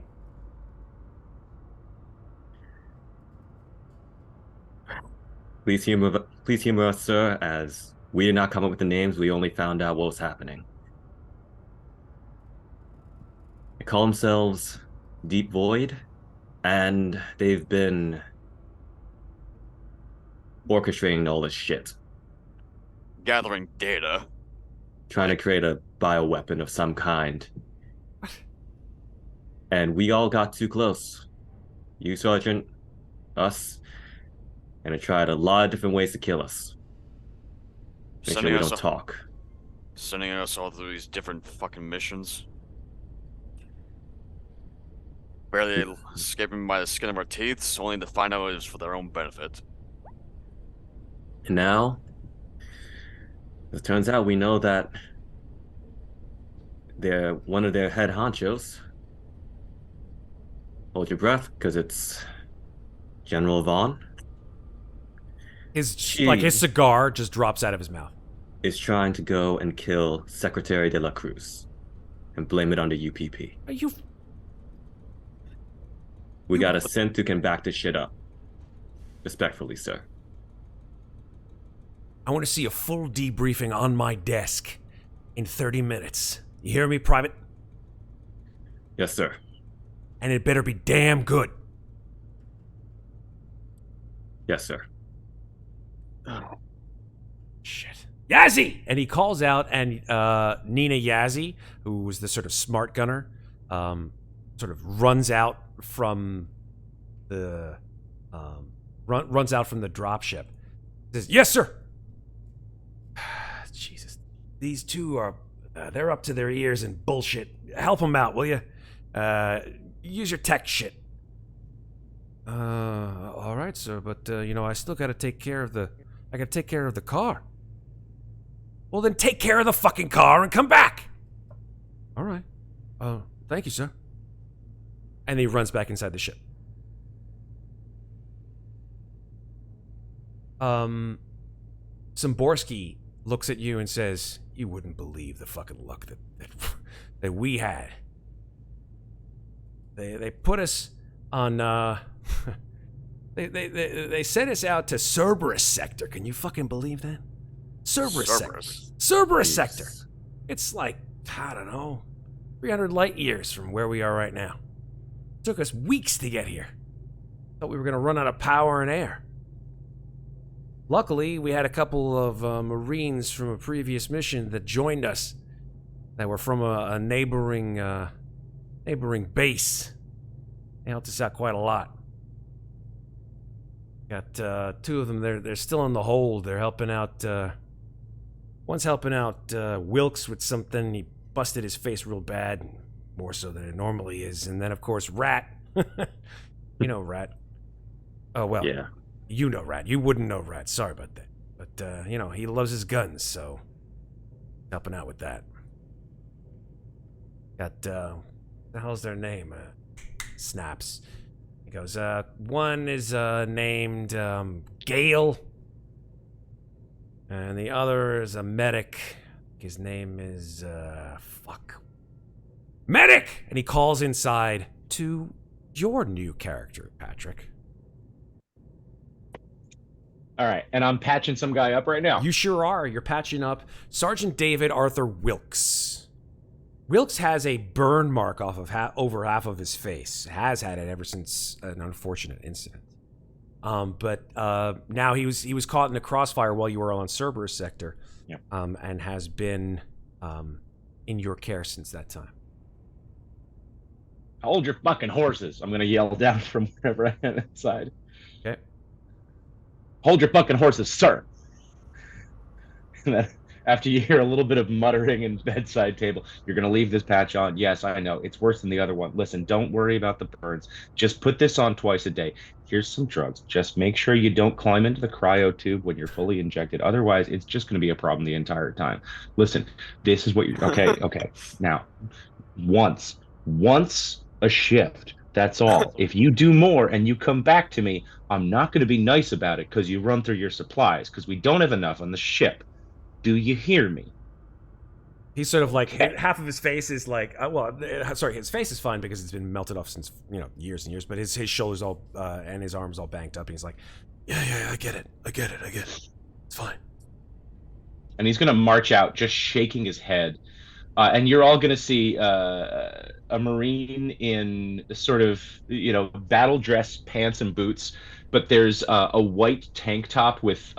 Please humor us, sir, as we did not come up with the names. We only found out what was happening. They call themselves Deep Void, and they've been orchestrating all this shit, Gathering data. trying to create a bioweapon of some kind. And we all got too close. You, Sergeant, us, and it tried a lot of different ways to kill us. Make sure we don't talk. Sending us all through these different fucking missions. Barely escaping by the skin of our teeth, only to find out it was for their own benefit. And now, it turns out we know that they're one of their head honchos. Hold your breath, because it's General Vaughn. His She- his cigar just drops out of his mouth. Is trying to go and kill Secretary de la Cruz and blame it on the UPP. Are you? We got a synth who can back this shit up. Respectfully, sir. I want to see a full debriefing on my desk in 30 minutes. You hear me, Private? Yes, sir. And it better be damn good. Yes, sir. Shit. Yazzie! And he calls out, and Nina Yazzie, who was the sort of smart gunner, sort of runs out from the runs out from the dropship. Says, "Yes, sir." Jesus, these two are they're up to their ears in bullshit. Help them out, will you? Use your tech shit. All right, sir, but I still got to take care of the car. Well, then take care of the fucking car and come back. All right. Thank you, sir. And he runs back inside the ship. Szymborski looks at you and says, "You wouldn't believe the fucking luck that we had. They put us on they sent us out to Cerberus sector. Can you fucking believe that? Cerberus sector. It's like, I don't know, 300 light years from where we are right now. It took us weeks to get here. Thought we were going to run out of power and air. Luckily, we had a couple of Marines from a previous mission that joined us that were from a neighboring base. They helped us out quite a lot. Got two of them. They're still in the hold. They're helping out. One's helping out Wilkes with something. He busted his face real bad, more so than it normally is. And then, of course, Rat. You know Rat. Oh, well. Yeah. You know Rat. You wouldn't know Rat. Sorry about that. But, he loves his guns, so helping out with that. Got, what the hell's their name? Snaps. He goes, one is named Gale, and the other is a medic. His name is, Medic! And he calls inside to your new character, Patrick. All right, and I'm patching some guy up right now. You sure are. You're patching up Sergeant David Arthur Wilkes. Wilkes has a burn mark off of over half of his face. Has had it ever since an unfortunate incident. But now he was caught in the crossfire while you were on Cerberus sector, and has been in your care since that time. Hold your fucking horses! I'm gonna yell down from wherever I am inside. Okay. Hold your fucking horses, sir! And then, after you hear a little bit of muttering and bedside table, you're going to leave this patch on. Yes, I know. It's worse than the other one. Listen, don't worry about the burns. Just put this on twice a day. Here's some drugs. Just make sure you don't climb into the cryo tube when you're fully injected. Otherwise, it's just going to be a problem the entire time. Listen, this is what you're... Okay. Now, once a shift. That's all. If you do more and you come back to me, I'm not going to be nice about it because you run through your supplies because we don't have enough on the ship. Do you hear me? He's sort of like, half of his face is like, his face is fine because it's been melted off since, years and years, but his shoulders all, and his arms all banked up, and he's like, yeah, I get it. It's fine. And he's going to march out, just shaking his head. And you're all going to see a Marine in sort of, battle dress pants and boots, but there's a white tank top with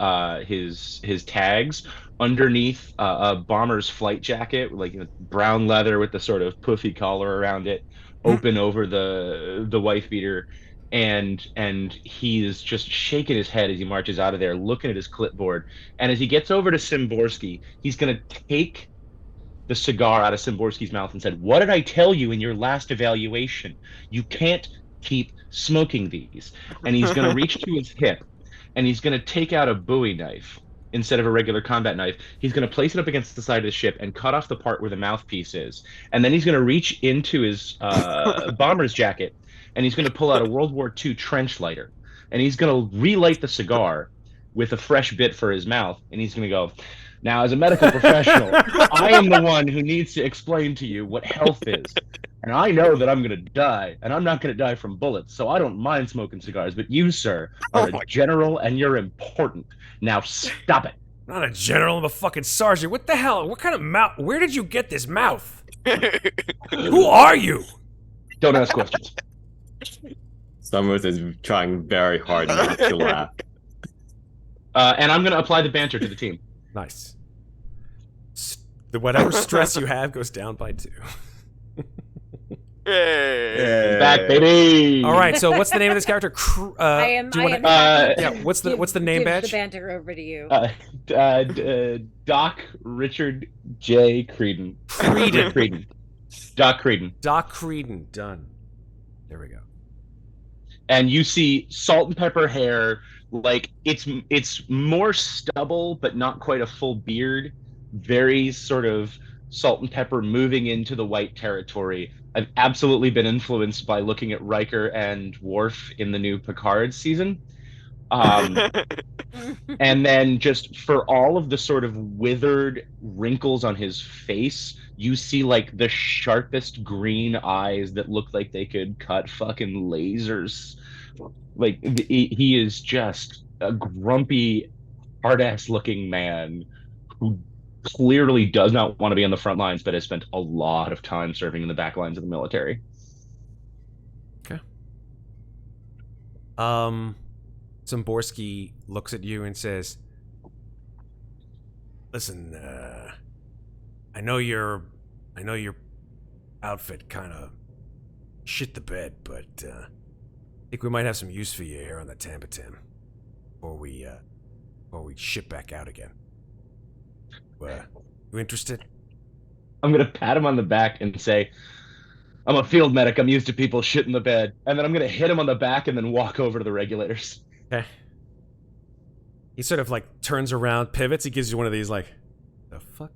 his tags underneath a bomber's flight jacket, like brown leather with the sort of puffy collar around it, open over the wife beater, and he is just shaking his head as he marches out of there, looking at his clipboard. And as he gets over to Szymborski, he's going to take the cigar out of Szymborski's mouth and said, "What did I tell you in your last evaluation? You can't keep smoking these." And he's going to reach to his hip, and he's going to take out a Bowie knife instead of a regular combat knife. He's going to place it up against the side of the ship and cut off the part where the mouthpiece is. And then he's going to reach into his bomber's jacket, and he's going to pull out a World War II trench lighter. And he's going to relight the cigar with a fresh bit for his mouth, and he's going to go, "Now, as a medical professional, I am the one who needs to explain to you what health is. And I know that I'm going to die, and I'm not going to die from bullets, so I don't mind smoking cigars. But you, sir, are a general, and you're important. Now, stop it." I'm not a general, I'm a fucking sergeant. What the hell? What kind of mouth? Where did you get this mouth? Who are you? Don't ask questions. Summers is trying very hard not to laugh. And I'm going to apply the banter to the team. Nice. Whatever stress you have goes down by 2. Hey. Back, baby. All right. So what's the name of this character? I am. Do you I wanna- am happy yeah. to What's the give name the badge? banter over to you. Doc Richard J. Creedon. Creedon. Doc Creedon. Doc Creedon. Done. There we go. And you see salt and pepper hair, like it's more stubble, but not quite a full beard. Very sort of salt and pepper moving into the white territory. I've absolutely been influenced by looking at Riker and Worf in the new Picard season. And then just for all of the sort of withered wrinkles on his face, you see like the sharpest green eyes that look like they could cut fucking lasers. Like he is just a grumpy, hard-ass looking man who clearly does not want to be on the front lines, but has spent a lot of time serving in the back lines of the military. Okay. Zimborski looks at you and says, "Listen, I know your outfit kind of shit the bed, but I think we might have some use for you here on the Tambatam before we ship back out again. You interested?" I'm gonna pat him on the back and say, "I'm a field medic. I'm used to people shitting the bed." And then I'm gonna hit him on the back and then walk over to the regulators. Okay. He sort of like turns around, pivots. He gives you one of these like, the fuck?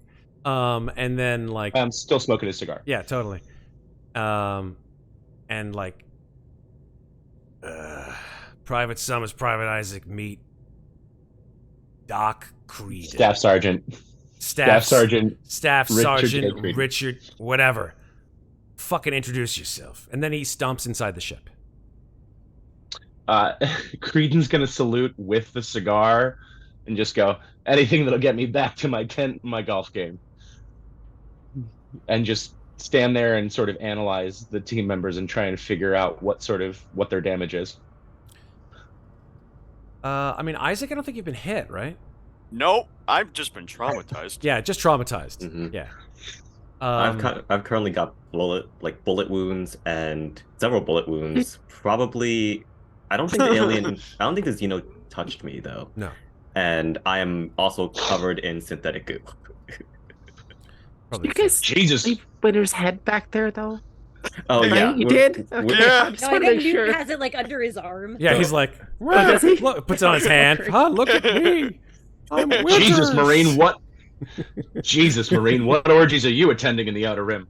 And then like, I'm still smoking his cigar. yeah, totally. And like, Private Summers, Private Isaac, meet Doc Creed. Staff Sergeant. Staff Sergeant Richard J. Creedon. Richard, whatever. Fucking introduce yourself. And then he stomps inside the ship. Creedon's gonna salute with the cigar and just go, "Anything that'll get me back to my tent and my golf game." And just stand there and sort of analyze the team members and try and figure out what their damage is. I mean, Isaac, I don't think you've been hit, right? Nope, I've just been traumatized. Yeah, just traumatized. Mhm. Yeah. I've currently got bullet wounds and several bullet wounds. Probably, I don't think the Xeno touched me though. No. And I am also covered in synthetic goo. Probably You guys Jesus. leave Winter's head back there though? Oh Right? yeah, You we're- did? we're- Okay. Yeah. I just No, I want to think make Newt sure. has it like under his arm. Yeah, he's like, does he? look, puts it on his hand. Huh, look at me. I'm Jesus, Winters. Marine, what? Jesus, Marine, what orgies are you attending in the Outer Rim?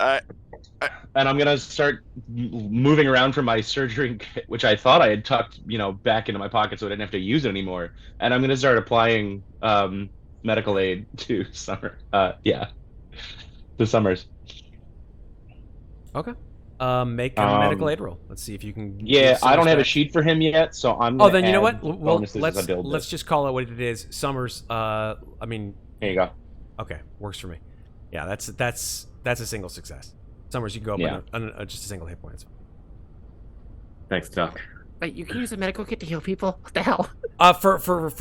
And I'm gonna start moving around from my surgery kit, which I thought I had tucked, back into my pocket so I didn't have to use it anymore. And I'm gonna start applying medical aid to to Summers. Okay. Make a medical aid roll. Let's see if you can. Yeah, give I don't Summers have a back. sheet for him yet, so I'm. Oh, Gonna then you know add what? Well, bonuses as I build let's this. just call it what it is. Summers. I mean. Here you go. Okay, works for me. Yeah, that's a single success. Summers, you can go up on just a single hit point. Thanks, Doc. Wait, you can use a medical kit to heal people? What the hell? For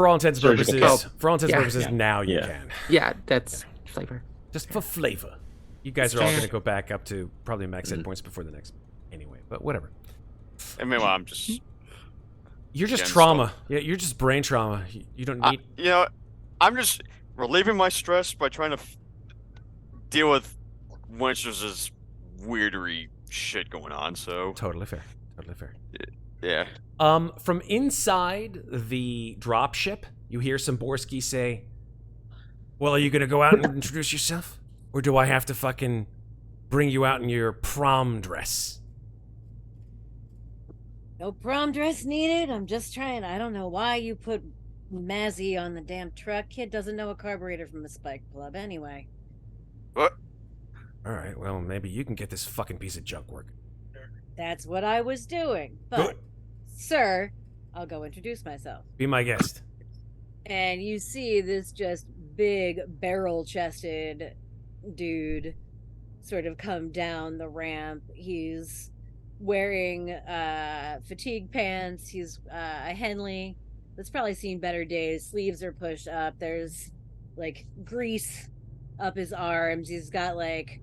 all intents and Surgical purposes, kit. for all intents and Yeah. purposes, now you Yeah. can. Yeah, that's flavor. Just for flavor. You guys are all Yeah. going to go back up to probably max hit points before the next. Anyway, but whatever. And meanwhile, I'm just. You're just Again, trauma. Yeah, you're just brain trauma. You don't need. I'm just relieving my stress by trying to deal with Winters' weirdery shit going on. So Totally fair. Totally fair. yeah. From inside the dropship, you hear Zimborski say, "Well, are you gonna go out and introduce yourself, or do I have to fucking bring you out in your prom dress?" No prom dress needed. I'm just trying. I don't know why you put Mazzy on the damn truck. Kid doesn't know a carburetor from a spike plug anyway. What? All right. Well, maybe you can get this fucking piece of junk working. That's what I was doing. But, Good. sir, I'll go introduce myself. Be my guest. And you see this just big barrel-chested dude sort of come down the ramp. He's wearing fatigue pants. He's a Henley that's probably seen better days. Sleeves are pushed up. There's like grease up his arms. He's got like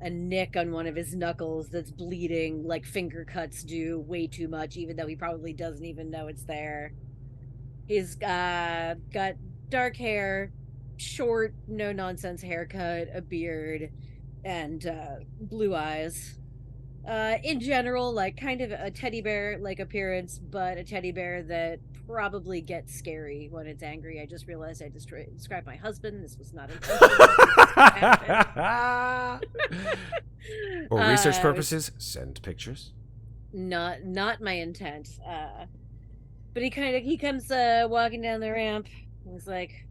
a nick on one of his knuckles that's bleeding like finger cuts do way too much, even though he probably doesn't even know it's there. He's got dark hair, short, no nonsense haircut, a beard, and blue eyes. In general, like kind of a teddy bear like appearance, but a teddy bear that probably gets scary when it's angry. I just realized I described my husband. This was not intentional. For research purposes, send pictures. Not my intent. But he comes walking down the ramp. He's like,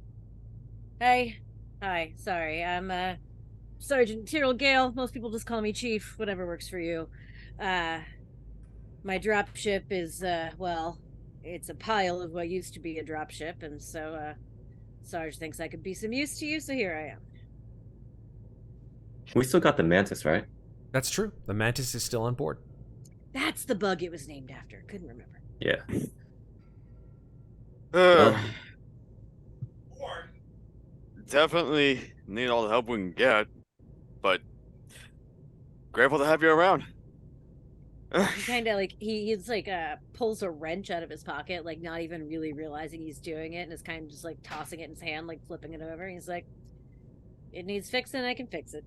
"Hey, hi, sorry, I'm Sergeant Tyrrell Gale. Most people just call me Chief. Whatever works for you. My dropship is well, it's a pile of what used to be a dropship, and so Sarge thinks I could be some use to you. So here I am." We still got the Mantis, right? That's true. The Mantis is still on board. That's the bug it was named after. Couldn't remember. Yeah. Definitely need all the help we can get, but grateful to have you around. He kind of like he's like pulls a wrench out of his pocket, like not even really realizing he's doing it, and is kind of just like tossing it in his hand, like flipping it over. He's like, "It needs fixing. I can fix it."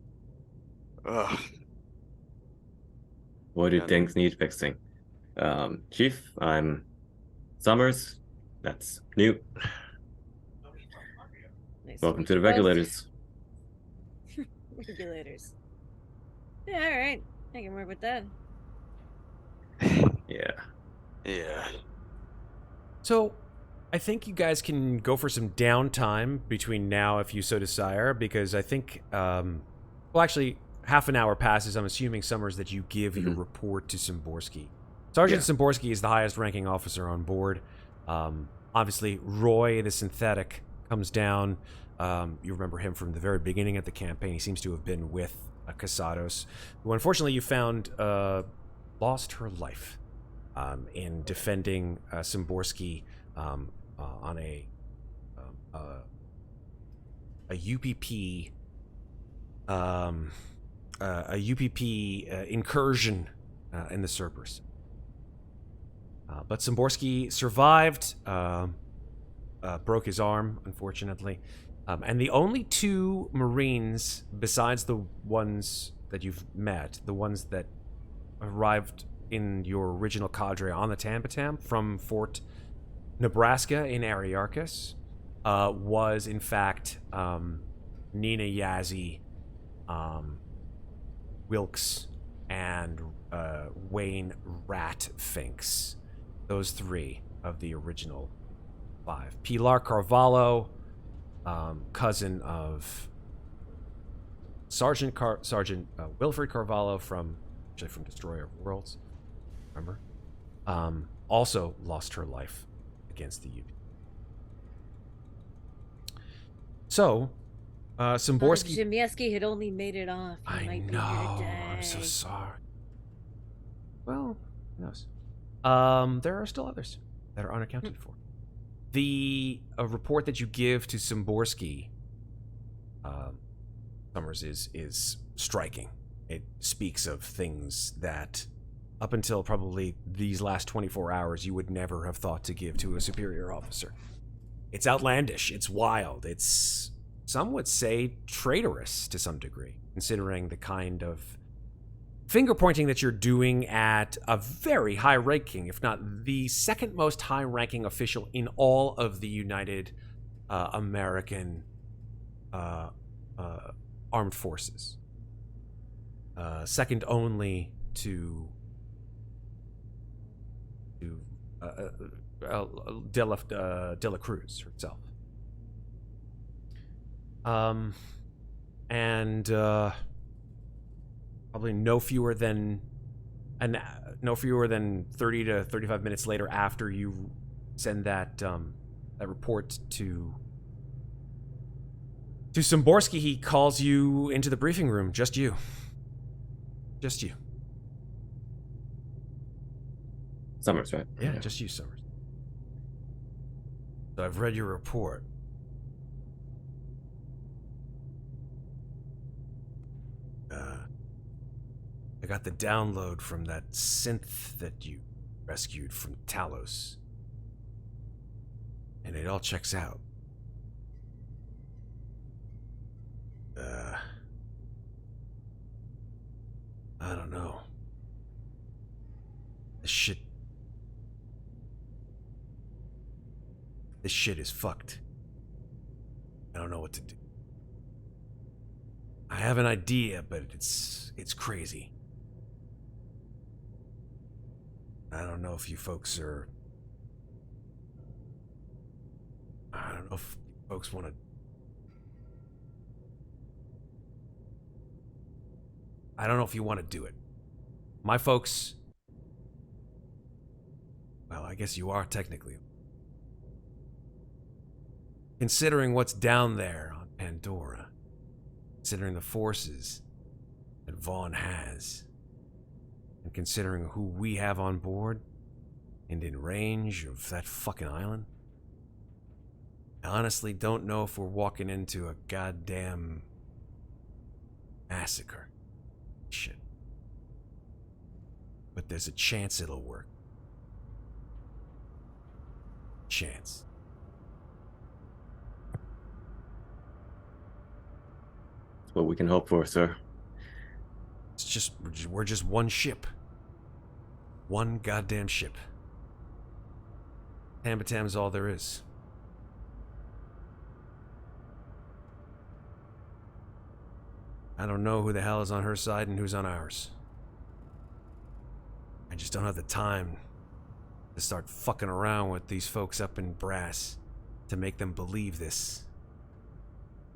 What do things need fixing? Chief, I'm Summers. That's Newt. Nice Welcome to the meet you both. regulators. Regulators. Yeah, all right. I can work with that. Yeah. So, I think you guys can go for some downtime between now, if you so desire, because I think, well, actually, half an hour passes. I'm assuming, Summers, that you give your report to Szymborski. Sergeant Szymborski is the highest-ranking officer on board. Obviously, Roy, the synthetic, comes down. You remember him from the very beginning of the campaign. He seems to have been with Casados, who unfortunately you found lost her life in defending Szymborski on a UPP incursion in the Cerberus. But Szymborski survived, broke his arm, unfortunately. And the only two Marines, besides the ones that you've met, the ones that arrived in your original cadre on the Tambatam from Fort Nebraska in Aryarchus, was in fact Nina Yazzie, Wilkes, and Wayne Rat Finks. Those three of the original 5. Pilar Carvalho, cousin of Sergeant Wilfred Carvalho from Destroyer of Worlds, remember? Also lost her life against the UP. So, Szymborski... Ziemieski had only made it off. He might be here today. I'm so sorry. Well, who knows? There are still others that are unaccounted for. The report that you give to Szymborski, Summers, is striking. It speaks of things that, up until probably these last 24 hours, you would never have thought to give to a superior officer. It's outlandish. It's wild. It's, some would say, traitorous to some degree, considering the kind of finger-pointing that you're doing at a very high-ranking, if not the second most high-ranking official in all of the United American Armed Forces. Second only to De La Cruz herself. And probably no fewer than 30 to 35 minutes later, after you send that report to Szymborski, he calls you into the briefing room. Just you. Summers, right? Yeah, just you, Summers. So I've read your report. I got the download from that synth that you rescued from Talos. And it all checks out. I don't know. This shit is fucked. I don't know what to do. I have an idea, but it's crazy. I don't know if you folks are... I don't know if folks want to... I don't know if you want to do it. My folks... Well, I guess you are technically. Considering what's down there on Pandora, considering the forces that Vaughn has, and considering who we have on board and in range of that fucking island, I honestly don't know if we're walking into a goddamn massacre. Shit. But there's a chance it'll work. Chance. That's what we can hope for, sir. It's just, we're just one ship. One goddamn ship. Tambatam's all there is. I don't know who the hell is on her side and who's on ours. I just don't have the time to start fucking around with these folks up in brass to make them believe this.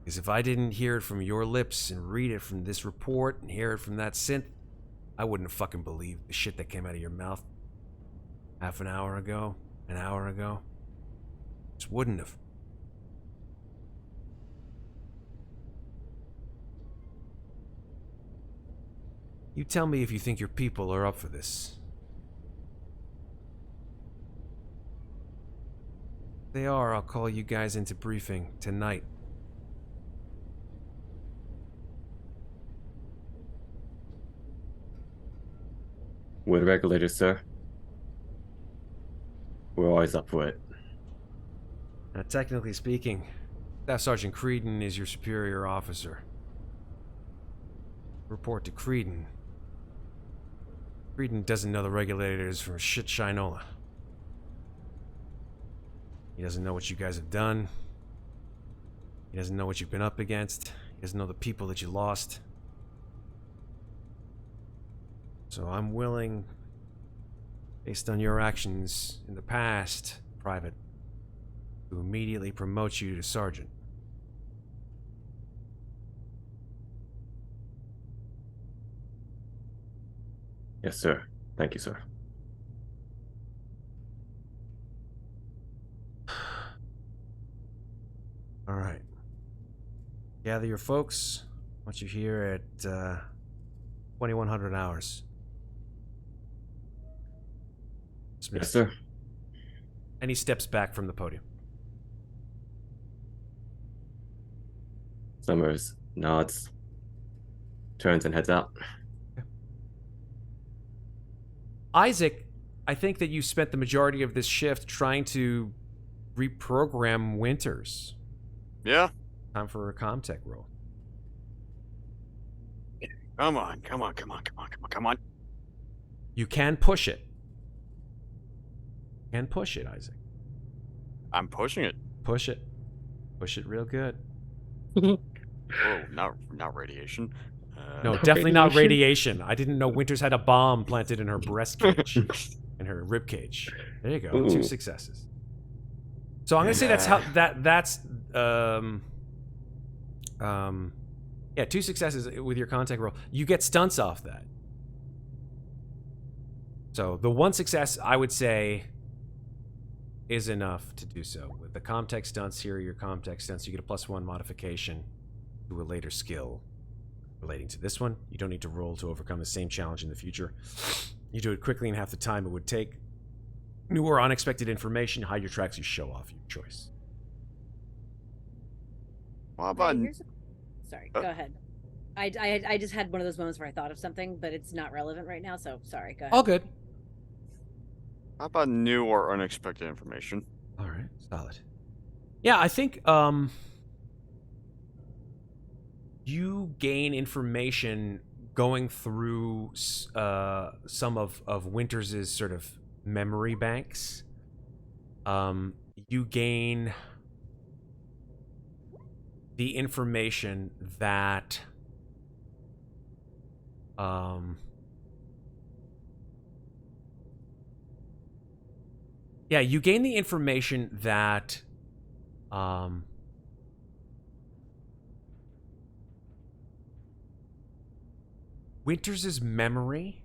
Because if I didn't hear it from your lips and read it from this report and hear it from that synth, I wouldn't fucking believe the shit that came out of your mouth half an hour ago, an hour ago. Just wouldn't have. You tell me if you think your people are up for this. If they are, I'll call you guys into briefing tonight. We're the regulators, sir. We're always up for it. Now, technically speaking, Staff Sergeant Creedon is your superior officer. Report to Creedon. Creedon doesn't know the regulators from shit shinola. He doesn't know what you guys have done. He doesn't know what you've been up against. He doesn't know the people that you lost. So I'm willing, based on your actions in the past, Private, to immediately promote you to Sergeant. Yes, sir. Thank you, sir. All right. Gather your folks. I want you here at 2100 hours. Smith. Yes, sir. And he steps back from the podium. Summers nods, turns and heads out. Isaac, I think that you spent the majority of this shift trying to reprogram Winters. Yeah. Time for a Comtech roll. Come on. You can push it. You can push it, Isaac. I'm pushing it. Push it. Push it real good. Whoa, not radiation. No, definitely not radiation. I didn't know Winters had a bomb planted in her breast cage, in her rib cage. There you go. Ooh. 2 successes. So I'm gonna say that's how yeah, 2 successes with your contact roll. You get stunts off that. So the 1 success, I would say, is enough to do so. With the Comtech stunts, here are your Comtech stunts. You get a +1 modification to a later skill relating to this one. You don't need to roll to overcome the same challenge in the future. You do it quickly in half the time it would take. New or unexpected information, hide your tracks, you show off your choice. How about... Sorry, go ahead. I just had one of those moments where I thought of something, but it's not relevant right now. So sorry. Go ahead. All good. How about new or unexpected information? All right, solid. Yeah, I think you gain information going through some of Winters' sort of memory banks. You gain the information that you gain the information that Winters' memory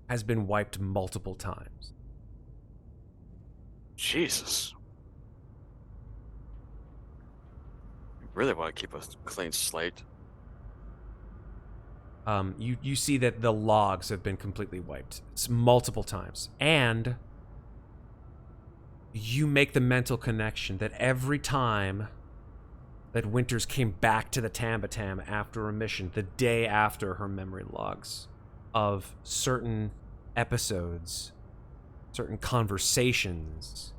has been wiped multiple times. Jesus. You really want to keep a clean slate? You see that the logs have been completely wiped. It's multiple times. And you make the mental connection that every time that Winters came back to the Tambatam after a mission, the day after her memory logs of certain episodes, certain conversations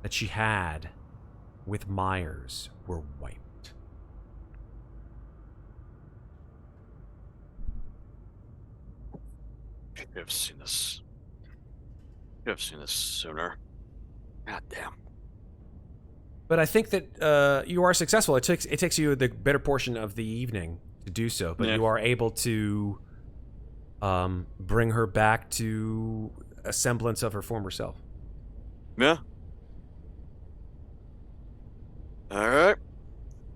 that she had with Myers were wiped. You have seen this. You have seen this sooner. God damn. But I think that you are successful. It takes you the better portion of the evening to do so, but you are able to bring her back to a semblance of her former self. Yeah. All right.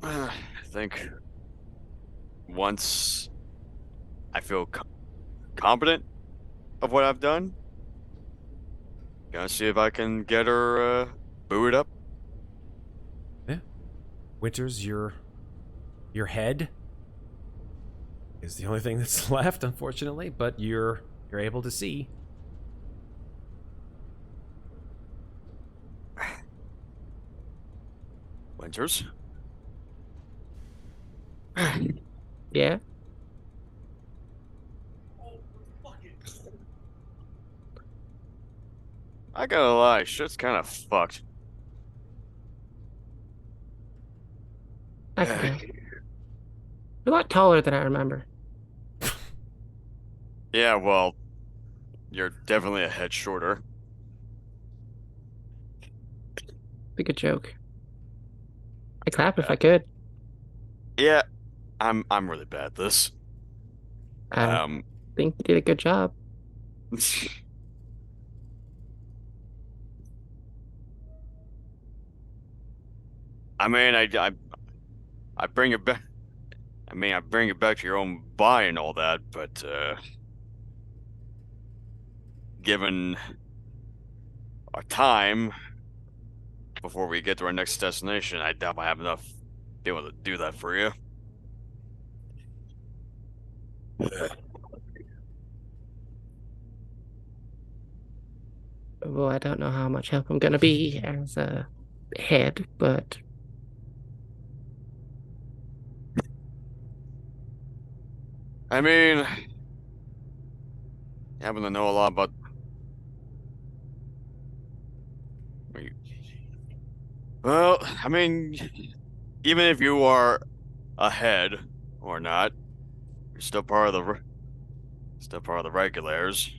I think once I feel competent of what I've done, gonna see if I can get her booted up. Yeah. Winters, your head is the only thing that's left, unfortunately, but you're able to see. Winters? Yeah? I gotta lie, shit's kind of fucked. You're a lot taller than I remember. Yeah, well, you're definitely a head shorter. Be a good joke. I'd clap if I could. Yeah, I'm really bad at this. I think you did a good job. I mean, I bring it back. I mean, I bring it back to your own body and all that, but given our time before we get to our next destination, I doubt I have enough to be able to do that for you. Well, I don't know how much help I'm gonna be as a head, but I mean, you happen to know a lot about. Well, I mean, even if you are ahead or not, you're still part of the regulars.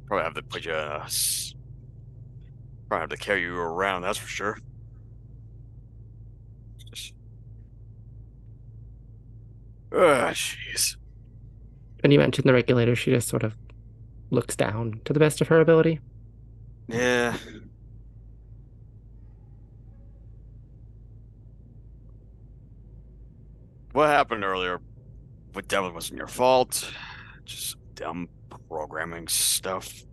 Probably have to put you. Probably have to carry you around. That's for sure. Jeez. when you mentioned the regulator, she just sort of looks down to the best of her ability. Yeah. What happened earlier? What definitely wasn't your fault. Just dumb programming stuff.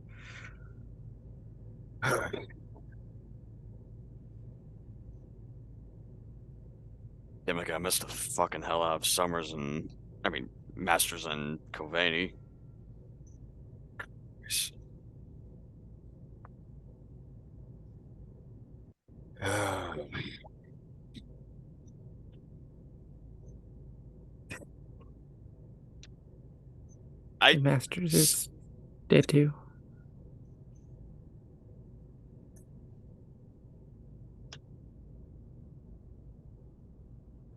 Damn, like I missed the fucking hell out of Summers and Masters and Kulhavy. The Masters is dead too.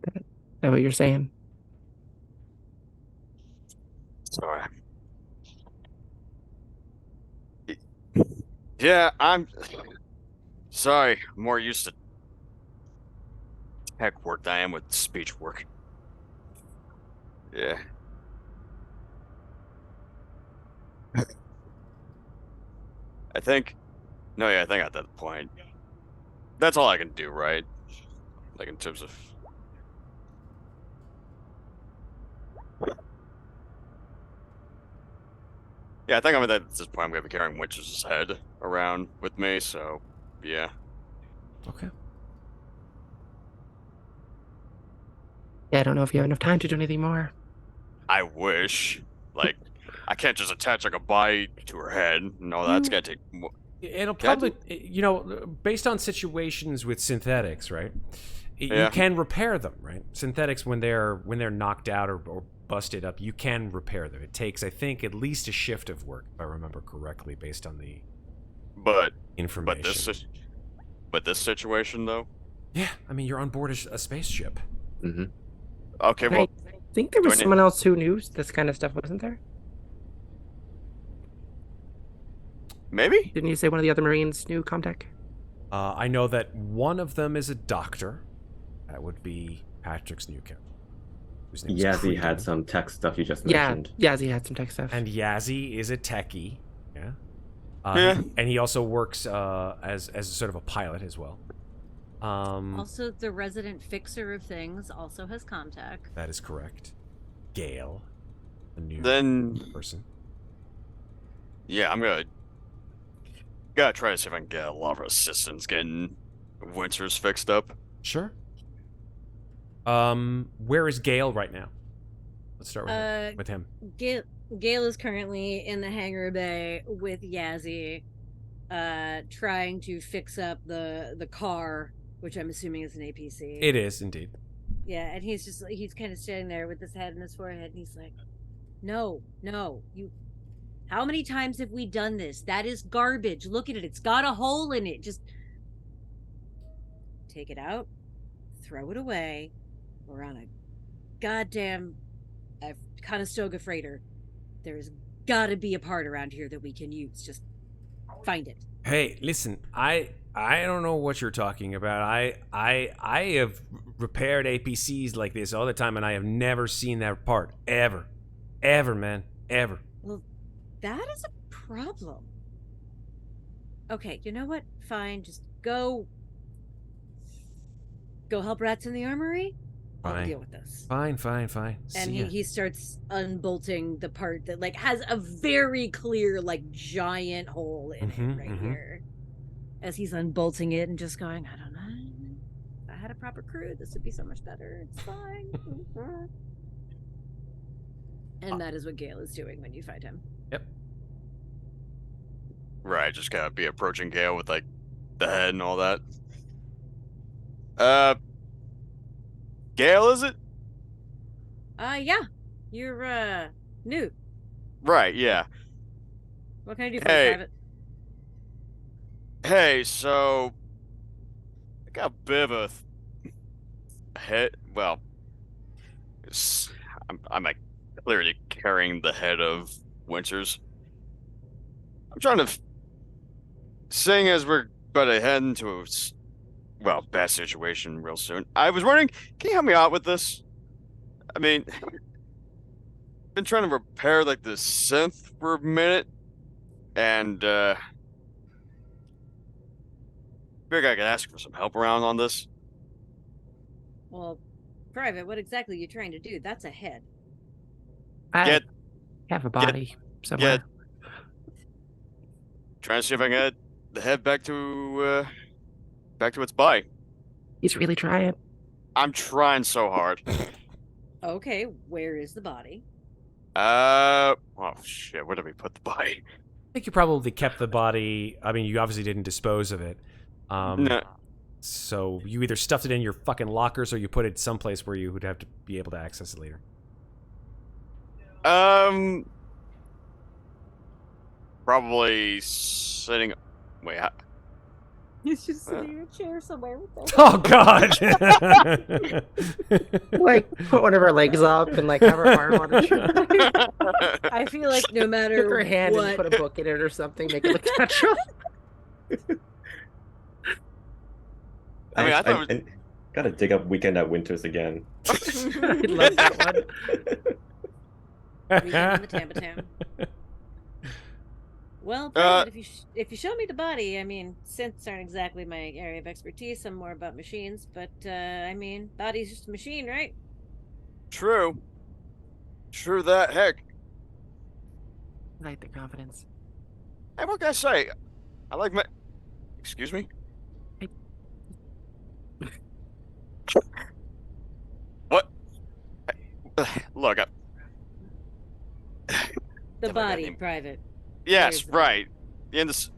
Is that what you're saying? Sorry. Yeah, I'm sorry. I'm more used to tech work than I am with speech work. Yeah. I think. No, yeah, I think at that point. That's all I can do, right? Like in terms of. Yeah, I think I'm at this point. I'm gonna be carrying Winters' head around with me, so yeah. Okay. Yeah, I don't know if you have enough time to do anything more. I wish. Like, I can't just attach like a body to her head. No, that's gonna take. It'll Can I probably, based on situations with synthetics, right? You Yeah. can repair them, right? Synthetics, when they're knocked out or busted up, you can repair them. It takes, I think, at least a shift of work, if I remember correctly, based on the information. But this situation though. Yeah, I mean, you're on board a spaceship. Mm-hmm. Okay, well, I think there do was I need- someone else who knew this kind of stuff, wasn't there? maybe. Didn't you say one of the other Marines knew Comtech? I know that one of them is a doctor. That would be Patrick's new character. whose name is Yazzie Creedon. had some tech stuff you just Yeah, mentioned. Yazzie had some tech stuff. And Yazzie is a techie. Yeah. Yeah. And he also works as sort of a pilot as well. Also, the resident fixer of things also has contact. That is correct. Gale, a new person. Yeah, I'm gotta try to see if I can get a lot of assistance getting Winters fixed up. Sure. Where is Gale right now? Let's start with him. Gale is currently in the hangar bay with Yazzie, trying to fix up the car, which I'm assuming is an APC. It is indeed. Yeah, and he's kind of standing there with his head in his forehead, and he's like, "No, you. How many times have we done this? That is garbage. Look at it. It's got a hole in it. Just take it out, throw it away. We're on a goddamn Conestoga freighter. There's got to be a part around here that we can use. Just find it." Hey, listen, I don't know what you're talking about. I have repaired APCs like this all the time, and I have never seen that part ever, man, ever. Well, that is a problem. Okay, you know what? Fine, just go help rats in the armory. Fine. I'll deal with this. Fine. And See ya. he starts unbolting the part that like has a very clear like giant hole in it right here. As he's unbolting it and just going, I don't know. If I had a proper crew, this would be so much better. It's fine. And that is what Gale is doing when you find him. Yep. Right, just gotta be approaching Gale with like the head and all that. Gale, is it? Yeah. You're Newt. Right, yeah. What can I do for Hey. you, Private? Hey, so I got a bit of a head. Well, I'm like clearly carrying the head of Winters. I'm trying to, seeing as we're about to head into a bad situation real soon. I was wondering, can you help me out with this? I mean, been trying to repair like the synth for a minute, and figured I could ask for some help around on this. Well, Private, what exactly are you trying to do? That's a head. I have a body somewhere. Trying to see if I can get the head back to its body. He's really trying. I'm trying so hard. Okay, where is the body? Oh shit, where did we put the body? I think you probably kept the body. I mean, you obviously didn't dispose of it. No. So you either stuffed it in your fucking lockers or you put it someplace where you would have to be able to access it later. probably sitting. Wait, He's just sitting in a chair somewhere with that. Oh God! Like, put one of her legs up and like have her arm on the chair. I feel like no matter Took her hand what, and put a book in it or something, make it look natural. I mean, I thought it was... gotta dig up Weekend at Winters again. I love that one. Weekend in the Tam. Well, Private, if you show me the body, I mean, synths aren't exactly my area of expertise. I'm more about machines, but I mean, body's just a machine, right? True that. Heck, I like the confidence. hey, what can I say? I like my. Excuse me. What? Look, The body, Private. yes, There's right. In this,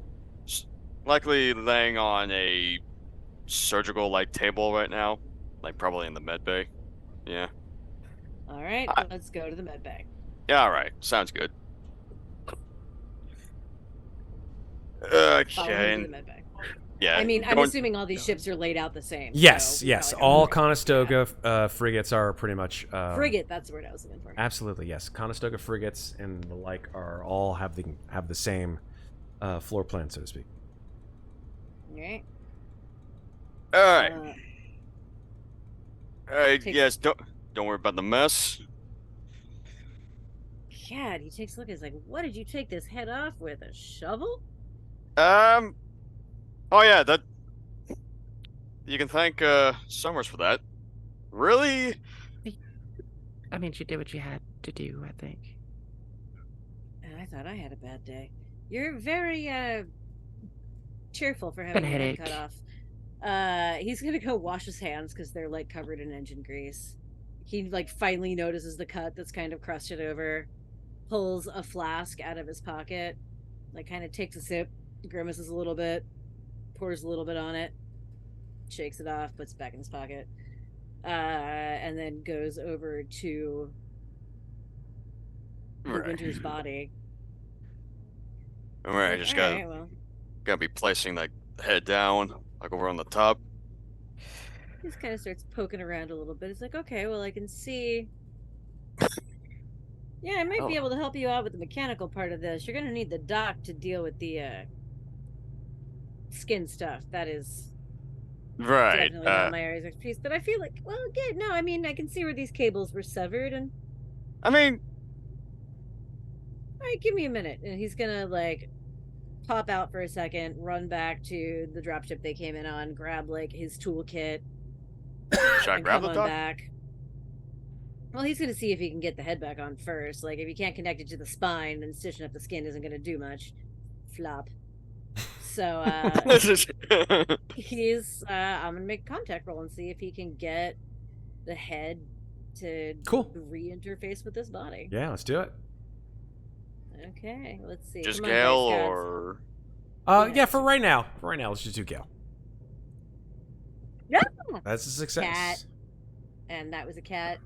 likely laying on a surgical like table right now, like probably in the med bay. Yeah. All right, let's go to the med bag. Yeah. All right. Sounds good. Follow me Okay. to the med bag. Yeah. I mean, I'm going- assuming all these ships are laid out the same. Yes, so yes. probably All don't worry about Conestoga frigates are pretty much that. Frigate, that's the word I was looking for. Absolutely, yes. Conestoga frigates and the like are all have the same floor plan, so to speak. All right. All right. Take- Yes. Don't worry about the mess. God, he takes a look. He's like, "What did you take this head off with? A shovel?" Oh yeah, that. You can thank Summers for that. Really? I mean, she did what she had to do, I think. And I thought I had a bad day. You're very cheerful for having Got a your head headache. cut off. He's gonna go wash his hands because they're like covered in engine grease. He like finally notices the cut that's kind of crusted over, pulls a flask out of his pocket, like kind of takes a sip, grimaces a little bit, pours a little bit on it, shakes it off, puts it back in his pocket, and then goes over to the Right. Winter's body. All right. Just All right, well, gotta be placing like the head down, like over on the top. he just kind of starts poking around a little bit. It's like, okay, well, I can see. Yeah, I might be able to help you out with the mechanical part of this. You're gonna need the doc to deal with the skin stuff. That is Right. definitely not my area of expertise. But I feel like, well, good. No, I mean, I can see where these cables were severed, and I mean, all right, give me a minute. And he's gonna like pop out for a second, run back to the dropship they came in on, grab like his toolkit, should I and grab come the on doc? back. Well, he's gonna see if he can get the head back on first. Like, if you can't connect it to the spine, then stitching up the skin isn't gonna do much. Flop. So he's I'm gonna make a contact roll and see if he can get the head to Cool. re-interface with this body. Yeah, let's do it. Okay, let's see. Just Come on, Gale dice gods. or Yeah, for right now. For right now, let's just do Gale. Yeah. That's a success. Cat. And that was a cat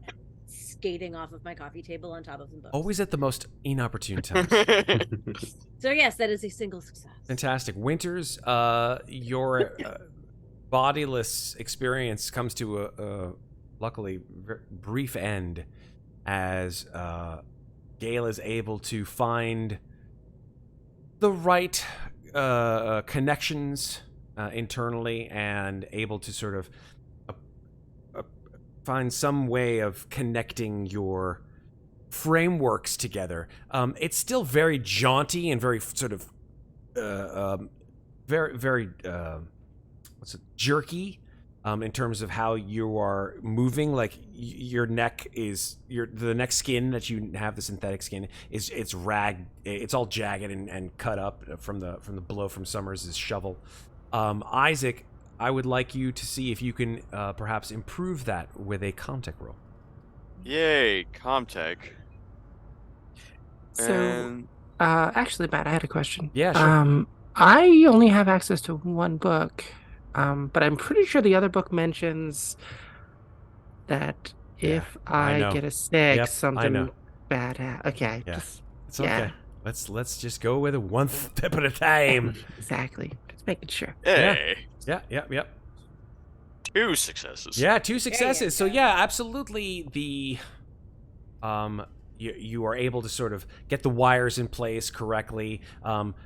skating off of my coffee table on top of some books. Always at the most inopportune time. So yes, that is a single success. Fantastic. Winters, your bodiless experience comes to a luckily brief end as Gale is able to find the right connections internally and able to sort of find some way of connecting your frameworks together. It's still very jaunty and very sort of very jerky in terms of how you are moving. Like your neck is the neck skin that you have, the synthetic skin it's all jagged and cut up from the blow from Summers' shovel. Isaac, I would like you to see if you can perhaps improve that with a Comtech roll. Yay, Comtech. So, And actually, Matt, I had a question. Yeah, sure. I only have access to one book, but I'm pretty sure the other book mentions that if I I know. get a 6, Yep, I know. something bad happens. Okay. Yeah. Just, It's yeah. okay. Let's just go with it one step at a time. Exactly. Just making sure. Hey, Yeah. 2 successes. Yeah, 2 successes. So yeah, absolutely. You are able to sort of get the wires in place correctly,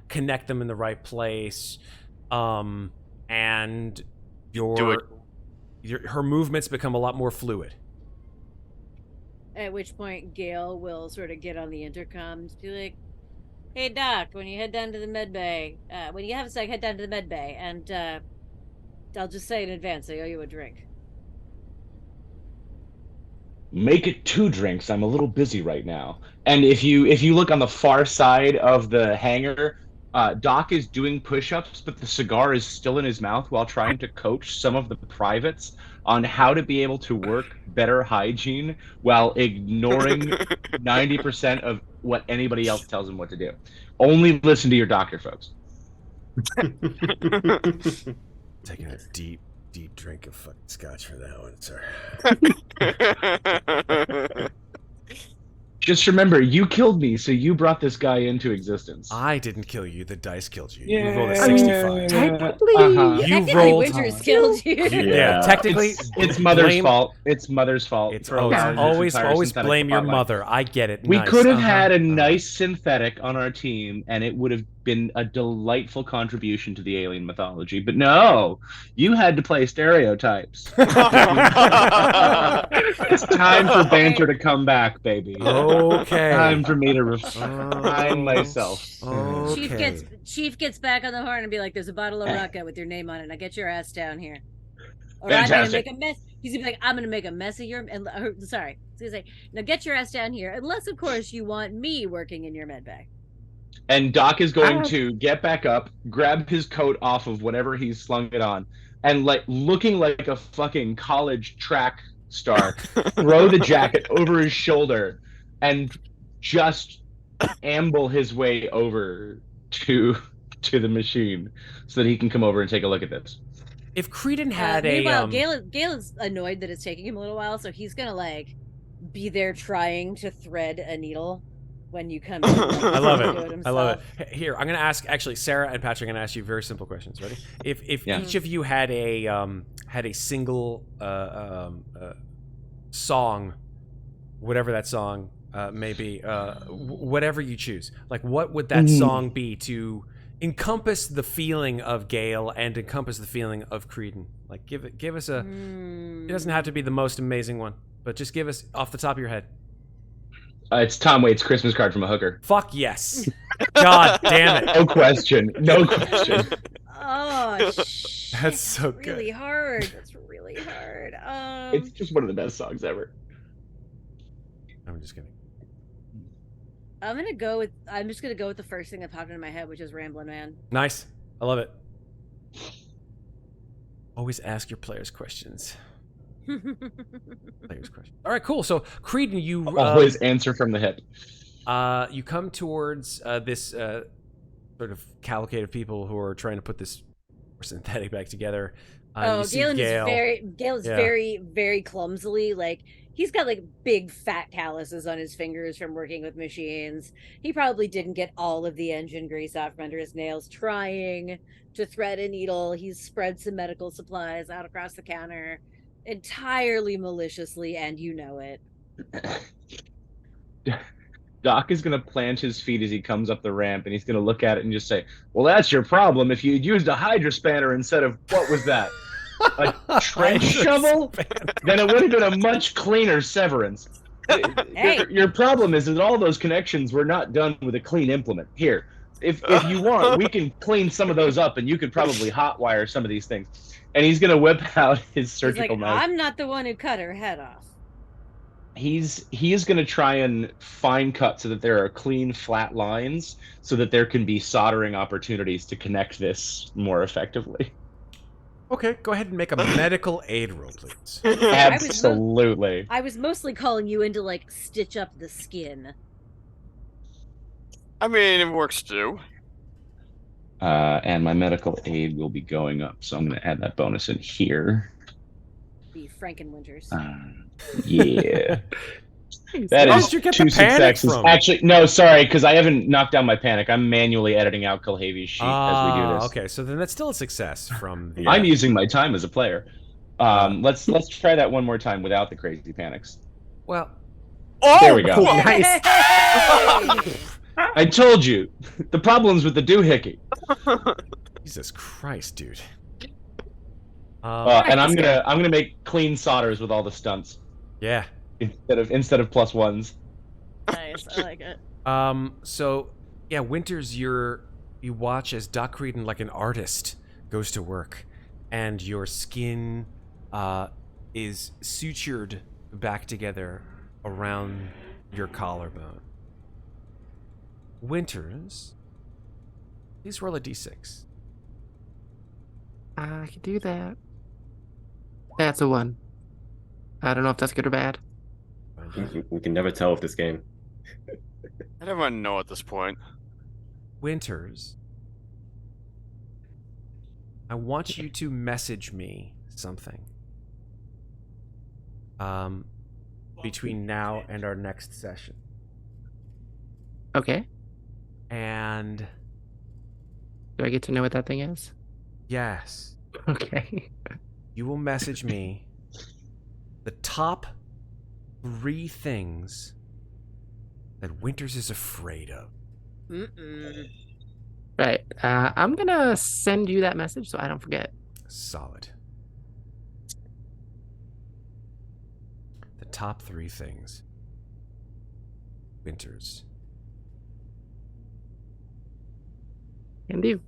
connect them in the right place, and her movements become a lot more fluid. At which point, Gale will sort of get on the intercom and be like, "Hey, Doc, when you head down to the med bay, when you have a sec, head down to the med bay, and I'll just say in advance, I owe you a drink." Make it 2 drinks. I'm a little busy right now. And if you look on the far side of the hangar, Doc is doing push-ups, but the cigar is still in his mouth while trying to coach some of the privates on how to be able to work better hygiene while ignoring 90% of what anybody else tells him what to do. Only listen to your doctor, folks. Taking a deep drink of fucking scotch for that one, sir. Just remember, you killed me, so you brought this guy into existence. I didn't kill you. The dice killed you. Yeah, you rolled a 65. Technically, You rolled. Winters killed you. Yeah, technically, it's mother's fault. It's mother's fault. It's for allowing this entire always synthetic blame your spotlight. mother. I get it. We Nice. could have had a nice synthetic on our team, and it would have been a delightful contribution to the alien mythology. But no, you had to play stereotypes. It's time for banter to come back, baby. Okay. Time for me to refine myself. Okay. Chief gets back on the horn and be like, "There's a bottle of vodka with your name on it. Now get your ass down here." Or Fantastic. I'm gonna make a mess. He's gonna be like, "I'm gonna make a mess of your." Sorry, he's gonna say, "Now get your ass down here." Unless, of course, you want me working in your med bay. And Doc is going to get back up, grab his coat off of whatever he's slung it on, and looking like a fucking college track star, throw the jacket over his shoulder and just amble his way over to the machine so that he can come over and take a look at this. If Creedon had meanwhile, Gale is annoyed that it's taking him a little while, so he's gonna be there trying to thread a needle when you come in. I love it. I love it. Here, I'm gonna ask actually Sarah and Patrick. I'm gonna ask you very simple questions. Ready? If each of you had a single song, whatever that song may be, whatever you choose, what would that song be to encompass the feeling of Gale and encompass the feeling of Creedon? Give us a. It doesn't have to be the most amazing one, but just give us off the top of your head. It's Tom Waits' Christmas Card from a Hooker. Fuck yes. God damn it. No question. No question. Oh, shit. That's so That's really good. hard. That's really hard. It's just one of the best songs ever. I'm just kidding. I'm just gonna go with the first thing that popped into my head, which is Ramblin' Man. Nice. I love it. Always ask your players questions. Players questions. All right, cool. So Creedon, you always answer from the hip. You come towards this sort of cavalcade of people who are trying to put this synthetic back together. Galen is very, very clumsily, he's got big fat calluses on his fingers from working with machines. He probably didn't get all of the engine grease out from under his nails trying to thread a needle. He's spread some medical supplies out across the counter entirely maliciously, and you know it. Doc is going to plant his feet as he comes up the ramp, and he's going to look at it and just say, "Well, that's your problem. If you'd used a Hydra spanner instead of, what was that? A trench shovel? Then it would have been a much cleaner severance. Hey. Your problem is that all those connections were not done with a clean implement. Here, if you want, we can clean some of those up, and you could probably hotwire some of these things." And he's going to whip out his surgical knife. I'm not the one who cut her head off. He is going to try and fine cut so that there are clean, flat lines so that there can be soldering opportunities to connect this more effectively. Okay, go ahead and make a medical aid roll, please. Absolutely. I was mostly calling you in to stitch up the skin. I mean, it works too. And my medical aid will be going up, so I'm going to add that bonus in here. The Franken-Winters. Yeah. That Where is did you get two the panic successes. from? Actually, no, sorry, because I haven't knocked down my panic. I'm manually editing out Kulhavy's sheet as we do this. Okay, so then that's still a success from the. I'm using my time as a player. Let's try that one more time without the crazy panics. Well, there we go. Nice. I told you, the problem's with the doohickey. Jesus Christ, dude. And I'm gonna make clean solders with all the stunts. Yeah. Instead of plus ones. Nice, I like it. So yeah, Winters, you watch as Doc Creedon, like an artist, goes to work, and your skin is sutured back together around your collarbone. Winters, please roll a d6. I can do that. That's a 1. I don't know if that's good or bad. We can never tell with this game. I don't even know at this point. Winters, I want you to message me something. Between now and our next session. Okay. And do I get to know what that thing is? Yes. Okay. You will message me the top 3 things that Winters is afraid of. Right. I'm gonna send you that message so I don't forget. Solid. The top 3 things Winters. Can do.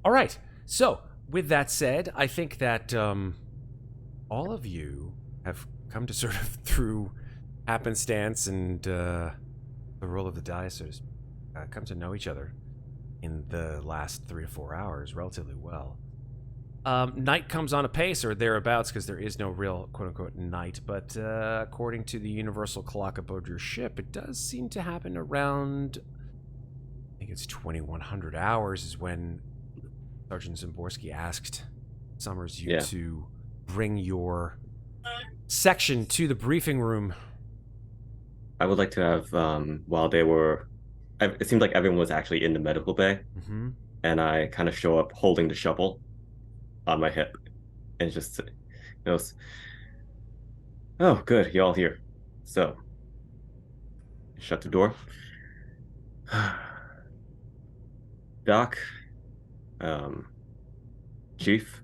All right. So, with that said, I think that all of you have come to sort of, through happenstance and the roll of the dice, come to know each other in the last 3 to 4 hours relatively well. Night comes on apace, or thereabouts, because there is no real quote-unquote night, but according to the universal clock aboard your ship, it does seem to happen around, I think it's 2100 hours is when Sergeant Zimborski asked Summers you to bring your section to the briefing room. I would like to have, while they were, it seemed like everyone was actually in the medical bay, and I kind of show up holding the shovel on my hip, and just goes, "Oh, good, you're all here." So, shut the door. Doc, Chief,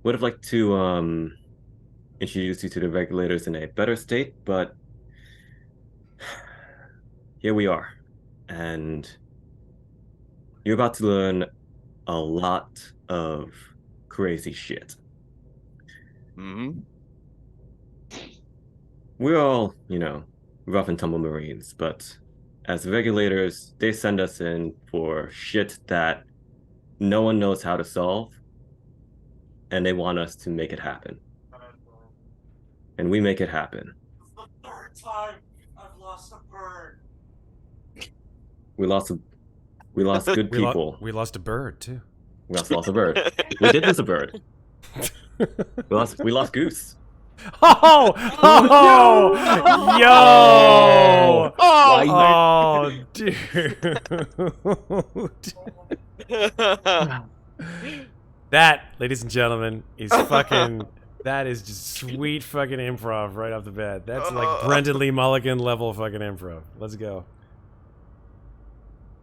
would have liked to introduce you to the regulators in a better state, but here we are, and you're about to learn a lot of crazy shit. We're all, rough and tumble Marines, but as regulators, they send us in for shit that no one knows how to solve, and they want us to make it happen. And we make it happen. It's the 3rd time I've lost a bird. We lost good people. We lost a bird too. We also lost a bird. We did lose a bird. We lost Goose. Dude. That, ladies and gentlemen, is fucking. That is just sweet fucking improv right off the bat. That's like Brendan Lee Mulligan level fucking improv. Let's go.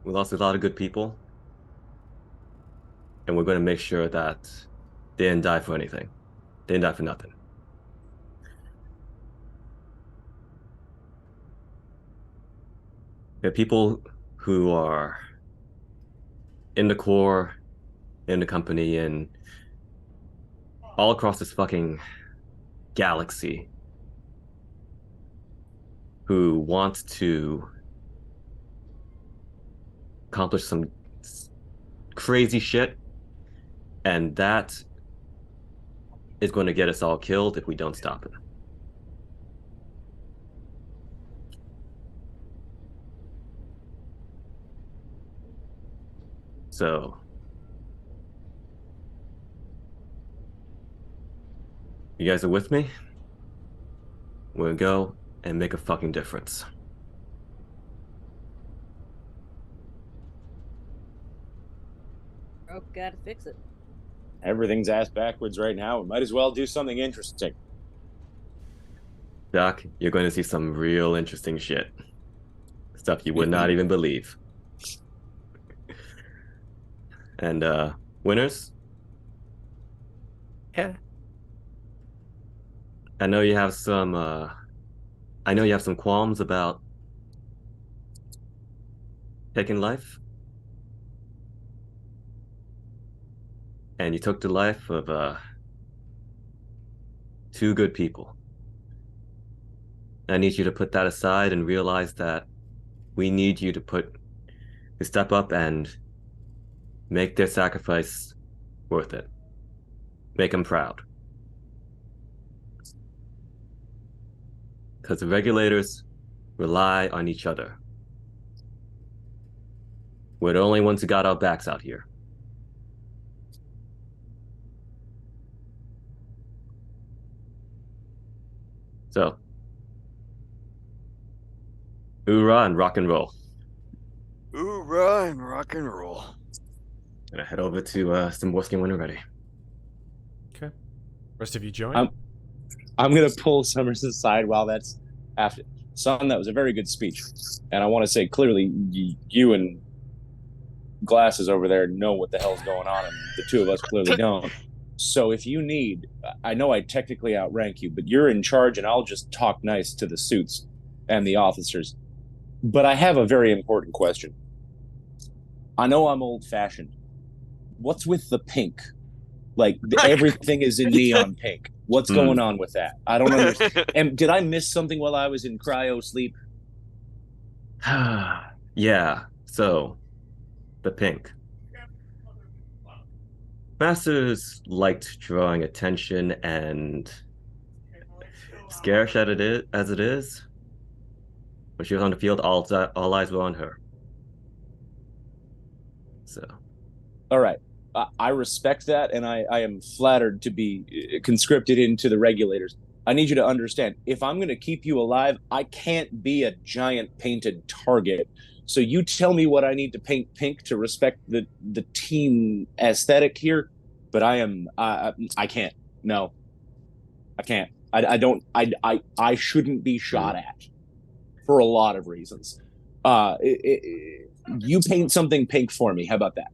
We lost a lot of good people, and we're going to make sure that they didn't die for anything. They didn't die for nothing. There are people who are in the Corps, in the company, and all across this fucking galaxy who want to accomplish some crazy shit, and that is going to get us all killed if we don't stop it. So You guys are with me? We'll go and make a fucking difference. Oh, gotta fix it. Everything's ass backwards right now. We might as well do something interesting. Doc, you're going to see some real interesting shit. Stuff you would not even believe. And, Winters? Yeah. I know you have some qualms about taking life. And you took the life of, 2 good people. I need you to put that aside and realize that we need you to step up and make their sacrifice worth it. Make them proud. Because the regulators rely on each other. We're the only ones who got our backs out here. So, hoorah and rock and roll. Hoorah and rock and roll. Gonna head over to Stimborski when we're ready. Okay. Rest of you join? I'm gonna pull Summers aside while that's after. Son, that was a very good speech, and I want to say clearly, you and Glasses over there know what the hell's going on, and the two of us clearly don't. So if you need, I know I technically outrank you, but you're in charge, and I'll just talk nice to the suits and the officers. But I have a very important question. I know I'm old-fashioned. What's with the pink? Like, everything is in neon pink. What's going on with that? I don't understand. And did I miss something while I was in cryo sleep? Yeah, so, the pink. Masters liked drawing attention, and scarce as it is, when she was on the field, all eyes were on her. So, all right, I respect that, and I am flattered to be conscripted into the regulators. I need you to understand, if I'm going to keep you alive, I can't be a giant painted target. So you tell me what I need to paint pink to respect the team aesthetic here, but I can't. No, I can't. I shouldn't be shot at for a lot of reasons. You paint something pink for me. How about that?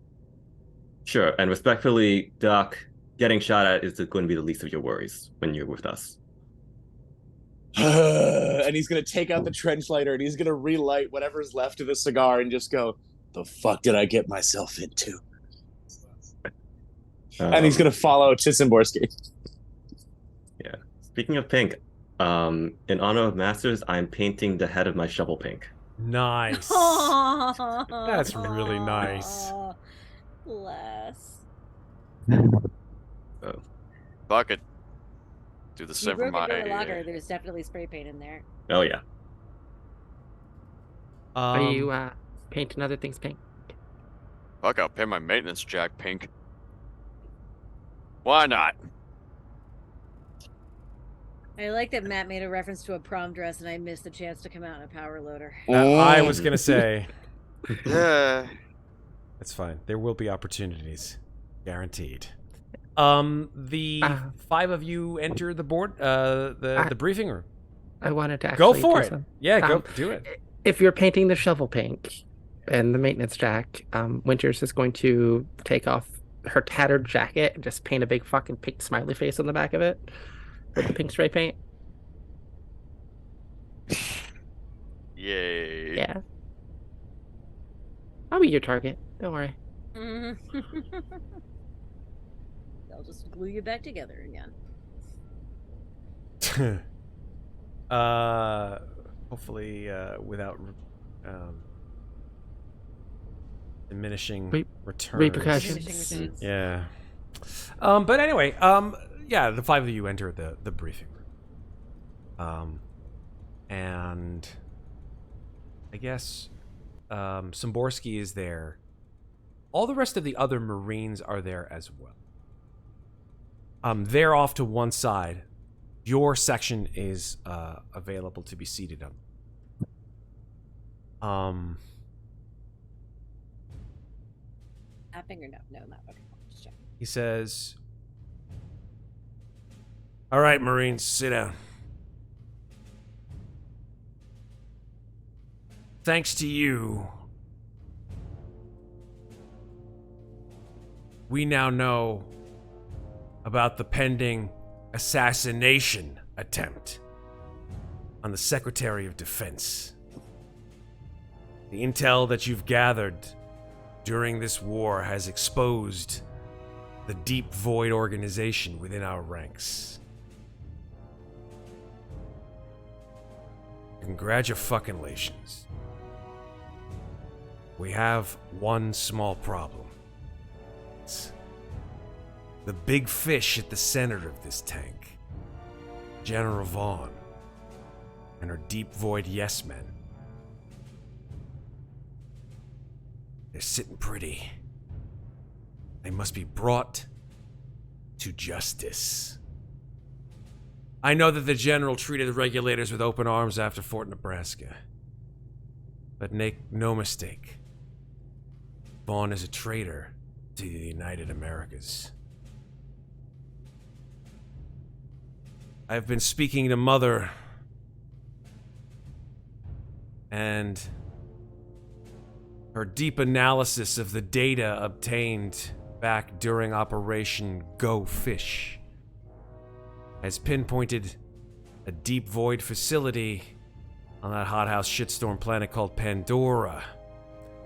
Sure, and respectfully, Doc, getting shot at is going to be the least of your worries when you're with us. And he's going to take out the trench lighter and he's going to relight whatever's left of the cigar and just go, the fuck did I get myself into? And he's going to follow to Szymborski. Yeah. Speaking of pink, in honor of Masters, I'm painting the head of my shovel pink. Nice. That's really nice. Bless. Oh. Fuck it. Do the same for my locker. There's definitely spray paint in there. Oh yeah. Are you painting other things pink? Fuck, I'll paint my maintenance jack pink. Why not? I like that Matt made a reference to a prom dress and I missed the chance to come out in a power loader. I was gonna say. Yeah. That's fine. There will be opportunities. Guaranteed. The 5 of you enter the board, the briefing room. I wanted to actually go for it. Yeah, go do it. If you're painting the shovel pink and the maintenance jack, Winters is going to take off her tattered jacket and just paint a big fucking pink smiley face on the back of it with the pink spray paint. Yay. Yeah. I'll be your target. Don't worry. They'll just glue you back together again. Hopefully, without diminishing returns. Repercussions. Yeah. But anyway, yeah, the 5 of you enter the briefing room. And I guess Szymborski is there. All the rest of the other Marines are there as well. They're off to one side Your section is available to be seated on. Tapping or no? No, not okay. Just check. He says, "All right, Marines, sit down. Thanks to you, we now know about the pending assassination attempt on the Secretary of Defense. The intel that you've gathered during this war has exposed the Deep Void organization within our ranks. Congratulations. We have one small problem. It's the big fish at the center of this tank, General Vaughn, and her Deep Void yes men. They're sitting pretty. They must be brought to justice. I know that the General treated the regulators with open arms after Fort Nebraska. But make no mistake, Vaughn is a traitor to the United Americas. I've been speaking to Mother, and her deep analysis of the data obtained back during Operation Go Fish has pinpointed a Deep Void facility on that hothouse shitstorm planet called Pandora,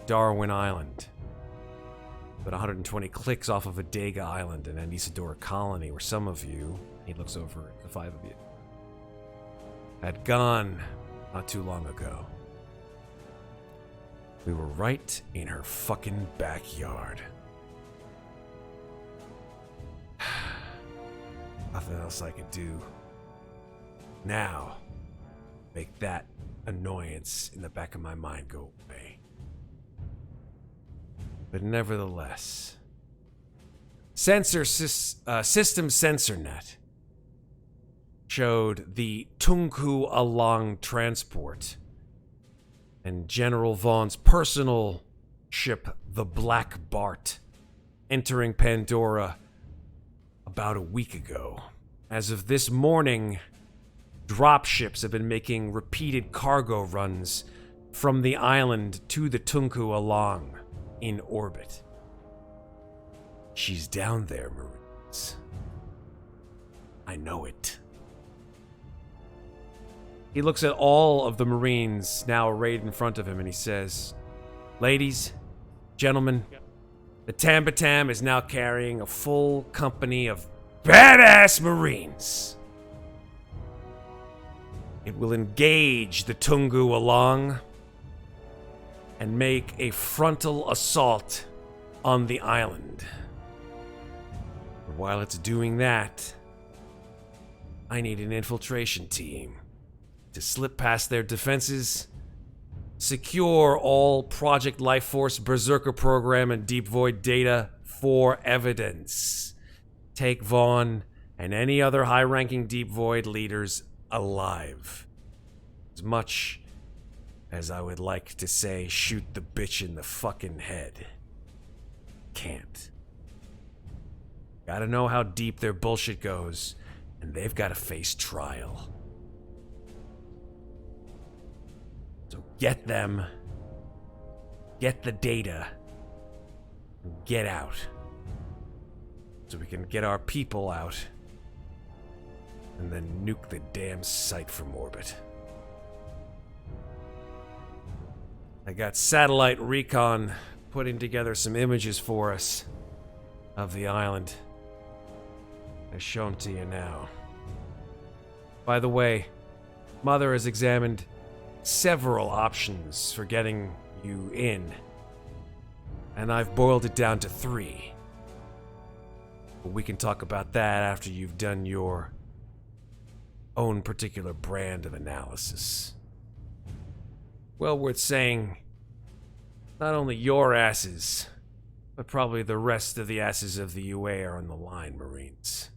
Darwin Island. But 120 clicks off of Adega Island in Anisadora Colony, where some of you, he looks over at the five of you, had gone not too long ago. We were right in her fucking backyard. Nothing else I could do now make that annoyance in the back of my mind go away. But nevertheless, System SensorNet showed the Tunku Along transport and General Vaughn's personal ship, the Black Bart, entering Pandora about a week ago. As of this morning, dropships have been making repeated cargo runs from the island to the Tunku Along in orbit. She's down there, Marines. I know it. He looks at all of the Marines now arrayed in front of him and he says, "Ladies, gentlemen, the Tambatam is now carrying a full company of badass Marines. It will engage the Tungu Along and make a frontal assault on the island. But while it's doing that, I need an infiltration team to slip past their defenses, secure all Project Lifeforce Berserker program and Deep Void data for evidence, take Vaughn and any other high-ranking Deep Void leaders alive. As much as I would like to say, shoot the bitch in the fucking head. Can't. Gotta know how deep their bullshit goes, and they've gotta face trial. So get them, get the data, and get out. So we can get our people out, and then nuke the damn site from orbit. I got satellite recon putting together some images for us of the island. They're shown to you now. By the way, Mother has examined several options for getting you in, and I've boiled it down to 3. But we can talk about that after you've done your own particular brand of analysis. Well worth saying, not only your asses, but probably the rest of the asses of the UA are on the line, Marines.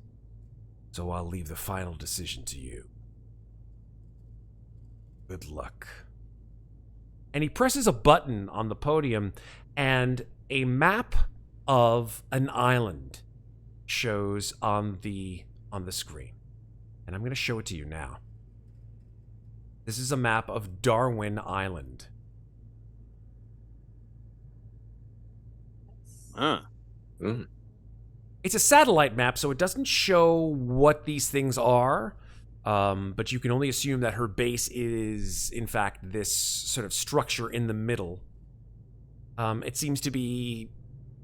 So I'll leave the final decision to you. Good luck. And he presses a button on the podium, and a map of an island shows on the screen. And I'm going to show it to you now. This is a map of Darwin Island. It's a satellite map, so it doesn't show what these things are. But you can only assume that her base is, in fact, this sort of structure in the middle. It seems to be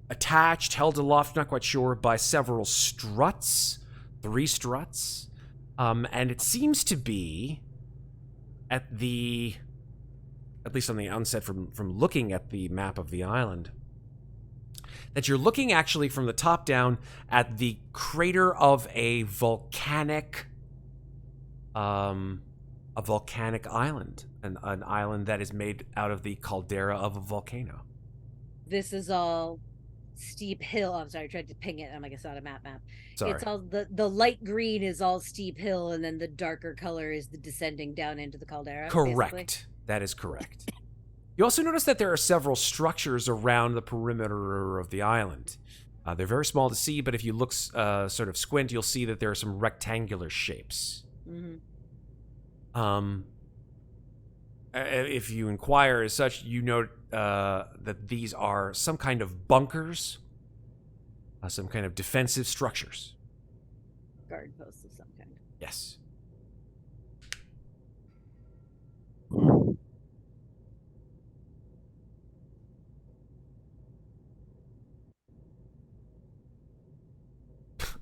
attached, held aloft, not quite sure, by several struts, 3 struts. And it seems to be at least on the onset from looking at the map of the island, that you're looking actually from the top down at the crater of a volcanic island, an island that is made out of the caldera of a volcano. This is all steep hill. I'm sorry, I tried to ping it. I'm like, it's not a map. Sorry. It's all the light green is all steep hill, and then the darker color is the descending down into the caldera. Correct. Basically. That is correct. You also notice that there are several structures around the perimeter of the island. They're very small to see, but if you look sort of squint, you'll see that there are some rectangular shapes. Mm-hmm. If you inquire as such, you note that these are some kind of bunkers, some kind of defensive structures. Guard posts of some kind. Yes.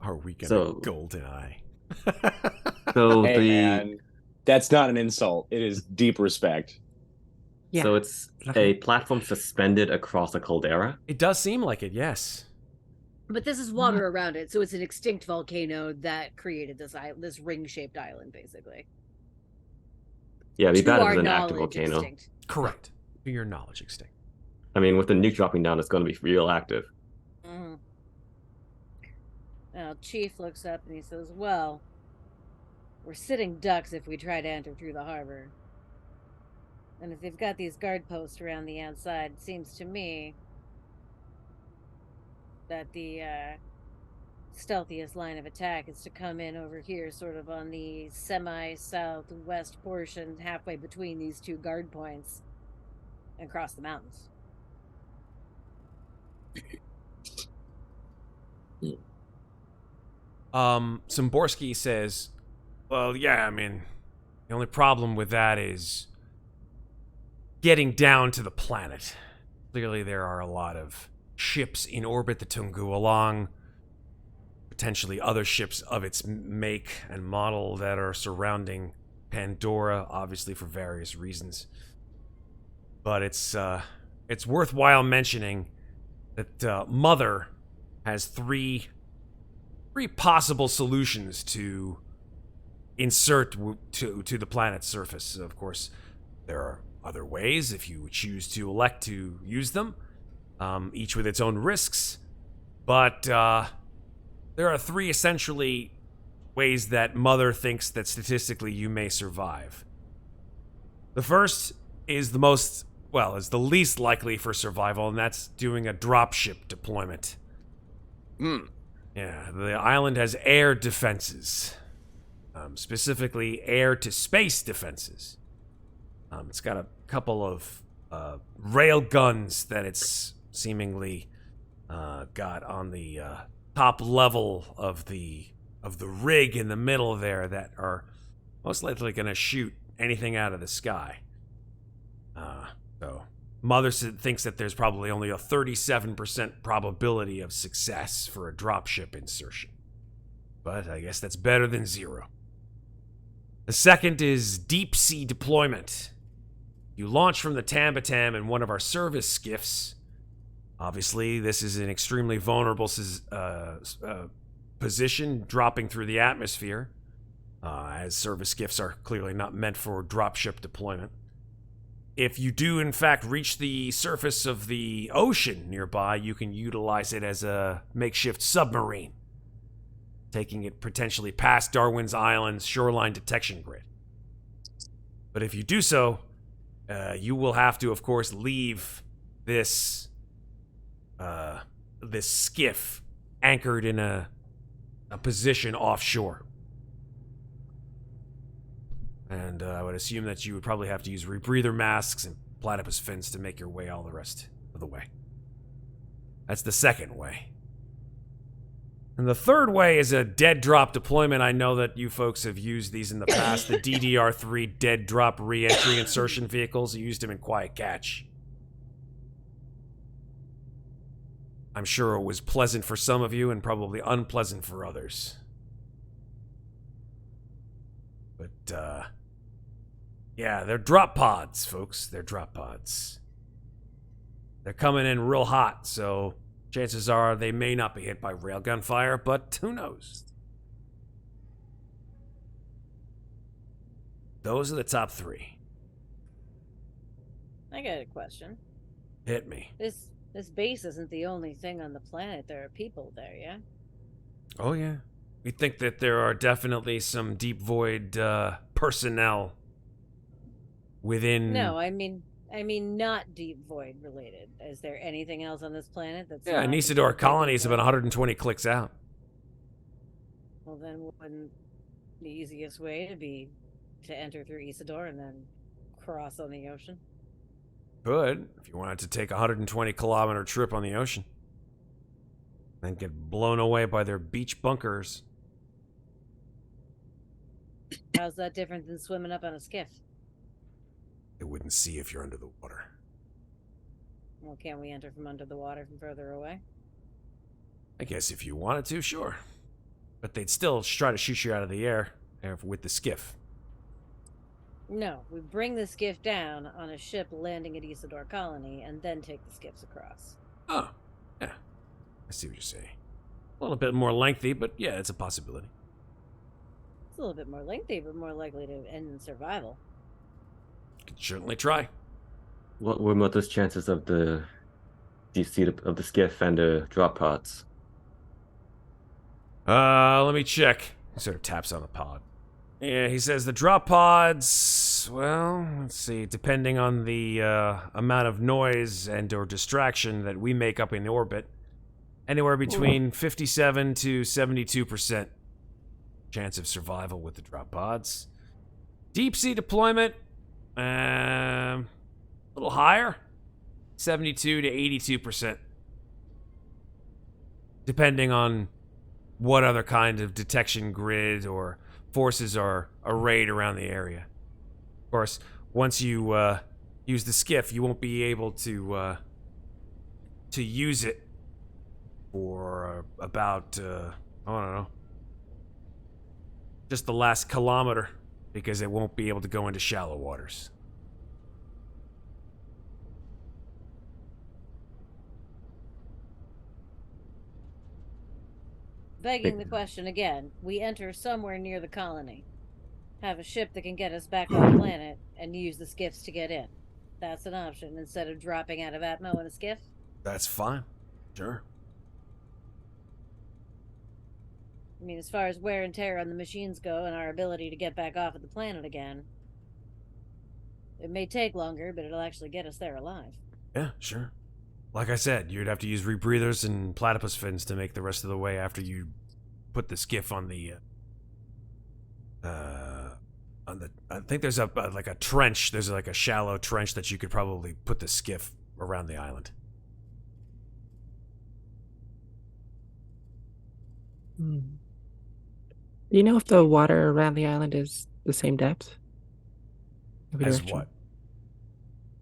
Are we gonna golden eye? So Hey, man, that's not an insult. It is deep respect. Yeah. So it's a platform suspended across a caldera? It does seem like it, yes. But this is water around it, so it's an extinct volcano that created this ring-shaped island, basically. Yeah, it'd be To bad if our it was an active knowledge, volcano. extinct. Correct. To your knowledge, extinct. I mean, with the nuke dropping down, it's going to be real active. Mm-hmm. Now, Chief looks up and he says, well, we're sitting ducks if we try to enter through the harbor. And if they've got these guard posts around the outside, it seems to me that the stealthiest line of attack is to come in over here, sort of on the semi-southwest portion, halfway between these 2 guard points, and cross the mountains. Szymborski says, well, yeah, I mean, the only problem with that is getting down to the planet. Clearly there are a lot of ships in orbit that Tungu along, potentially other ships of its make and model that are surrounding Pandora, obviously for various reasons. But it's worthwhile mentioning that Mother has three possible solutions to insert to the planet's surface. Of course, there are other ways if you choose to elect to use them, each with its own risks. But there are 3 essentially ways that Mother thinks that statistically you may survive. The first is is the least likely for survival, and that's doing a dropship deployment. Yeah, the island has air defenses, specifically air-to-space defenses. It's got a couple of rail guns that it's seemingly got on the top level of the rig in the middle there that are most likely going to shoot anything out of the sky. So Mother thinks that there's probably only a 37% probability of success for a dropship insertion. But I guess that's better than 0. The second is deep sea deployment. You launch from the Tambatam in one of our service skiffs. Obviously, this is an extremely vulnerable position, dropping through the atmosphere, as service skiffs are clearly not meant for dropship deployment. If you do, in fact, reach the surface of the ocean nearby, you can utilize it as a makeshift submarine. taking it potentially past Darwin's Island's shoreline detection grid. But if you do so, you will have to, of course, leave this this skiff anchored in a position offshore. And I would assume that you would probably have to use rebreather masks and platypus fins to make your way all the rest of the way. That's the second way. And the third way is a dead drop deployment. I know that you folks have used these in the past. The DDR-3 dead drop re-entry insertion vehicles. You used them in Quiet Catch. I'm sure it was pleasant for some of you and probably unpleasant for others. But, yeah, they're drop pods, folks. They're drop pods. They're coming in real hot, so chances are they may not be hit by railgun fire, but who knows? Those are the top three. I got a question. Hit me. This base isn't the only thing on the planet. There are people there, yeah? Oh, yeah. We think that there are definitely some deep void personnel within... No, I mean not deep void related. Is there anything else on this planet that's... Yeah, not Nisador colony is about 120 clicks out. Well, then wouldn't the easiest way be to enter through Isidore and then cross on the ocean? Could, if you wanted to take a 120-kilometer trip on the ocean. Then get blown away by their beach bunkers. How's that different than swimming up on a skiff? They wouldn't see if you're under the water. Well, can't we enter from under the water from further away? I guess if you wanted to, sure. But they'd still try to shoot you out of the air with the skiff. No, we bring the skiff down on a ship landing at Isidore Colony and then take the skiffs across. Oh, yeah. I see what you're saying. A little bit more lengthy, but yeah, it's a possibility. It's a little bit more lengthy, but more likely to end in survival. Could certainly try. What were Mother's chances of the deep sea of the skiff and the drop pods? Let me check. He sort of taps on the pod. Yeah, he says the drop pods, well, let's see, depending on the amount of noise and or distraction that we make up in orbit, anywhere between 57 to 72% chance of survival with the drop pods. Deep sea deployment, a little higher, 72 to 82%, depending on what other kind of detection grid or forces are arrayed around the area. Of course, once you use the skiff, you won't be able to use it for about I don't know, just the last kilometer, because it won't be able to go into shallow waters. Begging the question again, we enter somewhere near the colony, have a ship that can get us back on the planet, and use the skiffs to get in. That's an option instead of dropping out of Atmo in a skiff? That's fine. Sure. I mean, as far as wear and tear on the machines go and our ability to get back off of the planet again, it may take longer, but it'll actually get us there alive. Yeah, sure. Like I said, you'd have to use rebreathers and platypus fins to make the rest of the way after you put the skiff on the I think there's a like a trench. There's like a shallow trench that you could probably put the skiff around the island. Do you know if the water around the island is the same depth? As what?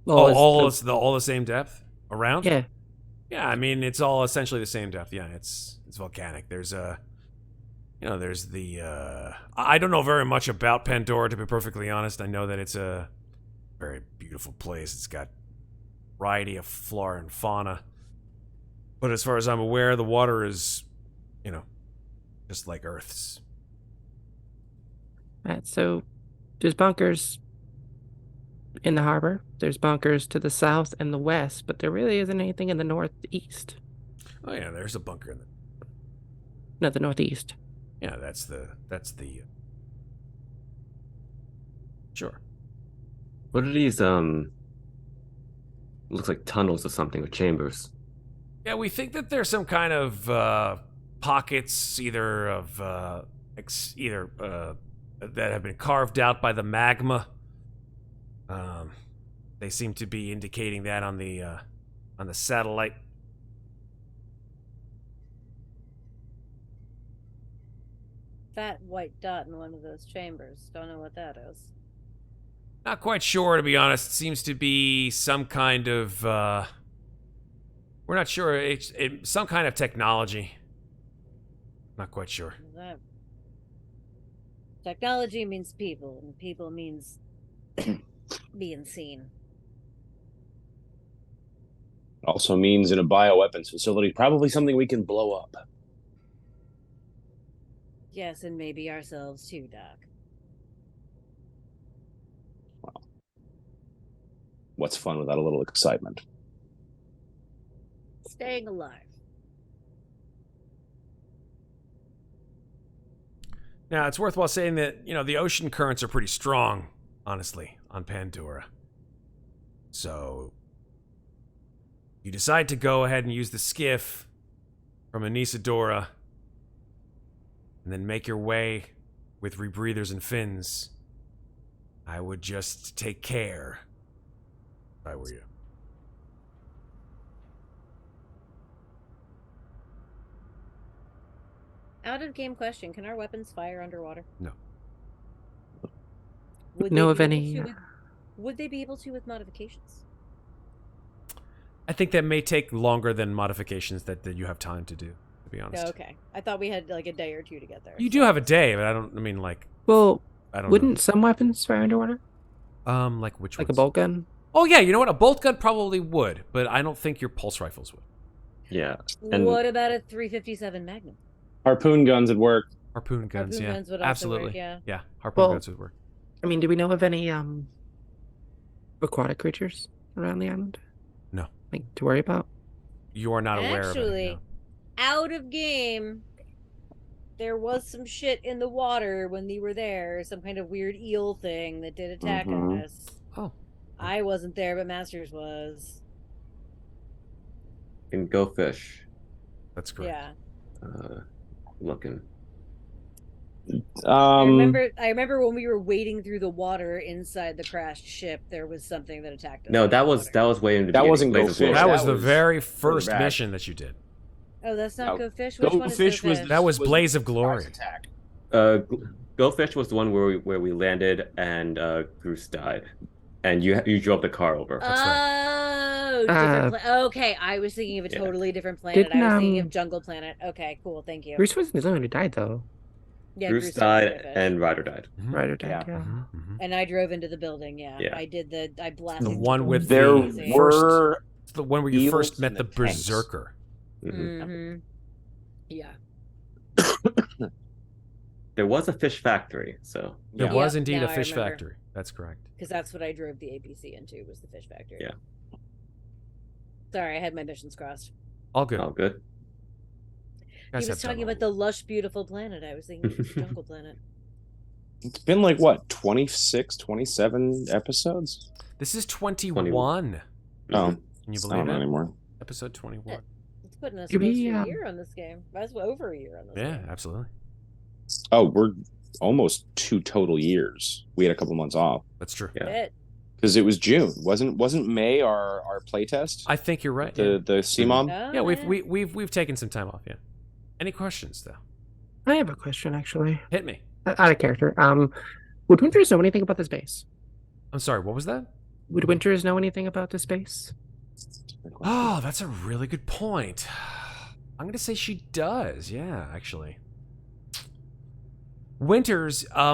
Well, all the same depth around? Yeah. Yeah, I mean it's all essentially the same depth. Yeah, it's volcanic. There's there's the I don't know very much about Pandora, to be perfectly honest. I know that it's a very beautiful place. It's got a variety of flora and fauna. But as far as I'm aware, the water is, just like Earth's. Right, so there's bunkers in the harbor. There's bunkers to the south and the west, but there really isn't anything in the northeast. Oh yeah, there's a bunker in No, the northeast. Yeah, that's the. Sure. What are these? Looks like tunnels or something, or chambers. Yeah, we think that there's some kind of pockets, either of that have been carved out by the magma. They seem to be indicating that on the satellite. Fat white dot in one of those chambers. Don't know what that is. Not quite sure, to be honest. It seems to be some kind of we're not sure. It's some kind of technology. Not quite sure. That technology means people, and people means being seen. Also means in a bioweapons facility, probably something we can blow up. Yes, and maybe ourselves too, Doc. What's fun without a little excitement? Staying alive. Now, it's worthwhile saying that, the ocean currents are pretty strong, honestly, on Pandora. So, you decide to go ahead and use the skiff from Anisadora and then make your way with rebreathers and fins. I would just take care if I were you. Out of game question, can our weapons fire underwater? No. Would Know they of be any? able to would they be able to with modifications? I think that may take longer than modifications that you have time to do, to be honest. Oh, okay. I thought we had like a day or two to get there. You do have a day, but Well, I don't wouldn't know. some weapons fire underwater? Like which Like ones? a bolt gun? Oh yeah, you know what? A bolt gun probably would, but I don't think your pulse rifles would. Yeah. What about a 357 Magnum? Harpoon guns at work. Harpoon guns, Harpoon yeah. guns would also Absolutely. work, yeah. Yeah, harpoon Well, guns would work. I mean, do we know of any aquatic creatures around the island? No. Like to worry about? You are not aware of it. Actually, No. out of game, there was some shit in the water when we were there. Some kind of weird eel thing that did attack us. Oh. I wasn't there, but Masters was. And go fish. That's correct. Yeah. Looking. I remember when we were wading through the water inside the crashed ship, there was something that attacked us. No, in that the was water. way in the That beginning. wasn't Go Blaze of Fish. Glory. That was the was very further first back. mission that you did. Oh, that's not No. Go Fish? Go Which one is Fish Go was Fish? That was Blaze of Glory. Attack. Go Fish was the one where we landed and Goose died, and you drove the car over. That's Oh, different okay, I was thinking of a totally different planet. I was thinking of Jungle Planet. Okay, cool, thank you. Bruce wasn't the only one who died, though. Yeah, Bruce died and Ryder died. Ryder died, yeah. And I drove into the building. Yeah, Yeah. I blasted. The one with There the were first, the one where you eels first met in the the tanks. berserker. Mm-hmm. Yeah. There was a fish factory, so There Yeah. was Yep, indeed now a I fish remember. factory. That's correct. Because that's what I drove the APC into, was the fish factory. Yeah. Sorry, I had my missions crossed. All good. all good. You He guys was have talking done about the lush, beautiful planet. I was thinking of the Jungle Planet. It's been like what, 26, 27 episodes? This is 21. Oh, Can you I believe don't know that? anymore. Episode 21. It's putting us Could close we, to a year on this game. That's over a year on this Yeah, game. absolutely. Oh, we're almost 2 total years. We had a couple months off That's true. Yeah. It. because it was June. Wasn't May our playtest? I think you're right. Yeah, The CMOM. Oh, yeah we've taken some time off. Yeah. Any questions though? I have a question, actually. Hit me. Out of character. Would Winters know anything about this base? I'm sorry. What was that? Would Winters know anything about this base? Oh, that's a really good point. I'm gonna say she does. Yeah, actually. Winters. Yeah,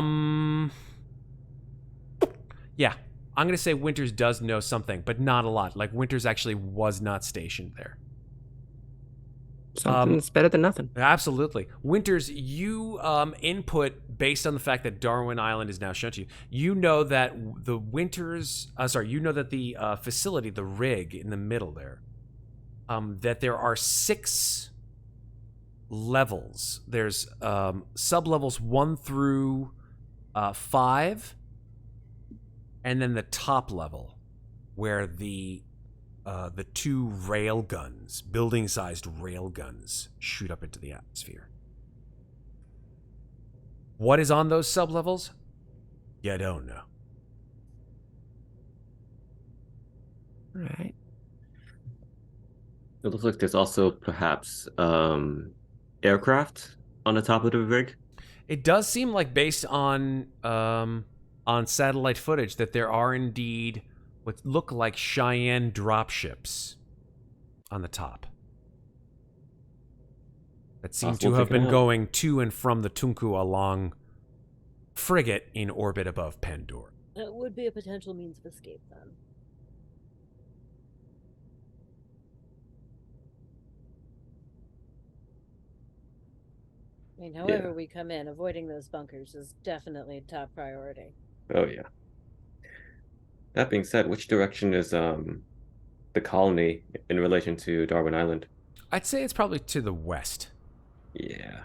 I'm gonna say Winters does know something, but not a lot. Like Winters actually was not stationed there. Something's better than nothing. Absolutely. Winters, you input based on the fact that Darwin Island is now shown to you. You know that the the facility, the rig in the middle there, that there are 6 levels. There's sub-levels 1 through 5, and then the top level, where the 2 rail guns, building-sized rail guns, shoot up into the atmosphere. What is on those sub-levels? You don't know. Right. It looks like there's also perhaps aircraft on the top of the rig. It does seem like, based on satellite footage, that there are indeed what look like Cheyenne dropships on the top that seem to have been going to and from the Tunku along frigate in orbit above Pandora. That would be a potential means of escape, then. I mean, however we come in, avoiding those bunkers is definitely a top priority. Oh yeah. That being said, which direction is the colony in relation to Darwin Island? I'd say it's probably to the west. Yeah.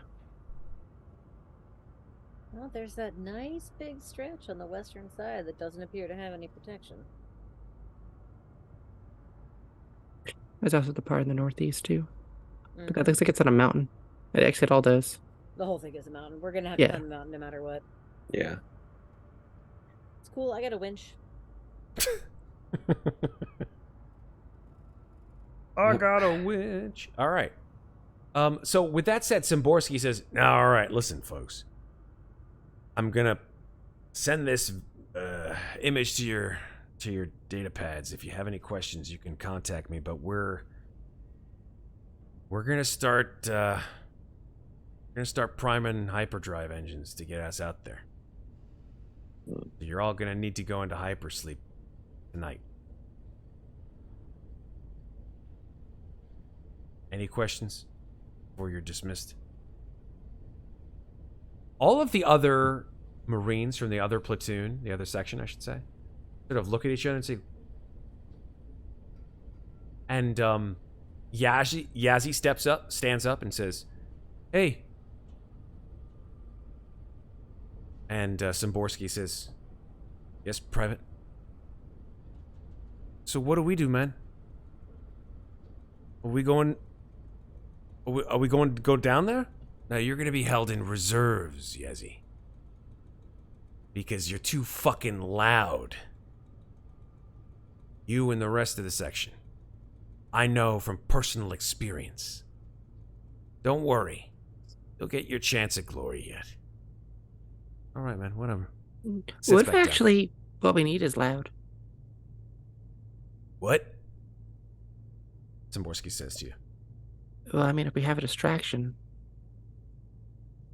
Well, there's that nice big stretch on the western side that doesn't appear to have any protection. There's also the part in the northeast too. Mm-hmm. But that looks like it's on a mountain. It actually all does. The whole thing is a mountain. We're gonna have to climb the mountain no matter what. Yeah. It's cool. I got a winch. I got a winch. All right. So with that said, Szymborski says, "Now, all right, listen, folks. I'm gonna send this image to your data pads. If you have any questions, you can contact me. But we're gonna start priming hyperdrive engines to get us out there. You're all gonna need to go into hypersleep tonight. Any questions before you're dismissed?" All of the other Marines from the other platoon, the other section, I should say, sort of look at each other and say, and Yazzie stands up and says, "Hey." And Szymborski says, "Yes, Private." "So what do we do, man? Are we going to go down there?" "Now you're going to be held in reserves, Yazzie. Because you're too fucking loud. You and the rest of the section. I know from personal experience. Don't worry. You'll get your chance at glory yet." "All right, man, whatever." What if actually what we need is loud? "What?" Szymborski says to you. Well, I mean, if we have a distraction.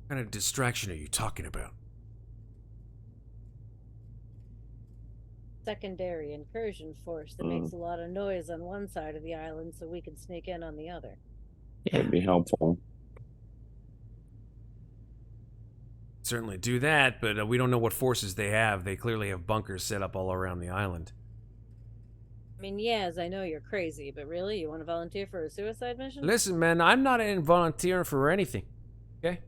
What kind of distraction are you talking about? Secondary incursion force that makes a lot of noise on one side of the island so we can sneak in on the other. Yeah. That'd be helpful. Certainly do that, but we don't know what forces they have. They clearly have bunkers set up all around the island. I mean, yes, I know you're crazy, but really, you want to volunteer for a suicide mission? Listen, man, I'm not in volunteering for anything, okay?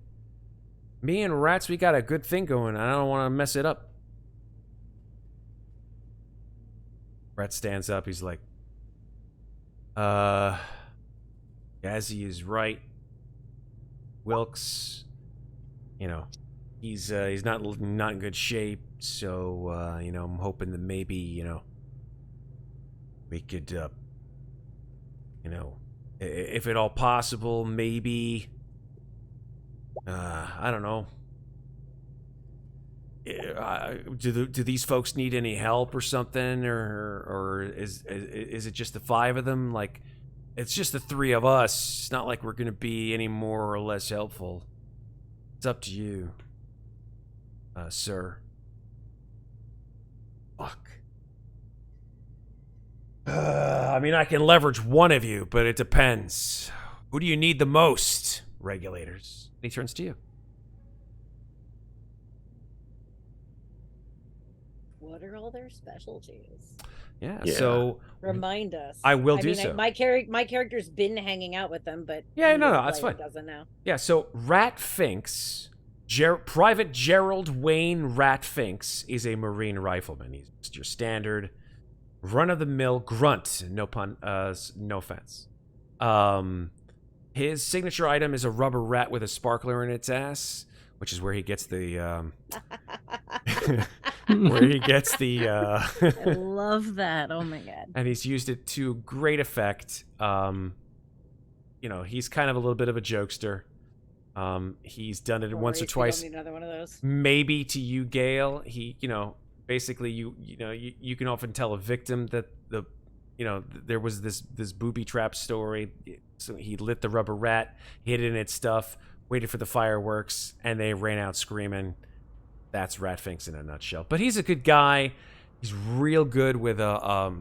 Me and Rats, we got a good thing going. I don't want to mess it up. Rat stands up. He's like, Yazzie is right. Wilkes, you know, he's not in good shape. So, I'm hoping that maybe, we could, if at all possible, maybe, I don't know. Do these folks need any help or something, or is it just the 5 of them? Like, it's just the 3 of us. It's not like we're gonna be any more or less helpful. It's up to you, sir. Fuck. I mean, I can leverage one of you, but it depends. Who do you need the most, regulators? And he turns to you. What are all their specialties? Yeah. So Remind us. I will do so. My character's been hanging out with them, but yeah, no, that's fine. Doesn't know. Yeah, so Rat Finks, Private Gerald Wayne Rat Finks is a Marine rifleman. He's just your standard run-of-the-mill grunt. No pun. No offense. His signature item is a rubber rat with a sparkler in its ass, which is where he gets the I love that. Oh my god. And he's used it to great effect. He's kind of a little bit of a jokester. He's done it once or twice. Don't need another one of those. Maybe to you, Gail. He, basically you can often tell a victim that there was this booby trap story. So he lit the rubber rat, hid it in its stuff, waited for the fireworks, and they ran out screaming. That's Rat Finks in a nutshell. But he's a good guy. He's real good with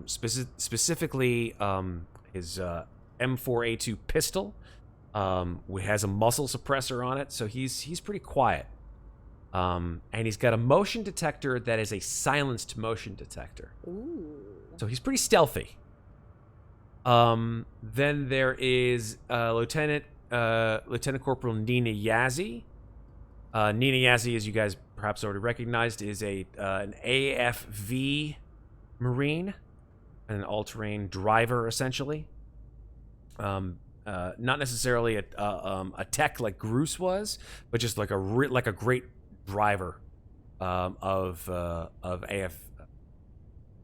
specifically his M4A2 pistol. It has a muzzle suppressor on it, so he's pretty quiet. And he's got a motion detector that is a silenced motion detector. Ooh. So he's pretty stealthy. Then there is Lieutenant Corporal Nina Yazzie. Nina Yazzie, as you guys perhaps already recognized, is an AFV Marine, an all-terrain driver, essentially. Not necessarily a tech like Groose was, but just like a great driver of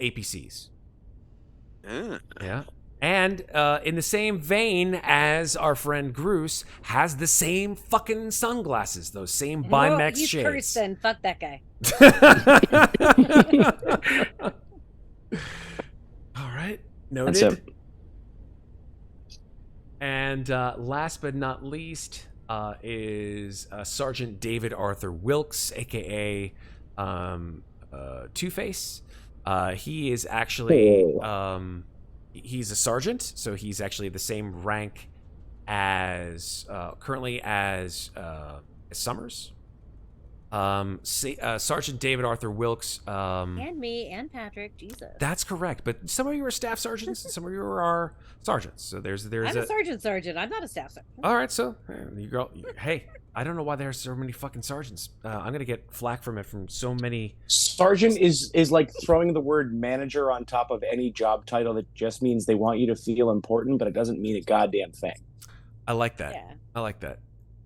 APCs. Yeah. And in the same vein as our friend Groose, has the same fucking sunglasses, those same Bimex he's shades. cursed then. Fuck that guy. All right. Noted. And last but not least is Sergeant David Arthur Wilkes, a.k.a. Two-Face. He is actually... he's a sergeant, so he's actually the same rank as... currently as Summers. Sergeant David Arthur Wilkes. And me and Patrick, Jesus. That's correct, but some of you are staff sergeants and some of you are sergeants. So there's I'm a sergeant. I'm not a staff sergeant. All right, so you go. Hey, I don't know why there's so many fucking sergeants. I'm gonna get flack from so many. Sergeant is like throwing the word manager on top of any job title that just means they want you to feel important, but it doesn't mean a goddamn thing. I like that. Yeah. I like that.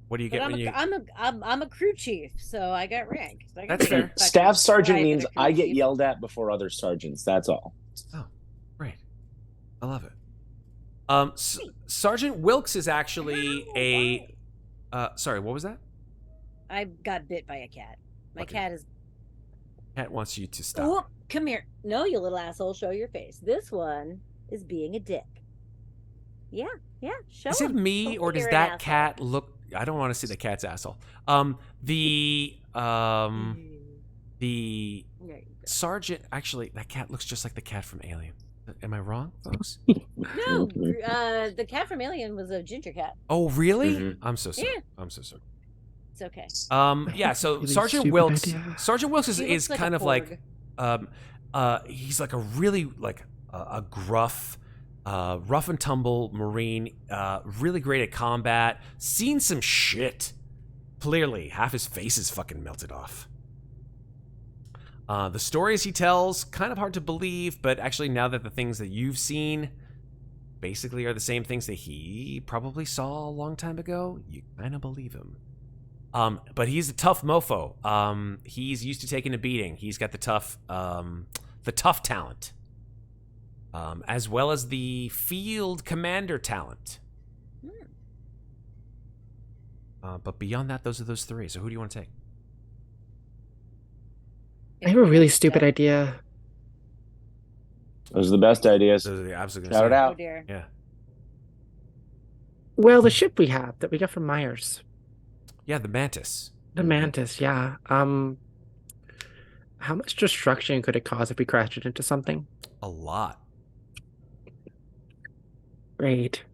What do you get when you? I'm a crew chief, so I got rank. So That's fair. Staff sergeant means I get yelled at before other sergeants. That's all. Oh, great! I love it. Sergeant Wilkes is actually a. Sorry, what was that? I got bit by a cat. My cat is. Cat wants you to stop. Oh, come here! No, you little asshole! Show your face. This one is being a dick. Yeah. Show Is it him. me or does that cat look? I don't want to see the cat's asshole. The sergeant, actually, that cat looks just like the cat from Alien. Am I wrong, folks? No, the cat from Alien was a ginger cat. Oh, really? Mm-hmm. I'm so sorry. Yeah. I'm so sorry. It's okay. Yeah. So Really Sergeant stupid Wilkes. idea. Sergeant Wilkes is He looks like kind a of like, porg. he's like a really a gruff. Rough and tumble Marine, really great at combat, seen some shit. Clearly, half his face is fucking melted off. The stories he tells, kind of hard to believe, but actually now that the things that you've seen basically are the same things that he probably saw a long time ago, you kind of believe him. But he's a tough mofo. He's used to taking a beating. He's got the tough talent. As well as the field commander talent. But beyond that, those are those three. So who do you want to take? I have a really stupid idea. Those are the best ideas. Those are the absolute. Shout it Oh out. dear. Yeah. Well, the ship we have that we got from Myers. Yeah, the Mantis. The Mantis, yeah. How much destruction could it cause if we crashed it into something? A lot. Great.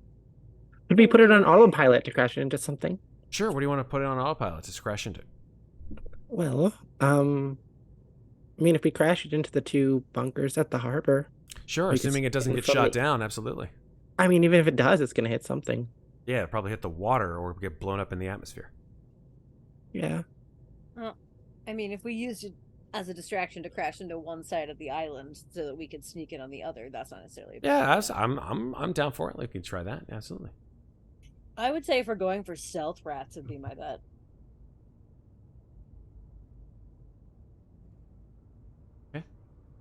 Could we put it on autopilot to crash it into something? Sure. What do you want to put it on autopilot to crash into? Well, I mean, if we crash it into the two bunkers at the harbor. Sure, We assuming just it doesn't get inflate- shot down, absolutely. I mean, even if it does, it's going to hit something. Yeah, it'll probably hit the water or get blown up in the atmosphere. Yeah. Well, I mean, if we used it as a distraction to crash into one side of the island so that we could sneak in on the other, that's not necessarily a bad idea. I'm down for it. We can try that. Absolutely. I would say if we're going for stealth, rats would be my bet.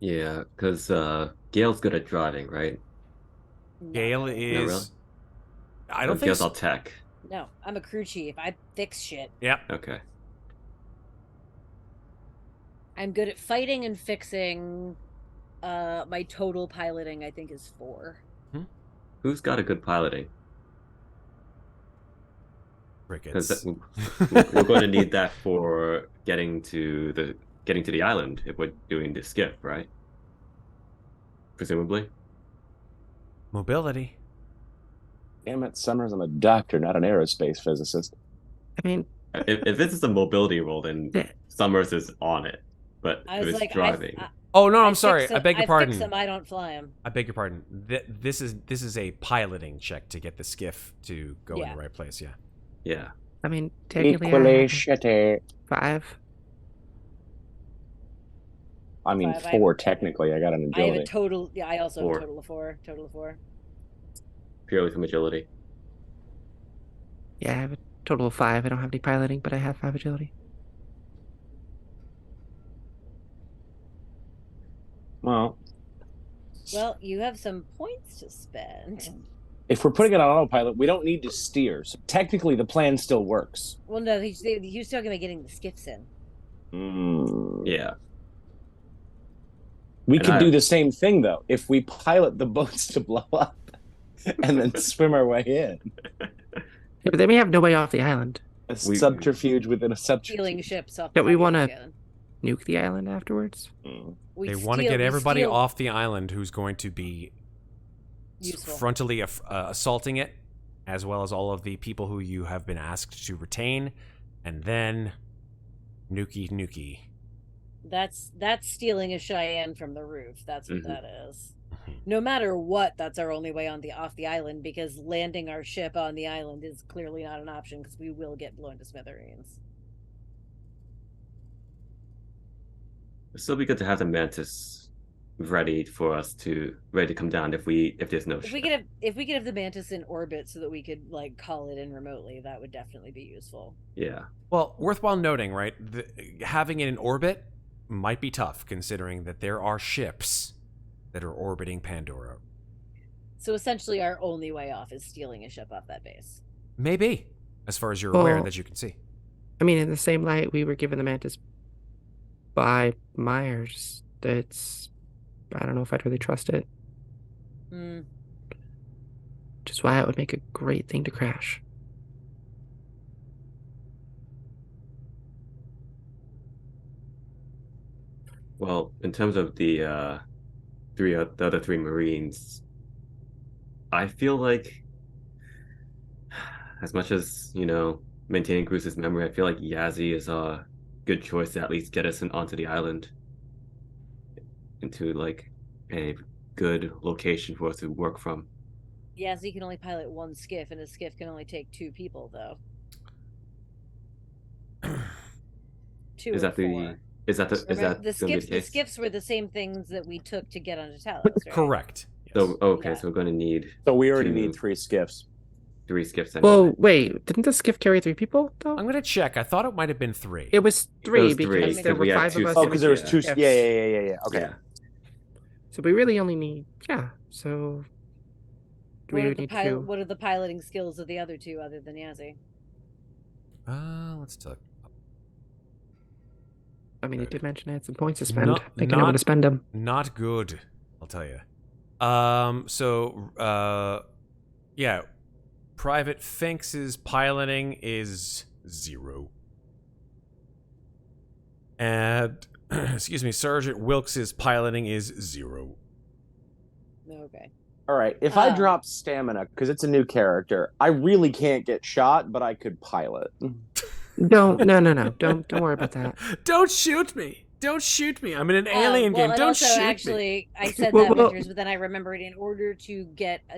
Yeah, because Gail's good at driving, right? Gale No. is. No, really? I don't think. Gail's all tech. No, I'm a crew chief. I fix shit. Yeah. Okay. I'm good at fighting and fixing. My total piloting, I think, is 4. Who's got a good piloting? Crickets. Because we're going to need that for getting to the island if we're doing the skiff, right? Presumably. Mobility. Damn it, Summers, I'm a doctor, not an aerospace physicist. I mean, If this is a mobility role, then Yeah. Summers is on it. But I if was it's like, driving, Oh no, I I'm sorry. fix I 'em- beg your I pardon. fix 'em, I don't fly them. I beg your pardon. This is a piloting check to get the skiff to go in Yeah. the right place. Yeah. yeah. I mean, technically, I Equally have shitty. 5. I mean, 5, 4 technically. I got an I have a agility. total. Yeah, I also have 4. a total of 4. Total of 4. Purely from agility. Yeah, I have a total of 5. I don't have any piloting, but I have 5 agility. Well, Well, you have some points to spend. if we're putting it on autopilot, we don't need to steer. So technically, the plan still works. Well, no, he's talking about getting the skiffs in. Yeah. We And could I- do the same thing, though, if we pilot the boats to blow up and then swim our way in. Yeah, but then we have no way off the island. A subterfuge within a subterfuge. Stealing ships off. Don't we the want to island. nuke the island afterwards? We They want to steal- get we everybody steal- off the island who's going to be Useful. frontally assaulting it, as well as all of the people who you have been asked to retain, and then nuki. That's stealing a Cheyenne from the roof. That's what Mhm. that is. No matter what, that's our only way off the island, because landing our ship on the island is clearly not an option because we will get blown to smithereens. It'd still be good to have the Mantis ready to come down if there's no If we could have the Mantis in orbit so that we could like call it in remotely, that would definitely be useful. Yeah. Well, worthwhile noting, right? Having it in orbit might be tough, considering that there are ships that are orbiting Pandora. So essentially, our only way off is stealing a ship off that base. Maybe, as far as you're aware Well- that you can see. I mean, in the same light, we were given the Mantis by Myers. I don't know if I'd really trust it. Hmm. Which is why it would make a great thing to crash. Well, in terms of the other 3 Marines, I feel like, as much as maintaining Cruz's memory, I feel like Yazzie is a good choice to at least get us onto the island, into like a good location for us to work from. Yeah, so you can only pilot one skiff, and a skiff can only take 2 people, though. 2 Is or that 4. the The skiffs were the same things that we took to get onto Talos, right? Correct. So okay, Yeah. so we're going to need So we already 2 need 3 skiffs. 3 skiffs. Anyway. Well, wait, didn't the skiff carry 3 people, though? I'm gonna check. I thought it might have been 3. It was 3 was 3, because there because were we had 5 of 2 us. Oh, in because the there was skiff. 2. Yeah. Okay. Yeah. So we really only need, so do we need 2? What are the piloting skills of the other 2 other than Yazzie? Let's talk. I mean, it did mention I had some points to spend. Not- I can know where to spend them. Not good, I'll tell you. Yeah, Private Finks's piloting is 0. And, excuse me, Sergeant Wilkes's piloting is 0. Okay. All right. If I Oh. drop stamina, because it's a new character, I really can't get shot, but I could pilot. No. Don't worry about that. Don't shoot me! Don't shoot me. I'm in an Well, alien game. and Don't also, shoot me. actually, I said Well, that, well- Winters, but then I remembered in order to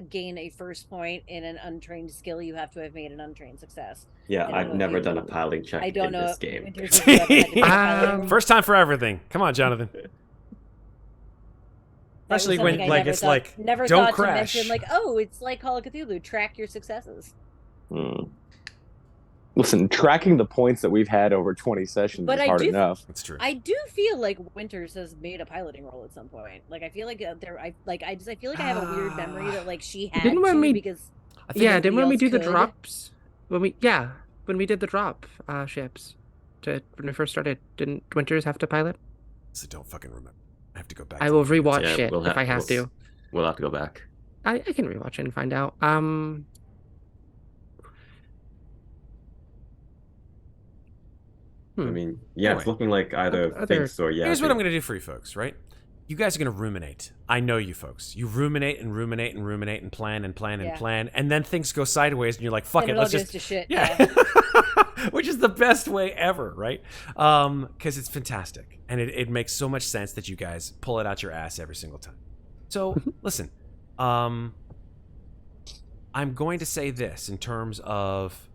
gain a first point in an untrained skill, you have to have made an untrained success. Yeah, I don't I've know if never you- done a piloting check I don't in know this if game. Winters, if you ever had to do a piloting roll. First time for everything. Come on, Jonathan. That was Especially something when, I like, never it's thought- like, never don't thought crash. to mention, like, oh, it's like Call of Cthulhu. Track your successes. Listen, tracking the points that we've had over 20 sessions But is I hard do- enough. That's true. I do feel like Winters has made a piloting roll at some point. Like I feel like I feel like I have a weird memory that like she had Didn't when to we- because Yeah, didn't when we else do the could. drops? When we did the drop ships when we first started, didn't Winters have to pilot? So don't fucking remember. I have to go back. I to will the game. rewatch Yeah, it we'll if I have to. We'll have to go back. I can rewatch it and find out. I mean, yeah, Anyway. it's looking like either Other- Finks or yeah. Here's what I'm going to do for you folks, right? You guys are going to ruminate. I know you folks. You ruminate and ruminate and ruminate and plan and plan and Yeah. plan, and then things go sideways, and you're like, "Fuck And it, it all let's goes just to shit. yeah." Which is the best way ever, right? Because it's fantastic, and it makes so much sense that you guys pull it out your ass every single time. So listen, I'm going to say this in terms of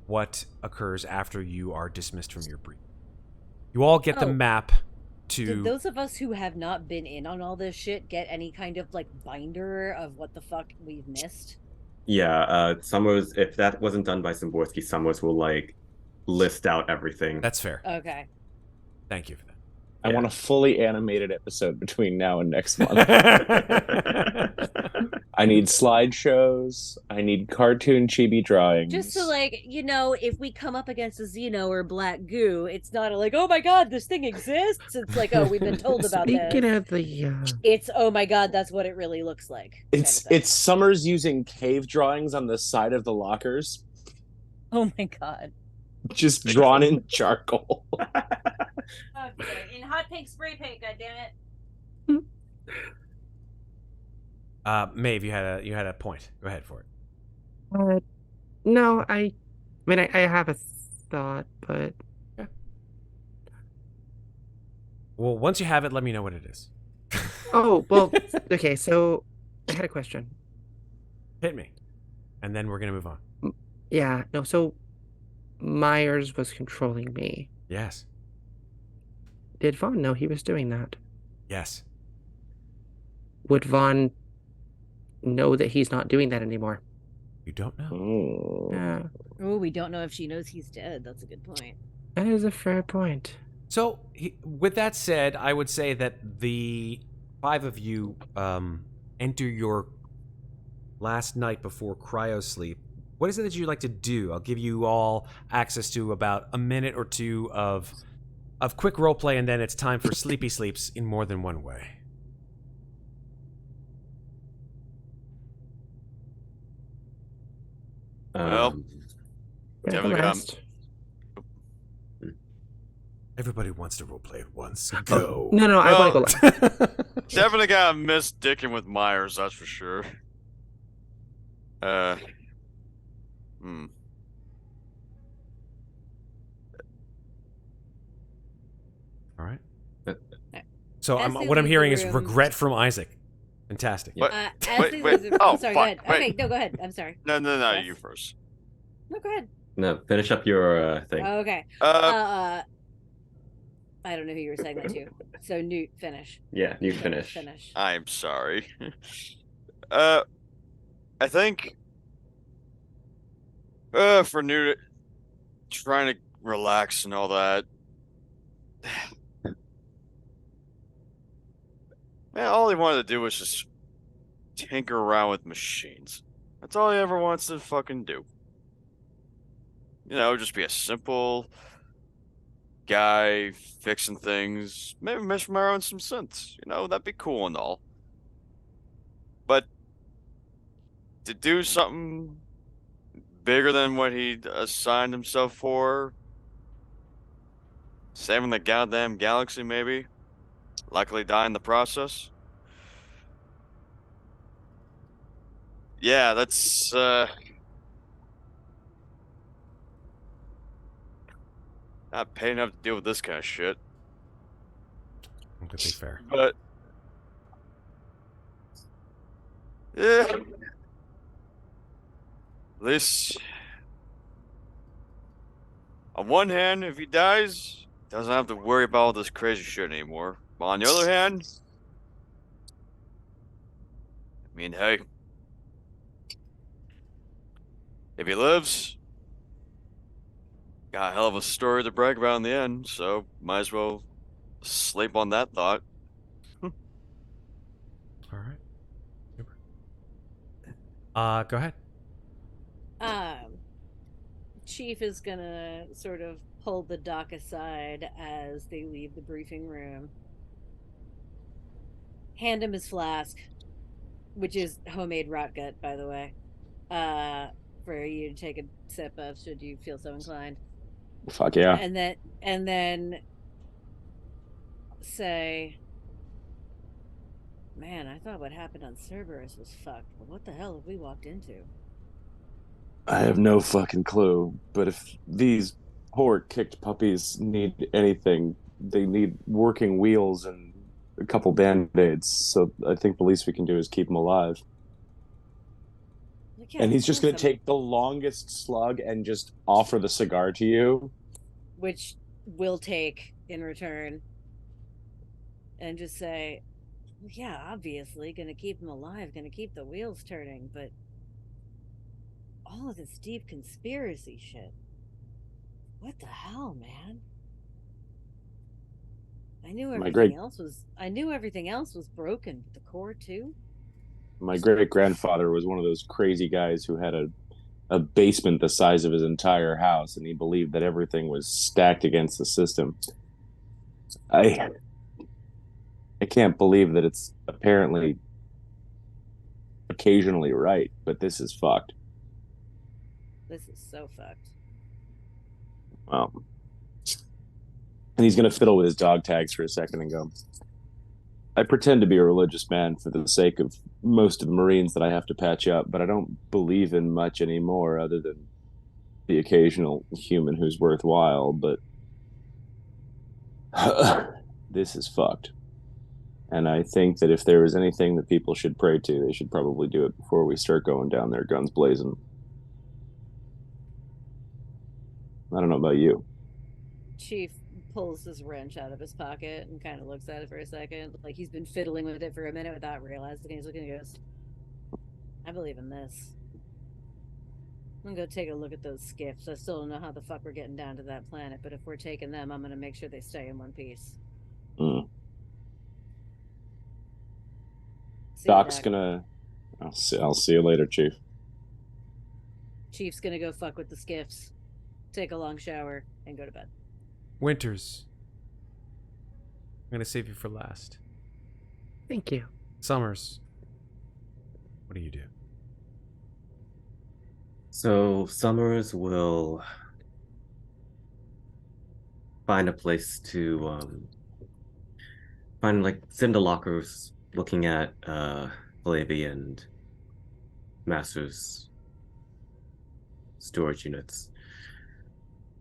what occurs after you are dismissed from your brief. You all get the Oh. map to. Did those of us who have not been in on all this shit get any kind of like binder of what the fuck we've missed? Yeah, Summers. If that wasn't done by Zimborski, Summers will like list out everything. That's fair. Okay. Thank you for that. I want a fully animated episode between now and next month. I need slideshows. I need cartoon chibi drawings. Just so like, if we come up against a Xeno or Black Goo, it's not like, oh my god, this thing exists. It's like, oh, we've been told about Speaking this. of the It's oh my god, that's what it really looks like. kind of thing. It's Summers using cave drawings on the side of the lockers, oh my god. just drawn in charcoal. Okay, in hot pink spray paint, goddammit. Maeve, you had a point. Go ahead for it. no, I have a thought, but Well, once you have it, let me know what it is. oh well. Okay, so I had a question. Hit me, and then we're gonna move on. Yeah, no. So Myers was controlling me. Yes. Did Vaughn know he was doing that? Yes. Would Vaughn know that he's not doing that anymore? You don't know. Oh. Yeah, Oh, we don't know if she knows he's dead. That's a good point. that is a fair point. So, with that said, I would say that the 5 of you enter your last night before cryo sleep. What is it that you'd like to do? I'll give you all access to about a minute or two of quick roleplay, and then it's time for sleepy sleeps in more than one way. Well, Yeah, Definitely the got- last. Everybody wants to roleplay at once. Oh, Go. no, I want to go last. definitely gotta miss dicking with Myers, that's for sure. All right. Uh, So As they what I'm leave the hearing is room- regret from Isaac. Fantastic. What? As Wait, they wait. leave the- Oh, I'm sorry, fuck, go ahead. wait. Okay, no, go ahead. I'm sorry. No, Yes. you first. No, go ahead. No, finish up your thing. Okay. Uh, I don't know who you were saying that to. So Newt, finish. Yeah, you finish. Finish. I'm sorry. I think for Newt trying to relax and all that. Man, all he wanted to do was just tinker around with machines. That's all he ever wants to fucking do. Just be a simple guy fixing things. Maybe mesmerize on some synths. That'd be cool and all. But to do something bigger than what he assigned himself for, saving the goddamn galaxy, maybe, likely die in the process. Yeah, that's not paid enough to deal with this kind of shit. perfectly fair. But yeah, at least on one hand, if he dies, doesn't have to worry about all this crazy shit anymore. But on the other hand, I mean, hey, if he lives, got a hell of a story to brag about in the end. So might as well sleep on that thought. All right. Super. Go ahead. Chief is gonna sort of pull the doc aside as they leave the briefing room. Hand him his flask, which is homemade rot gut, by the way, for you to take a sip of should you feel so inclined. Fuck yeah. And then say, man, I thought what happened on Cerberus was fucked, but what the hell have we walked into? I have no fucking clue, but if these poor kicked puppies need anything, they need working wheels and a couple band-aids. So I think the least we can do is keep them alive. And he's just going to take the longest slug and just offer the cigar to you. Which we'll take in return. And just say, yeah, obviously, going to keep them alive, going to keep the wheels turning, but all of this deep conspiracy shit. What the hell, man? I knew everything else was broken, but the core too. My great-grandfather was one of those crazy guys who had a basement the size of his entire house, and he believed that everything was stacked against the system. I can't believe that it's apparently occasionally right, but this is fucked. This is so fucked. Well, and he's going to fiddle with his dog tags for a second and go, I pretend to be a religious man for the sake of most of the Marines that I have to patch up, but I don't believe in much anymore other than the occasional human who's worthwhile, but this is fucked. And I think that if there is anything that people should pray to, they should probably do it before we start going down there guns blazing. I don't know about you. Chief pulls his wrench out of his pocket and kind of looks at it for a second, like he's been fiddling with it for a minute without realizing. He's looking and goes, I believe in this. I'm gonna go take a look at those skiffs. I still don't know how the fuck we're getting down to that planet, but if we're taking them, I'm gonna make sure they stay in one piece. Doc's gonna... I'll see you later, Chief. Chief's gonna go fuck with the skiffs, take a long shower, and go to bed. Winters, I'm going to save you for last. Thank you. Summers, what do you do? So Summers will find a place to sit in the lockers, looking at Kulhavy and Masters storage units.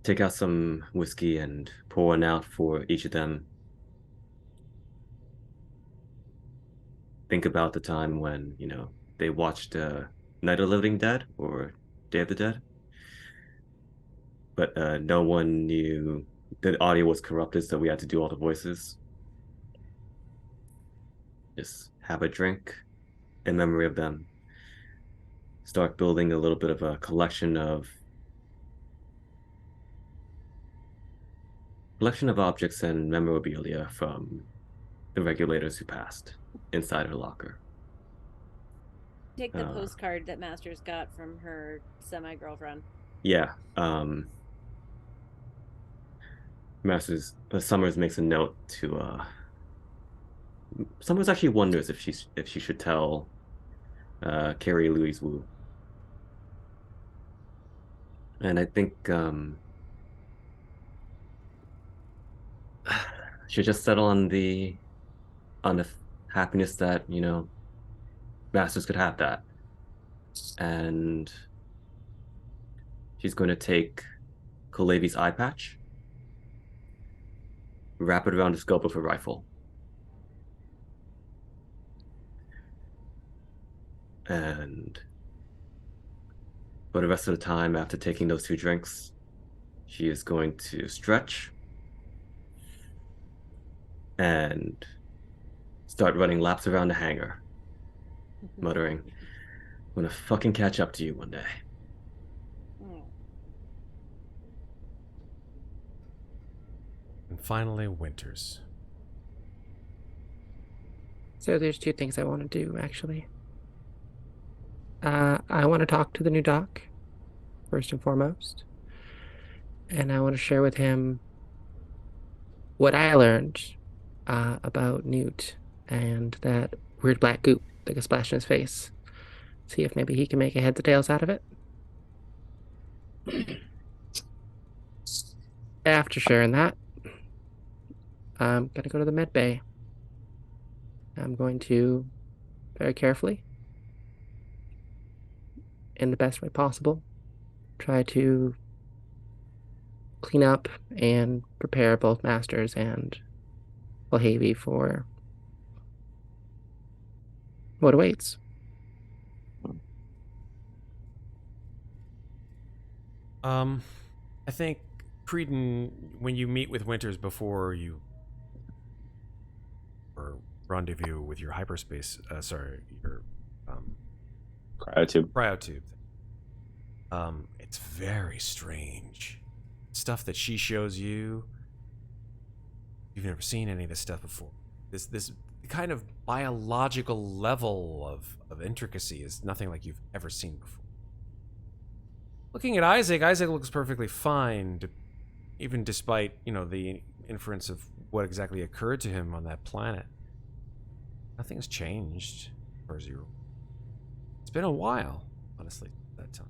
Take out some whiskey and pour one out for each of them. Think about the time when, they watched Night of the Living Dead or Day of the Dead. But no one knew the audio was corrupted, so we had to do all the voices. Just have a drink in memory of them. Start building a little bit of a collection of objects and memorabilia from the regulators who passed inside her locker. Take the postcard that Masters got from her semi-girlfriend. Yeah. Summers makes a note to Summers actually wonders if she should tell Carrie Louise Wu. And I think should just settle on the happiness that, Masters could have that. And she's going to take Kulhavy's eye patch, wrap it around the scope of her rifle, And for the rest of the time, after taking those 2 drinks, she is going to stretch and start running laps around the hangar, muttering, "I'm gonna fucking catch up to you one day." And finally, Winters. So there's 2 things I want to do, actually. I want to talk to the new doc, first and foremost. And I want to share with him what I learned about Newt and that weird black goop that got splashed in his face. See if maybe he can make a heads or tails out of it. After sharing that, I'm going to go to the med bay. I'm going to very carefully, in the best way possible, try to clean up and prepare both Masters and Kulhavy for what awaits. I think Creedon, when you meet with Winters before you or rendezvous with your hyperspace, your cryotube. It's very strange. Stuff that she shows you, you've never seen any of this stuff before. This kind of biological level of intricacy is nothing like you've ever seen before. Looking at Isaac looks perfectly fine, even despite, the inference of what exactly occurred to him on that planet. Nothing's changed, as far as you. It's been a while, honestly, that time.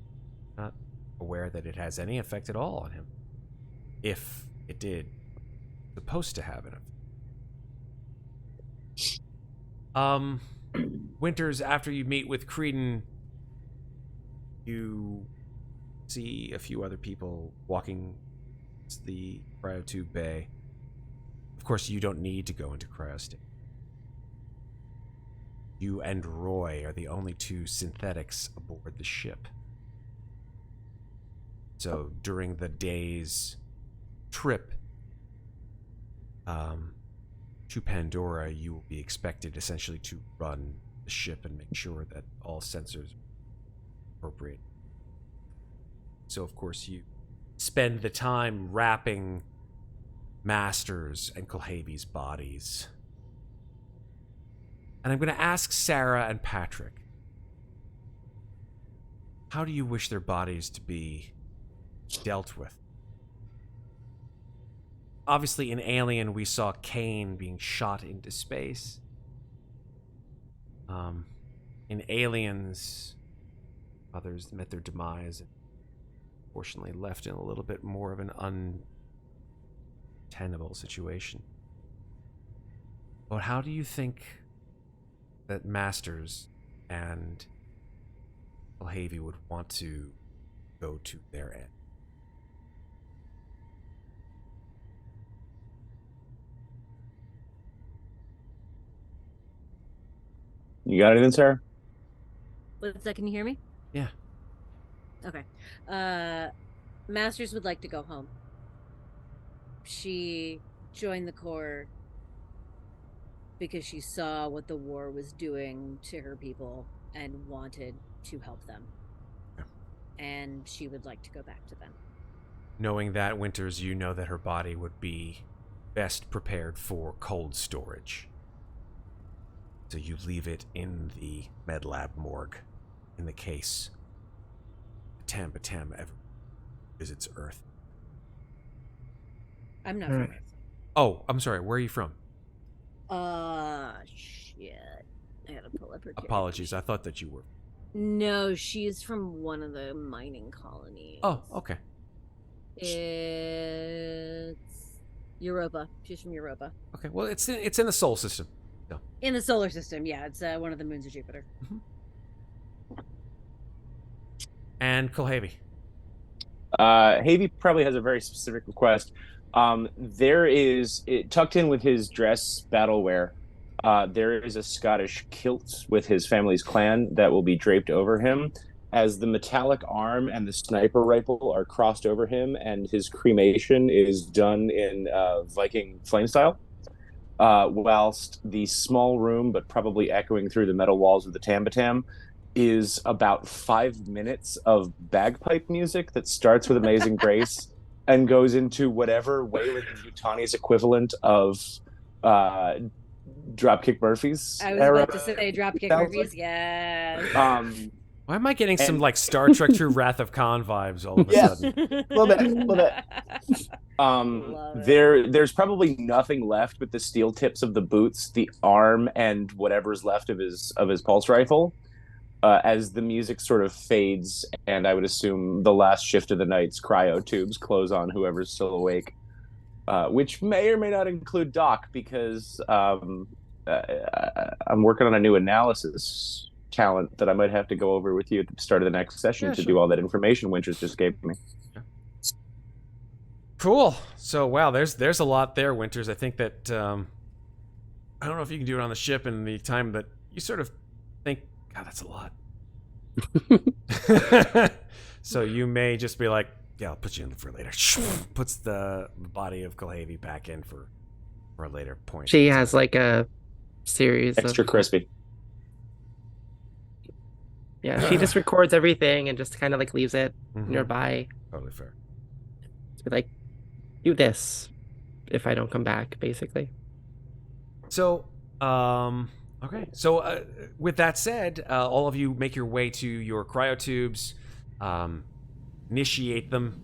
Not aware that it has any effect at all on him. If it did, supposed to have an effect. Winters, after you meet with Creedon, you see a few other people walking the cryotube bay. Of course, you don't need to go into cryostate. You and Roy are the only 2 synthetics aboard the ship. So during the day's trip to Pandora, you will be expected essentially to run the ship and make sure that all sensors are appropriate. So, of course, you spend the time wrapping Masters and Kulhavy's bodies. And I'm going to ask Sarah and Patrick, how do you wish their bodies to be dealt with? Obviously, in Alien, we saw Kane being shot into space. In Aliens, others met their demise and fortunately left in a little bit more of an untenable situation. But how do you think that Masters and Kulhavy would want to go to their end? You got anything, Sarah? What's that? Can you hear me? Yeah. Okay. Masters would like to go home. She joined the Corps because she saw what the war was doing to her people and wanted to help them. Yeah. And she would like to go back to them. Knowing that, Winters, you know that her body would be best prepared for cold storage. So you leave it in the med lab morgue in the case Batam ever visits Earth. I'm not from Earth. Oh, I'm sorry. Where are you from? Shit. I gotta pull up her. Apologies. I thought that you were. No, she's from one of the mining colonies. Oh, okay. It's Europa. She's from Europa. Okay. Well, it's in the Sol system. So. In the solar system, yeah. It's one of the moons of Jupiter. Mm-hmm. And Kulhavy. Havy probably has a very specific request. There is tucked in with his dress battle wear. there is a Scottish kilt with his family's clan that will be draped over him, as the metallic arm and the sniper rifle are crossed over him, and his cremation is done in Viking flame style. Whilst the small room, but probably echoing through the metal walls of the Tambatam, is about 5 minutes of bagpipe music that starts with Amazing Grace and goes into whatever Wayland Yutani's equivalent of Dropkick Murphys. I was about to say Dropkick Murphys, yes. Why am I getting some like Star Trek Through Wrath of Khan vibes all of a sudden? A little bit. There's probably nothing left but the steel tips of the boots, the arm, and whatever's left of his pulse rifle. As the music sort of fades, and I would assume the last shift of the night's cryo tubes close on whoever's still awake, which may or may not include Doc, because I'm working on a new analysis talent that I might have to go over with you at the start of the next session to do all that information Winters just gave me. Cool. So wow, there's a lot there, Winters. I think that I don't know if you can do it on the ship in the time that you sort of think, God, that's a lot. So you may just be like, yeah, I'll put you in for later. Puts the body of Kulhavy back in for a later point. She has like a series extra crispy. Yeah, she just records everything and just kind of like leaves it nearby. Totally fair. To be like, do this if I don't come back, basically. So, okay. So, with that said, all of you make your way to your cryotubes, initiate them.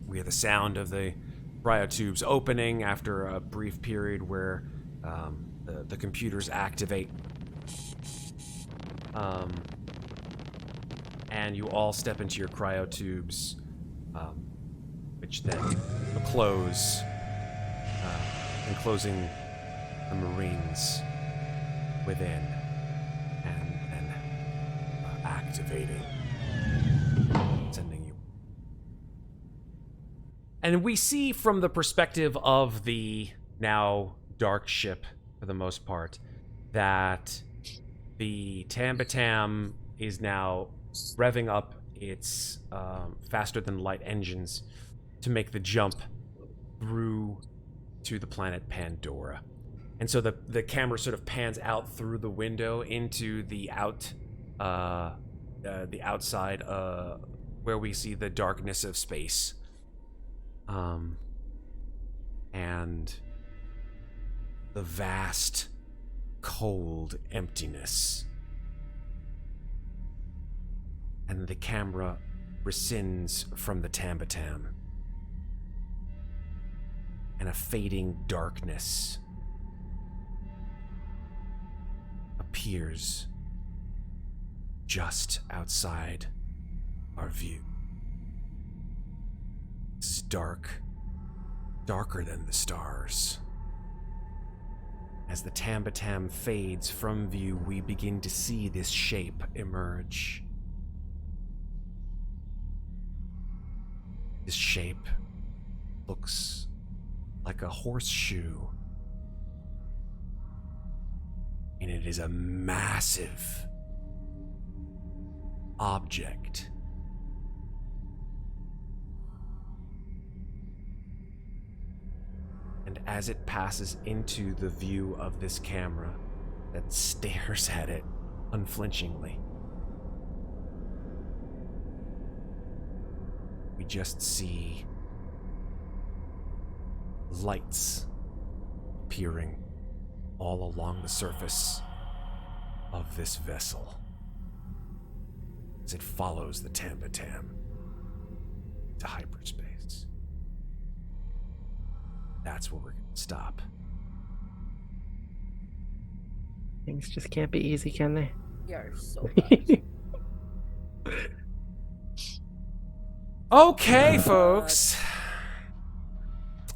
We hear the sound of the cryotubes opening after a brief period where the computers activate. And you all step into your cryotubes, which then close, enclosing the Marines within, and then activating, sending you. And we see from the perspective of the now dark ship, for the most part, that the Tambatam is now revving up its faster-than-light engines to make the jump through to the planet Pandora. And so the camera sort of pans out through the window into the outside, where we see the darkness of space, and the vast, cold emptiness. And the camera rescinds from the Tambatam, and a fading darkness appears just outside our view. This is dark, darker than the stars. As the Tambatam fades from view, we begin to see this shape emerge. This shape looks like a horseshoe, and it is a massive object. And as it passes into the view of this camera that stares at it unflinchingly, we just see lights appearing all along the surface of this vessel as it follows the Tambatam to hyperspace. That's where we're going to stop. Things just can't be easy, can they? You're so right. Okay, folks.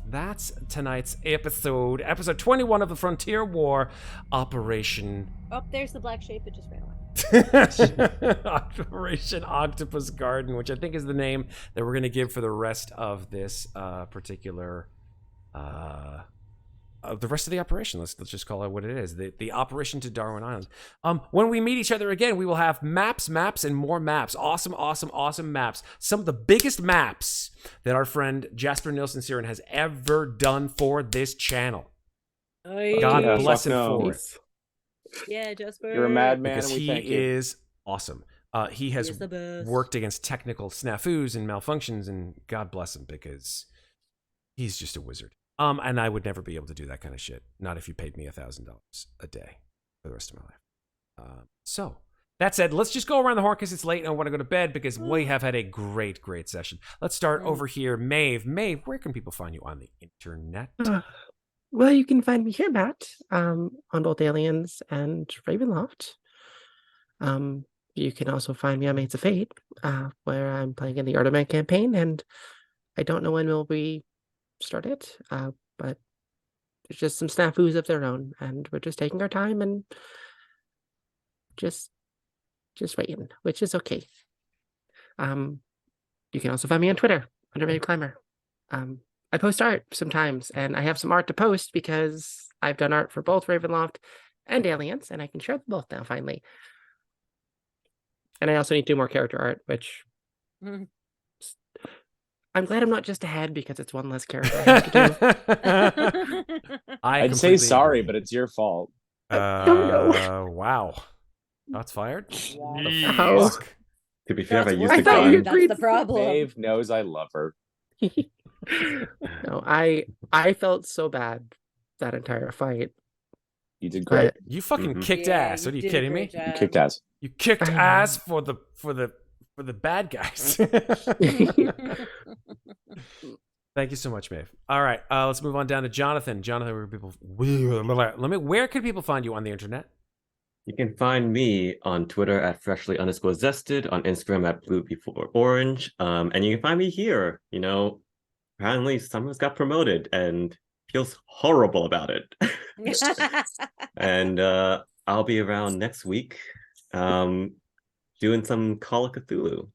That's tonight's episode 21 of the Frontier War, Operation... Oh, there's the black shape that just ran away. Operation Octopus Garden, which I think is the name that we're going to give for the rest of this particular the rest of the operation. Let's just call it what it is. The operation to Darwin Island. When we meet each other again, we will have maps, and more maps. Awesome maps. Some of the biggest maps that our friend Jasper Nilsson Siren has ever done for this channel. God bless him for it. Yeah, Jasper. You're a madman, Because and we thank he you. is awesome. He has the best. worked against technical snafus and malfunctions, and God bless him because he's just a wizard. And I would never be able to do that kind of shit. Not if you paid me $1,000 a day for the rest of my life. So that said, let's just go around the horn because it's late and I want to go to bed because we have had a great session. Let's start over here. Maeve, where can people find you on the internet? Well, you can find me here, Matt, on both Aliens and Ravenloft. You can also find me on Mates of Fate, where I'm playing in the Art of Man campaign, and I don't know when we'll be started, but there's just some snafus of their own, and we're just taking our time and just waiting, which is okay. You can also find me on Twitter under Maeve Climber. I post art sometimes, and I have some art to post because I've done art for both Ravenloft and Aliens, and I can share them both now, finally. And I also need to do more character art, which I'm glad I'm not just ahead because it's one less character I have to do. I'd say sorry, but it's your fault. Wow. Shots fired? Wow. To be fair, I used I to thought gun. you agreed. That's the problem. Dave knows I love her. No, I felt so bad that entire fight. You did great. You fucking kicked ass. What are you kidding me? You kicked ass. You kicked ass for the bad guys. Thank you so much, Maeve. All right, let's move on down to Jonathan. Jonathan, where can people find you on the internet? You can find me on Twitter at freshly_zested, on Instagram at blue before orange, and you can find me here. You know, apparently Summers got promoted and feels horrible about it. And I'll be around next week, doing some Call of Cthulhu.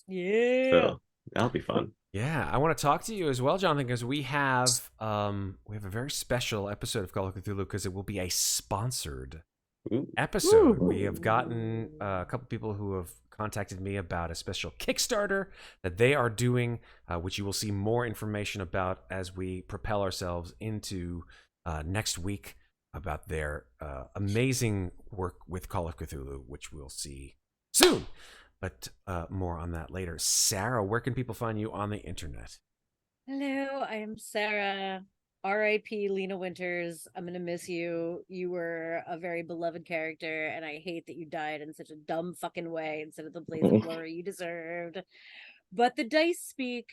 Yeah. So that'll be fun. Yeah, I want to talk to you as well, Jonathan, because we have a very special episode of Call of Cthulhu because it will be a sponsored episode. We have gotten a couple people who have contacted me about a special Kickstarter that they are doing, which you will see more information about as we propel ourselves into next week about their amazing work with Call of Cthulhu, which we'll see soon. But more on that later. Sarah, where can people find you on the internet? Hello, I'm Sarah. R.I.P. Lena Winters. I'm gonna miss you. You were a very beloved character, and I hate that you died in such a dumb fucking way instead of the blaze of glory you deserved. But the dice speak,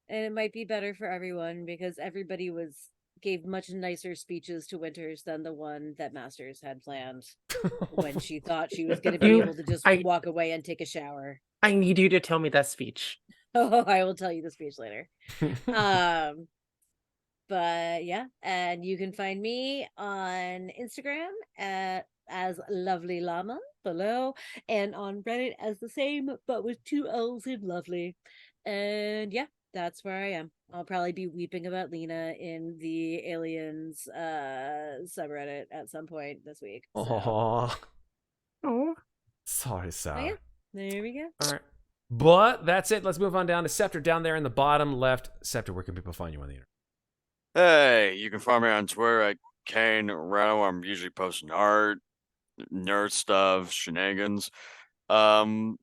and it might be better for everyone because everybody gave much nicer speeches to Winters than the one that Masters had planned when she thought she was going to be able to just walk away and take a shower. I need you to tell me that speech. Oh, I will tell you the speech later. But yeah, and you can find me on Instagram as Lovely Llama below, and on Reddit as the same, but with 2 L's in Lovely. And yeah, that's where I am. I'll probably be weeping about Lena in the Aliens subreddit at some point this week. So. Oh, sorry, Sarah. Oh, yeah. There we go. All right, but that's it. Let's move on down to Scepter down there in the bottom left. Scepter, where can people find you on the internet? Hey, you can find me on Twitter at Kane Reno. I'm usually posting art, nerd stuff, shenanigans. And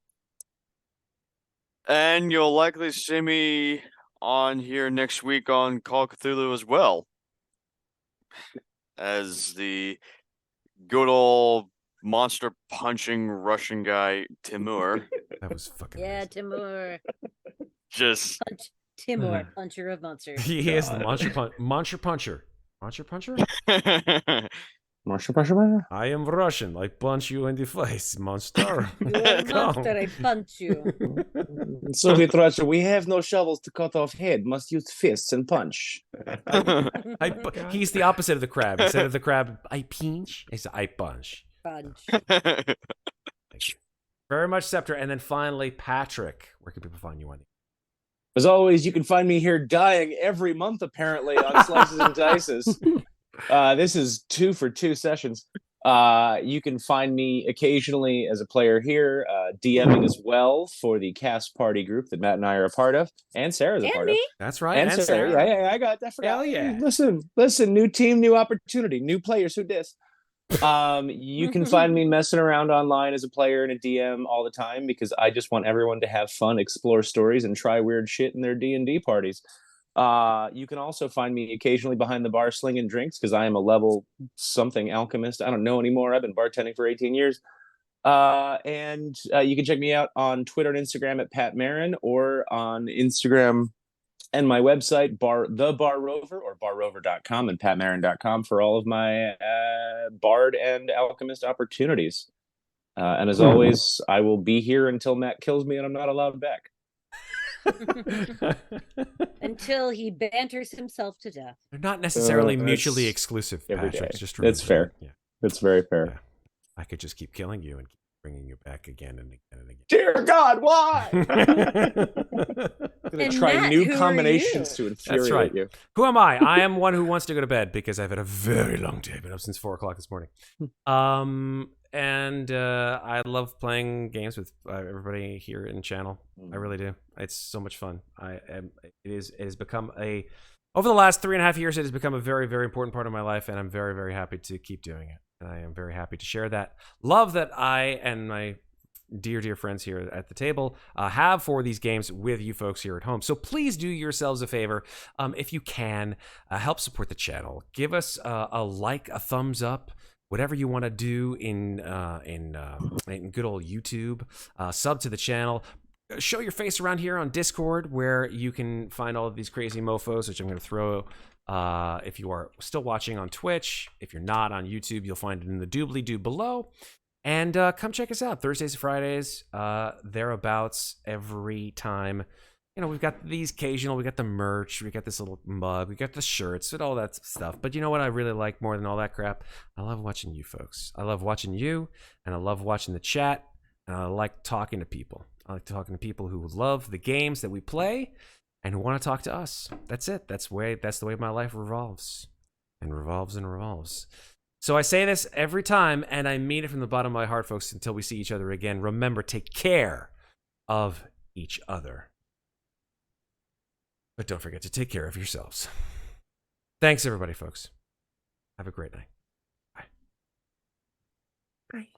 you'll likely see me on here next week on Call of Cthulhu as well. As the good old monster punching Russian guy, Timur. That was fucking Yeah, Timur. Just... Timur, puncher of monsters. He is the monster puncher. Monster puncher. Monster puncher. I am Russian. I punch you in the face, monster. You're a monster. I punch you. Soviet Russia, we have no shovels to cut off head. Must use fists and punch. He's the opposite of the crab. Instead of the crab, I pinch. It's I punch. Punch. Thank you very much, Scepter. And then finally, Patrick. Where can people find you on? As always, you can find me here dying every month, apparently, on Slices and Dices. This is 2 for 2 sessions. You can find me occasionally as a player here, DMing as well for the cast party group that Matt and I are a part of, and Sarah's a part of. That's right. And Sarah. Yeah, I got that. Hell yeah. Listen, new team, new opportunity, new players. Who dis? You can find me messing around online as a player and a DM all the time because I just want everyone to have fun, explore stories, and try weird shit in their D&D parties. You can also find me occasionally behind the bar slinging drinks because I am a level something alchemist. I don't know anymore. I've been bartending for 18 years. And you can check me out on Twitter and Instagram at Pat Marin, or on Instagram and my website, The Bar Rover, or barrover.com, and patmarin.com for all of my bard and alchemist opportunities. And as always, I will be here until Matt kills me and I'm not allowed back. Until he banters himself to death. They're not necessarily mutually exclusive, Patrick. Just It's fair. Yeah. It's very fair. Yeah. I could just keep killing you and keep bringing you back again and again and again. Dear God, why? I'm gonna try Matt, new who are combinations to you? infuriate That's right. you. Who am I? I am one who wants to go to bed because I've had a very long day. I've been up since 4 o'clock this morning. And I love playing games with everybody here in channel. I really do. It's so much fun. It has become over the last 3.5 years, it has become a very, very important part of my life, and I'm very, very happy to keep doing it. And I am very happy to share that love that I and my dear, dear friends here at the table have for these games with you folks here at home. So please do yourselves a favor. If you can, help support the channel. Give us a like, a thumbs up, whatever you want to do in good old YouTube. Sub to the channel. Show your face around here on Discord, where you can find all of these crazy mofos, which I'm going to throw. If you are still watching on Twitch, if you're not on YouTube, you'll find it in the doobly-doo below. And come check us out Thursdays and Fridays, thereabouts every time. You know, we've got these occasional, we got the merch, we got this little mug, we got the shirts, and all that stuff. But you know what I really like more than all that crap? I love watching you folks. I love watching you, and I love watching the chat, and I like talking to people. I like talking to people who love the games that we play and who want to talk to us. That's it. That's the way my life revolves and revolves and revolves. So I say this every time, and I mean it from the bottom of my heart, folks, until we see each other again. Remember, take care of each other. But don't forget to take care of yourselves. Thanks, everybody, folks. Have a great night. Bye. Bye.